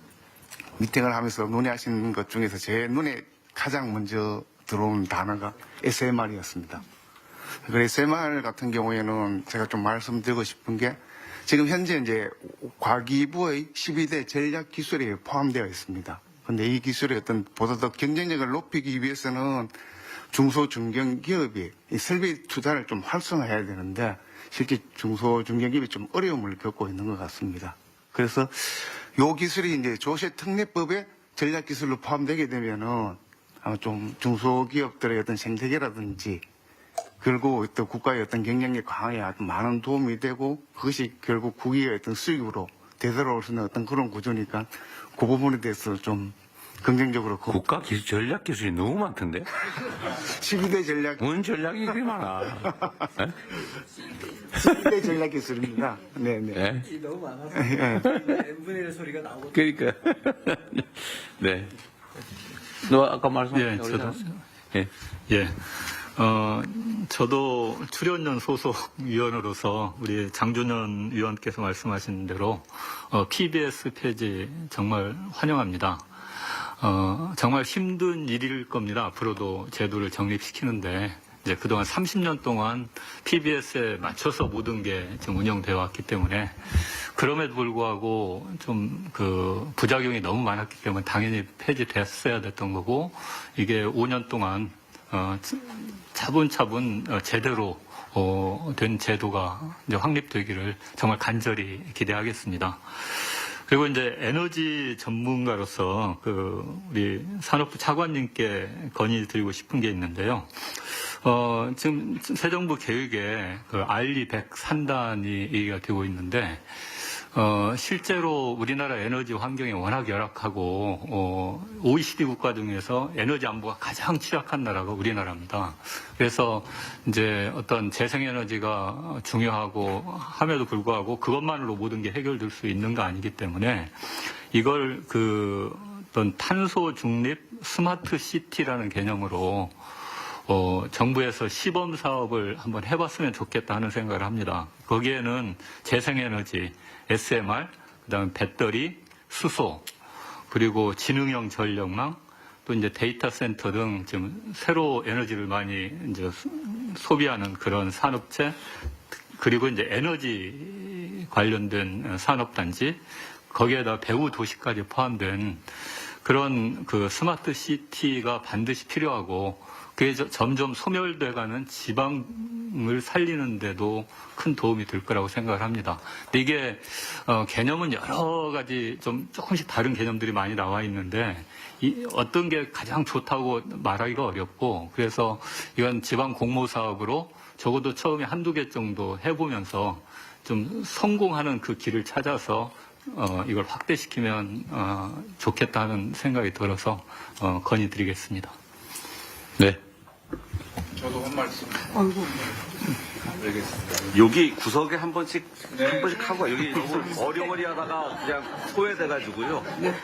미팅을 하면서 논의하시는 것 중에서 제 눈에 가장 먼저 들어온 단어가 SMR이었습니다. 그 SMR 같은 경우에는 제가 좀 말씀드리고 싶은 게 지금 현재 이제 과기부의 12대 전략 기술에 포함되어 있습니다. 근데 이 기술의 어떤 보다 더 경쟁력을 높이기 위해서는 중소 중견기업이 이 설비 투자를 좀 활성화해야 되는데 실제 중소 중견기업이 좀 어려움을 겪고 있는 것 같습니다. 그래서 이 기술이 이제 조세특례법에 전략 기술로 포함되게 되면은 아마 좀 중소기업들의 어떤 생태계라든지 그리고 또 국가의 어떤 경쟁력 강화에 아주 많은 도움이 되고 그것이 결국 국익의 어떤 수익으로 되돌아올 수 있는 어떤 그런 구조니까 그 부분에 대해서 좀 긍정적으로 국가 기술, 전략 기술이 너무 많던데? 12대 전략 뭔 전략이 그리 많아? 12대 전략 기술입니다. 네네. 네? 너무 많아서 n분의 1 소리가 나오고. 그러니까. 네. 너 아까 말씀하신 예, 저도. 예. 예. 저도 출연연 소속 위원으로서 우리 장준현 위원께서 말씀하신 대로 PBS 폐지 정말 환영합니다. 정말 힘든 일일 겁니다. 앞으로도 제도를 정립시키는데 이제 그동안 30년 동안 PBS에 맞춰서 모든 게 지금 운영되어 왔기 때문에 그럼에도 불구하고 좀 그 부작용이 너무 많았기 때문에 당연히 폐지됐어야 됐던 거고 이게 5년 동안 차분차분 제대로 된 제도가 이제 확립되기를 정말 간절히 기대하겠습니다. 그리고 이제 에너지 전문가로서 우리 산업부 차관님께 건의드리고 싶은 게 있는데요. 지금 새 정부 계획에 RE100 산단이 얘기가 되고 있는데 실제로 우리나라 에너지 환경이 워낙 열악하고 OECD 국가 중에서 에너지 안보가 가장 취약한 나라가 우리나라입니다. 그래서 이제 어떤 재생에너지가 중요하고 함에도 불구하고 그것만으로 모든 게 해결될 수 있는 거 아니기 때문에 이걸 어떤 탄소 중립 스마트 시티라는 개념으로 정부에서 시범 사업을 한번 해봤으면 좋겠다 하는 생각을 합니다. 거기에는 재생에너지, SMR, 그다음에 배터리, 수소, 그리고 지능형 전력망, 또 이제 데이터 센터 등 지금 새로 에너지를 많이 이제 소비하는 그런 산업체, 그리고 이제 에너지 관련된 산업단지, 거기에다 배후 도시까지 포함된 그런 스마트 시티가 반드시 필요하고 그게 점점 소멸돼가는 지방을 살리는데도 큰 도움이 될 거라고 생각을 합니다. 근데 이게 개념은 여러 가지 조금씩 다른 개념들이 많이 나와 있는데 어떤 게 가장 좋다고 말하기가 어렵고 그래서 이건 지방 공모 사업으로 적어도 처음에 한두 개 정도 해보면서 좀 성공하는 그 길을 찾아서 이걸 확대시키면 좋겠다는 생각이 들어서 건의드리겠습니다. 네. 저도 한 말씀. 아이고. 알겠습니다. 여기 구석에 한 번씩 하고 여기 너무 어리버리하다가 그냥 소외돼가지고요. 네.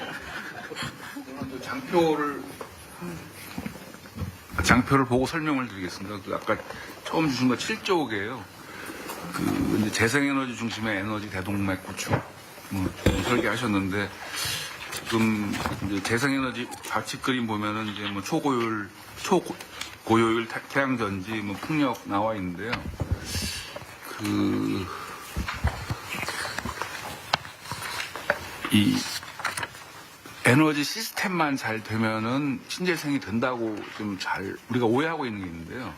장표를 보고 설명을 드리겠습니다. 아까 처음 주신 거 7조개예요. 이제 재생에너지 중심의 에너지 대동맥 구축 설계하셨는데 지금 이제 재생에너지 좌측 그림 보면은 이제 초고효율 태양전지, 풍력 나와 있는데요. 이 에너지 시스템만 잘 되면은 신재생이 된다고 우리가 오해하고 있는 게 있는데요.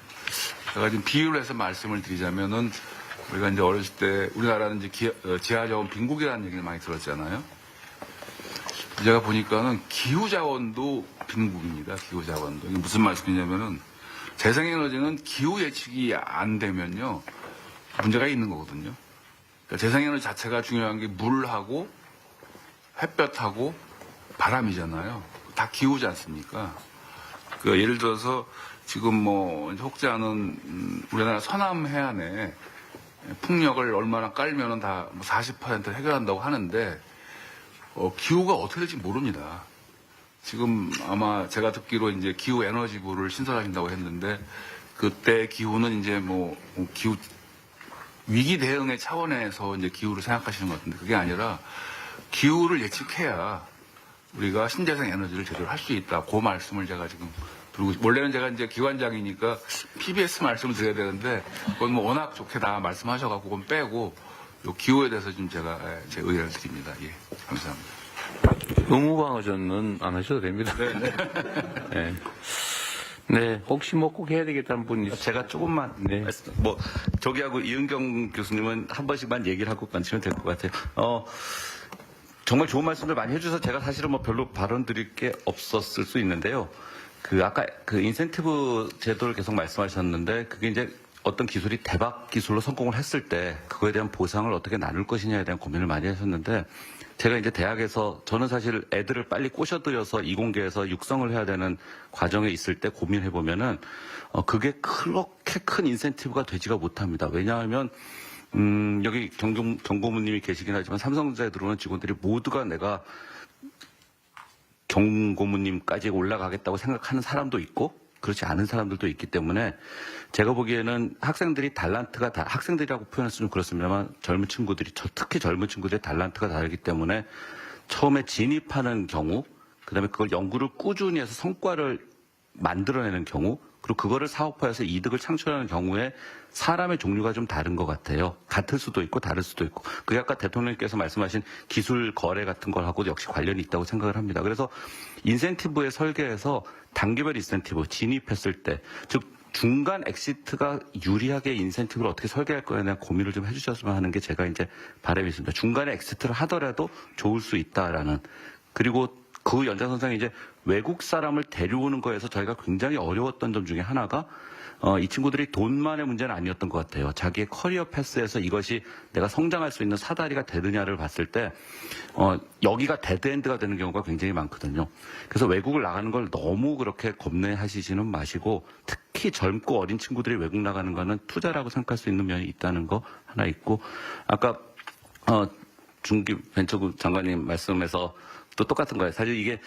제가 지금 비유를 해서 말씀을 드리자면은 우리가 이제 어렸을 때 우리나라는 이제 지하자원 빈국이라는 얘기를 많이 들었잖아요. 제가 보니까는 기후자원도 빈국입니다. 기후자원도. 이게 무슨 말씀이냐면은 재생에너지는 기후 예측이 안 되면요. 문제가 있는 거거든요. 그러니까 재생에너지 자체가 중요한 게 물하고 햇볕하고 바람이잖아요. 다 기후지 않습니까? 예를 들어서 지금 혹자는 우리나라 서남 해안에 풍력을 얼마나 깔면은 다 40% 해결한다고 하는데 기후가 어떻게 될지 모릅니다. 지금 아마 제가 듣기로 이제 기후 에너지부를 신설하신다고 했는데 그때 기후는 이제 뭐 기후 위기 대응의 차원에서 이제 기후를 생각하시는 것 같은데 그게 아니라 기후를 예측해야 우리가 신재생 에너지를 제대로 할 수 있다. 그 말씀을 제가 지금 드리고 원래는 제가 이제 기관장이니까 PBS 말씀을 드려야 되는데 그건 뭐 워낙 좋게 다 말씀하셔갖고 그건 빼고 요 기후에 대해서 좀 제가 제 의견을 드립니다. 예, 감사합니다. 의무방어전은 안 하셔도 됩니다. 네. 네, 혹시 뭐 꼭 해야 되겠다는 분이 있어요? 제가 조금만 뭐 저기하고 이은경 교수님은 한 번씩만 얘기를 하고 마치면 될 것 같아요. 정말 좋은 말씀을 많이 해주셔서 제가 사실은 뭐 별로 발언 드릴 게 없었을 수 있는데요. 아까 인센티브 제도를 계속 말씀하셨는데 그게 이제 어떤 기술이 대박 기술로 성공을 했을 때 그거에 대한 보상을 어떻게 나눌 것이냐에 대한 고민을 많이 하셨는데 제가 이제 대학에서 저는 사실 애들을 빨리 꼬셔들여서 이공계에서 육성을 해야 되는 과정에 있을 때 고민해 보면은 그게 그렇게 큰 인센티브가 되지가 못합니다. 왜냐하면 여기 경고문님이 계시긴 하지만 삼성전자에 들어오는 직원들이 모두가 내가 경고문님까지 올라가겠다고 생각하는 사람도 있고 그렇지 않은 사람들도 있기 때문에 제가 보기에는 학생들이 달란트가 학생들이라고 표현할 수는 그렇습니다만 젊은 친구들이 특히 젊은 친구들의 달란트가 다르기 때문에 처음에 진입하는 경우 그다음에 그걸 연구를 꾸준히 해서 성과를 만들어내는 경우 그리고 그거를 사업화해서 이득을 창출하는 경우에 사람의 종류가 좀 다른 것 같아요. 같을 수도 있고 다를 수도 있고. 그게 아까 대통령께서 말씀하신 기술 거래 같은 걸하고 역시 관련이 있다고 생각을 합니다. 그래서 인센티브의 설계에서 단계별 인센티브 진입했을 때, 즉 중간 엑시트가 유리하게 인센티브를 어떻게 설계할 거에 대한 고민을 좀 해주셨으면 하는 게 제가 이제 바람이 있습니다. 중간에 엑시트를 하더라도 좋을 수 있다라는. 그리고 그 연장선상에 이제 외국 사람을 데려오는 거에서 저희가 굉장히 어려웠던 점 중에 하나가 이 친구들이 돈만의 문제는 아니었던 것 같아요. 자기의 커리어 패스에서 이것이 내가 성장할 수 있는 사다리가 되느냐를 봤을 때 여기가 데드엔드가 되는 경우가 굉장히 많거든요. 그래서 외국을 나가는 걸 너무 그렇게 겁내하시지는 마시고 특히 젊고 어린 친구들이 외국 나가는 거는 투자라고 생각할 수 있는 면이 있다는 거 하나 있고 아까 중기 벤처부 장관님 말씀에서 또 똑같은 거예요. 사실 이게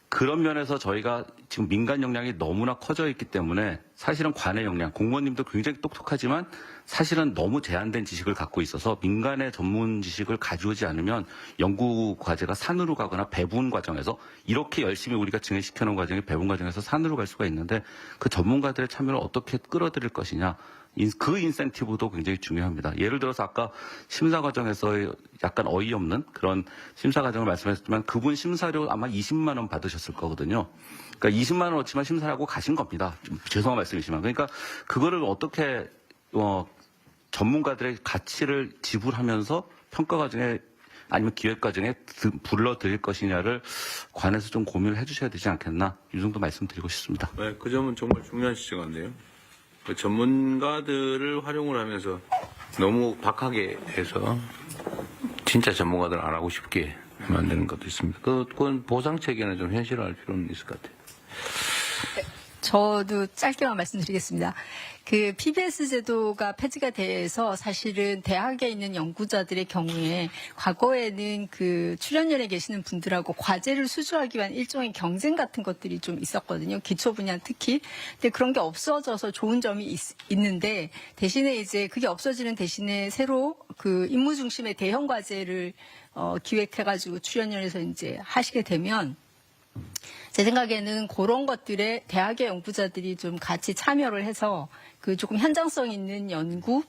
그런 면에서 저희가 지금 민간 역량이 너무나 커져 있기 때문에 사실은 관의 역량, 공무원님도 굉장히 똑똑하지만 사실은 너무 제한된 지식을 갖고 있어서 민간의 전문 지식을 가져오지 않으면 연구 과제가 산으로 가거나 배분 과정에서 이렇게 열심히 우리가 진행시켜놓은 과정이 배분 과정에서 산으로 갈 수가 있는데 그 전문가들의 참여를 어떻게 끌어들일 것이냐. 그 인센티브도 굉장히 중요합니다. 예를 들어서 아까 심사 과정에서 약간 어이없는 그런 심사 과정을 말씀하셨지만 그분 심사료 아마 20만 원 받으셨을 거거든요. 그러니까 20만 원어치만 심사를 하고 가신 겁니다. 좀 죄송한 말씀이지만. 그러니까 그거를 어떻게 전문가들의 가치를 지불하면서 평가 과정에 아니면 기획 과정에 불러드릴 것이냐를 관해서 좀 고민을 해주셔야 되지 않겠나. 이 정도 말씀드리고 싶습니다. 네, 그 점은 정말 중요한 지적 같네요. 전문가들을 활용을 하면서 너무 박하게 해서 진짜 전문가들 안 하고 싶게 만드는 것도 있습니다. 그건 보상 체계는 좀 현실화할 필요는 있을 것 같아요. 저도 짧게만 말씀드리겠습니다. 그 PBS 제도가 폐지가 돼서 사실은 대학에 있는 연구자들의 경우에 과거에는 그 출연연에 계시는 분들하고 과제를 수주하기 위한 일종의 경쟁 같은 것들이 좀 있었거든요. 기초 분야 특히. 근데 그런 게 없어져서 좋은 점이 있는데 대신에 이제 그게 없어지는 대신에 새로 그 임무 중심의 대형 과제를 기획해가지고 출연연에서 이제 하시게 되면 제 생각에는 그런 것들에 대학의 연구자들이 좀 같이 참여를 해서 그 조금 현장성 있는 연구에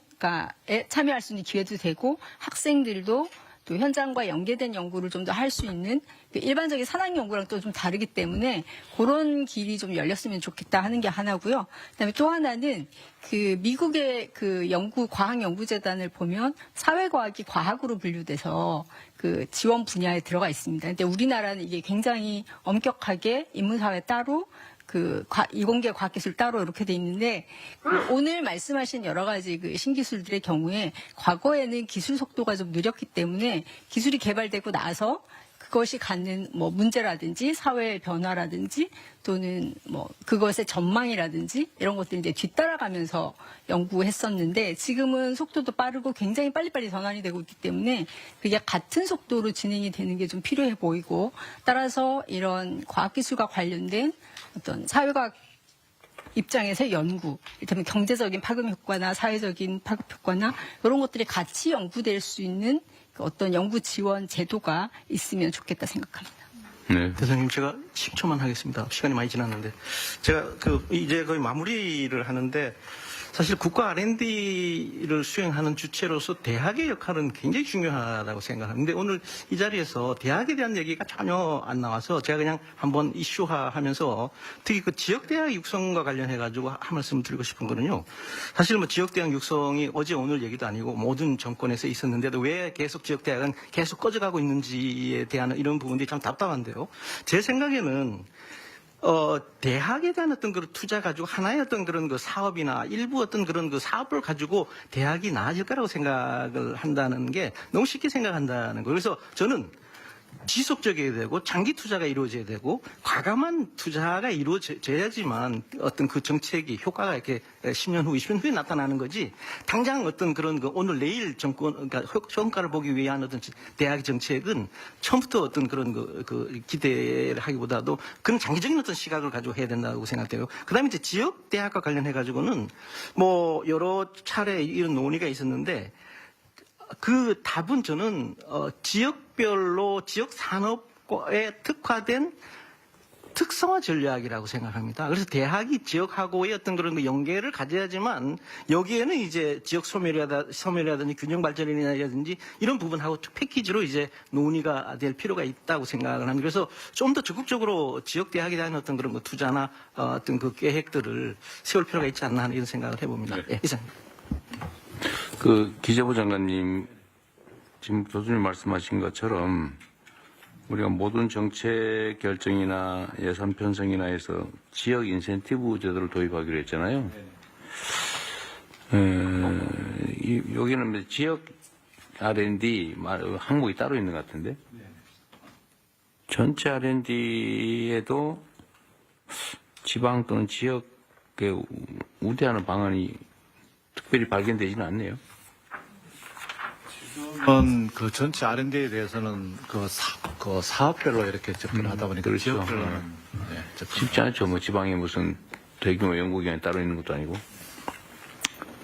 참여할 수 있는 기회도 되고 학생들도 또 현장과 연계된 연구를 좀 더 할 수 있는 그 일반적인 산학 연구랑 또 좀 다르기 때문에 그런 길이 좀 열렸으면 좋겠다 하는 게 하나고요. 그다음에 또 하나는 그 미국의 그 과학연구재단을 보면 사회과학이 과학으로 분류돼서 그 지원 분야에 들어가 있습니다. 근데 우리나라는 이게 굉장히 엄격하게 인문사회 따로 그 이공계 과학기술 따로 이렇게 돼 있는데 오늘 말씀하신 여러 가지 그 신기술들의 경우에 과거에는 기술 속도가 좀 느렸기 때문에 기술이 개발되고 나서 그것이 갖는 뭐 문제라든지 사회의 변화라든지 또는 뭐 그것의 전망이라든지 이런 것들이 이제 뒤따라가면서 연구했었는데 지금은 속도도 빠르고 굉장히 빨리빨리 전환이 되고 있기 때문에 그게 같은 속도로 진행이 되는 게 좀 필요해 보이고 따라서 이런 과학기술과 관련된 어떤 사회과학 입장에서 연구, 이를테면 경제적인 파급 효과나 사회적인 파급 효과나 이런 것들이 같이 연구될 수 있는 그 어떤 연구 지원 제도가 있으면 좋겠다 생각합니다. 네. 대통령님 제가 10초만 하겠습니다. 시간이 많이 지났는데 제가 이제 거의 마무리를 하는데 사실 국가 R&D를 수행하는 주체로서 대학의 역할은 굉장히 중요하다고 생각합니다. 오늘 이 자리에서 대학에 대한 얘기가 전혀 안 나와서 제가 그냥 한번 이슈화하면서 특히 그 지역대학 육성과 관련해가지고 한 말씀 드리고 싶은 거는요. 사실 뭐 지역대학 육성이 어제 오늘 얘기도 아니고 모든 정권에서 있었는데도 왜 계속 지역대학은 계속 꺼져가고 있는지에 대한 이런 부분들이 참 답답한데요. 제 생각에는 대학에 대한 어떤 그런 투자 가지고 하나의 어떤 그런 그 사업이나 일부 어떤 그런 그 사업을 가지고 대학이 나아질 거라고 생각을 한다는 게 너무 쉽게 생각한다는 거예요. 그래서 저는 지속적이어야 되고 장기 투자가 이루어져야 되고 과감한 투자가 이루어져야지만 어떤 그 정책이 효과가 이렇게 10년 후, 20년 후에 나타나는 거지 당장 어떤 그런 그 오늘 내일 정권, 그러니까 효과를 보기 위한 어떤 대학 정책은 처음부터 어떤 그런 그 기대를 하기보다도 그런 장기적인 어떤 시각을 가지고 해야 된다고 생각돼요. 그 다음에 이제 지역 대학과 관련해가지고는 뭐 여러 차례 이런 논의가 있었는데 그 답은 저는 지역별로 지역 산업에 특화된 특성화 전략이라고 생각합니다. 그래서 대학이 지역하고의 어떤 그런 연계를 가져야지만 여기에는 이제 지역 소멸이라든지 균형 발전이라든지 이런 부분하고 패키지로 이제 논의가 될 필요가 있다고 생각을 합니다. 그래서 좀 더 적극적으로 지역 대학에 대한 어떤 그런 거 투자나 어떤 그 계획들을 세울 필요가 있지 않나 하는 이런 생각을 해봅니다. 네. 예, 이상입니다. 기재부 장관님, 지금 교수님 말씀하신 것처럼 우리가 모든 정책 결정이나 예산 편성이나 해서 지역 인센티브 제도를 도입하기로 했잖아요. 여기는 지역 R&D 항목이 따로 있는 것 같은데 전체 R&D에도 지방 또는 지역에 우대하는 방안이 특별히 발견되지는 않네요. 그 전체 R&D에 대해서는 그 사업별로 이렇게 접근을 하다 보니까 그렇죠. 지역별로는 쉽지 않죠. 뭐 지방에 무슨 대규모 연구기관이 따로 있는 것도 아니고.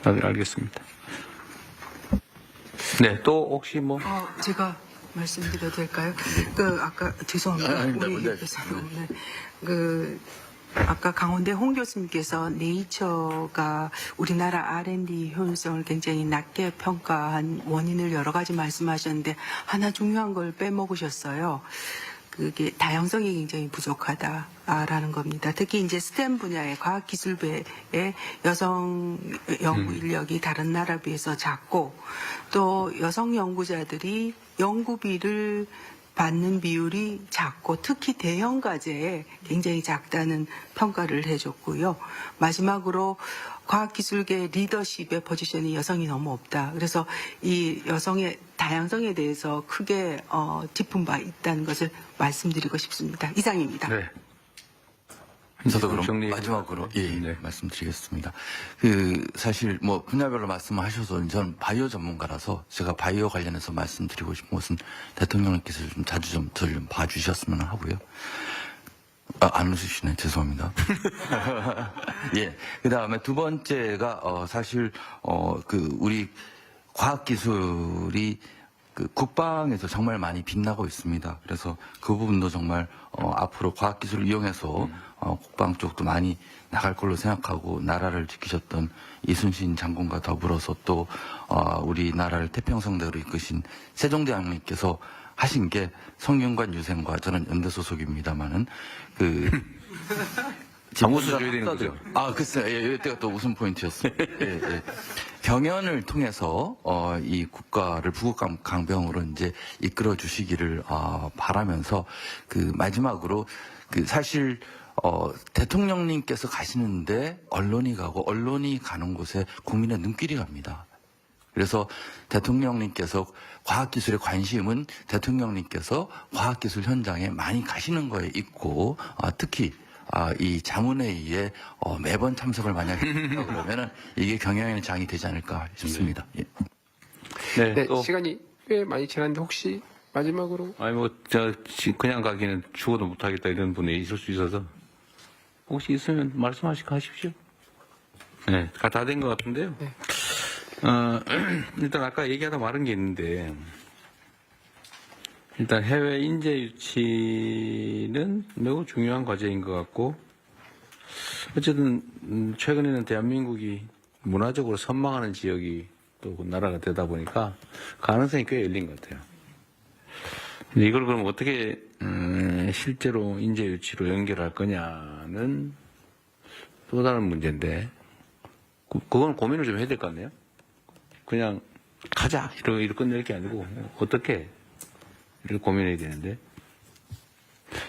다들 알겠습니다. 네, 또 혹시 뭐 제가 말씀드려도 될까요? 아까 죄송합니다. 아닙니다. 우리 교수님. 아까 강원대 홍 교수님께서 네이처가 우리나라 R&D 효율성을 굉장히 낮게 평가한 원인을 여러 가지 말씀하셨는데 하나 중요한 걸 빼먹으셨어요. 그게 다양성이 굉장히 부족하다라는 겁니다. 특히 이제 스템 분야의 과학기술배의 여성 연구 인력이 다른 나라에 비해서 작고 또 여성 연구자들이 연구비를 받는 비율이 작고 특히 대형 과제에 굉장히 작다는 평가를 해줬고요. 마지막으로 과학기술계 리더십의 포지션이 여성이 너무 없다. 그래서 이 여성의 다양성에 대해서 크게 짚은 바 있다는 것을 말씀드리고 싶습니다. 이상입니다. 네. 저도 그럼 마지막으로 말씀드리겠습니다. 사실 뭐 분야별로 말씀하셔서 저는 바이오 전문가라서 제가 바이오 관련해서 말씀드리고 싶은 것은 대통령님께서 좀 자주 저를 좀 봐주셨으면 하고요. 안 웃으시네. 죄송합니다. 예. 그 다음에 두 번째가 사실 우리 과학기술이 국방에서 정말 많이 빛나고 있습니다. 그래서 그 부분도 정말 앞으로 과학기술을 이용해서 국방 쪽도 많이 나갈 걸로 생각하고 나라를 지키셨던 이순신 장군과 더불어서 또 우리나라를 태평성대로 이끄신 세종대왕님께서 하신 게 성균관 유생과 저는 연대 소속입니다만은 웃어줘야 되는 거죠. 글쎄요. 이때가 또 웃음 포인트였어요. 예. 병연을 통해서 이 국가를 부국 강병으로 이제 이끌어 주시기를 바라면서 마지막으로 사실 대통령님께서 가시는데 언론이 가고 언론이 가는 곳에 국민의 눈길이 갑니다. 그래서 대통령님께서 과학기술에 관심은 대통령님께서 과학기술 현장에 많이 가시는 거에 있고 특히 이 자문회의에 매번 참석을 만약에 한다고 그러면은 이게 경영에 장이 되지 않을까 싶습니다. 예. 네, 시간이 꽤 많이 지났는데 혹시 마지막으로 아니 그냥 가기는 죽어도 못하겠다 이런 분이 있을 수 있어서 혹시 있으면 말씀하십시오. 네, 다 된 것 같은데요. 네. 일단 아까 얘기하다 말은 게 있는데 일단 해외 인재 유치는 매우 중요한 과제인 것 같고 어쨌든 최근에는 대한민국이 문화적으로 선망하는 지역이 또 나라가 되다 보니까 가능성이 꽤 열린 것 같아요. 근데 이걸 그럼 어떻게 실제로 인재 유치로 연결할 거냐는 또 다른 문제인데 그건 고민을 좀 해야 될 것 같네요. 그냥 가자 이렇게 끝낼 게 아니고 어떻게 이렇게 고민해야 되는데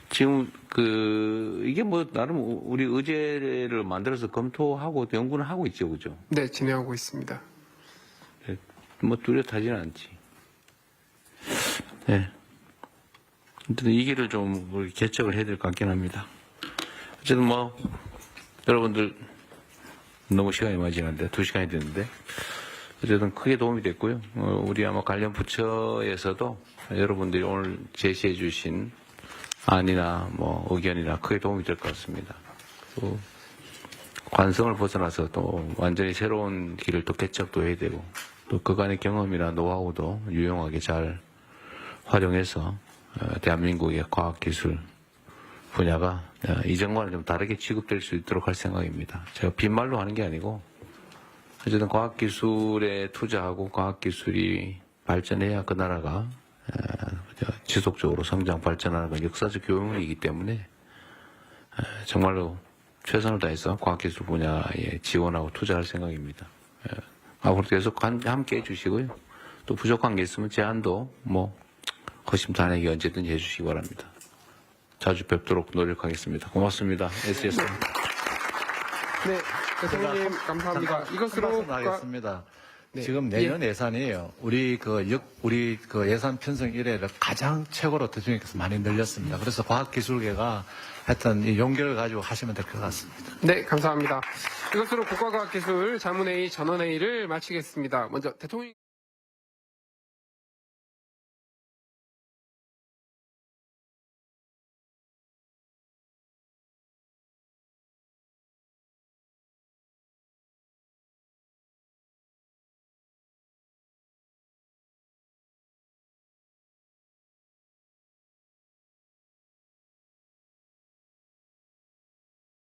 지금 이게 뭐 나름 우리 의제를 만들어서 검토하고 연구는 하고 있죠, 그죠? 네, 진행하고 있습니다. 네, 뭐 뚜렷하지는 않지. 네. 아무튼 이 길을 좀 우리 개척을 해야 될 것 같긴 합니다. 어쨌든 뭐 여러분들 너무 시간이 많이 지났는데 2시간이 됐는데 어쨌든 크게 도움이 됐고요. 우리 아마 관련 부처에서도 여러분들이 오늘 제시해 주신 안이나 뭐 의견이나 크게 도움이 될 것 같습니다. 또 관성을 벗어나서 또 완전히 새로운 길을 또 개척도 해야 되고 또 그간의 경험이나 노하우도 유용하게 잘 활용해서 대한민국의 과학기술 분야가 이전과는 좀 다르게 취급될 수 있도록 할 생각입니다. 제가 빈말로 하는 게 아니고 어쨌든 과학기술에 투자하고 과학기술이 발전해야 그 나라가 지속적으로 성장 발전하는 건 역사적 교훈이기 때문에 정말로 최선을 다해서 과학기술 분야에 지원하고 투자할 생각입니다. 앞으로 계속 함께 해주시고요. 또 부족한 게 있으면 제안도 뭐 허심탄회하게 언제든지 해주시기 바랍니다. 자주 뵙도록 노력하겠습니다. 고맙습니다. SES. 네, 대통령님 감사합니다. 이것으로 하겠습니다. 네. 지금 내년 예산이에요. 우리 예산 편성 이래를 가장 최고로 대통령께서 많이 늘렸습니다. 그래서 과학기술계가 하여튼 이 용기를 가지고 하시면 될 것 같습니다. 네, 감사합니다. 이것으로 국가과학기술 자문회의 전원회의를 마치겠습니다. 먼저 대통령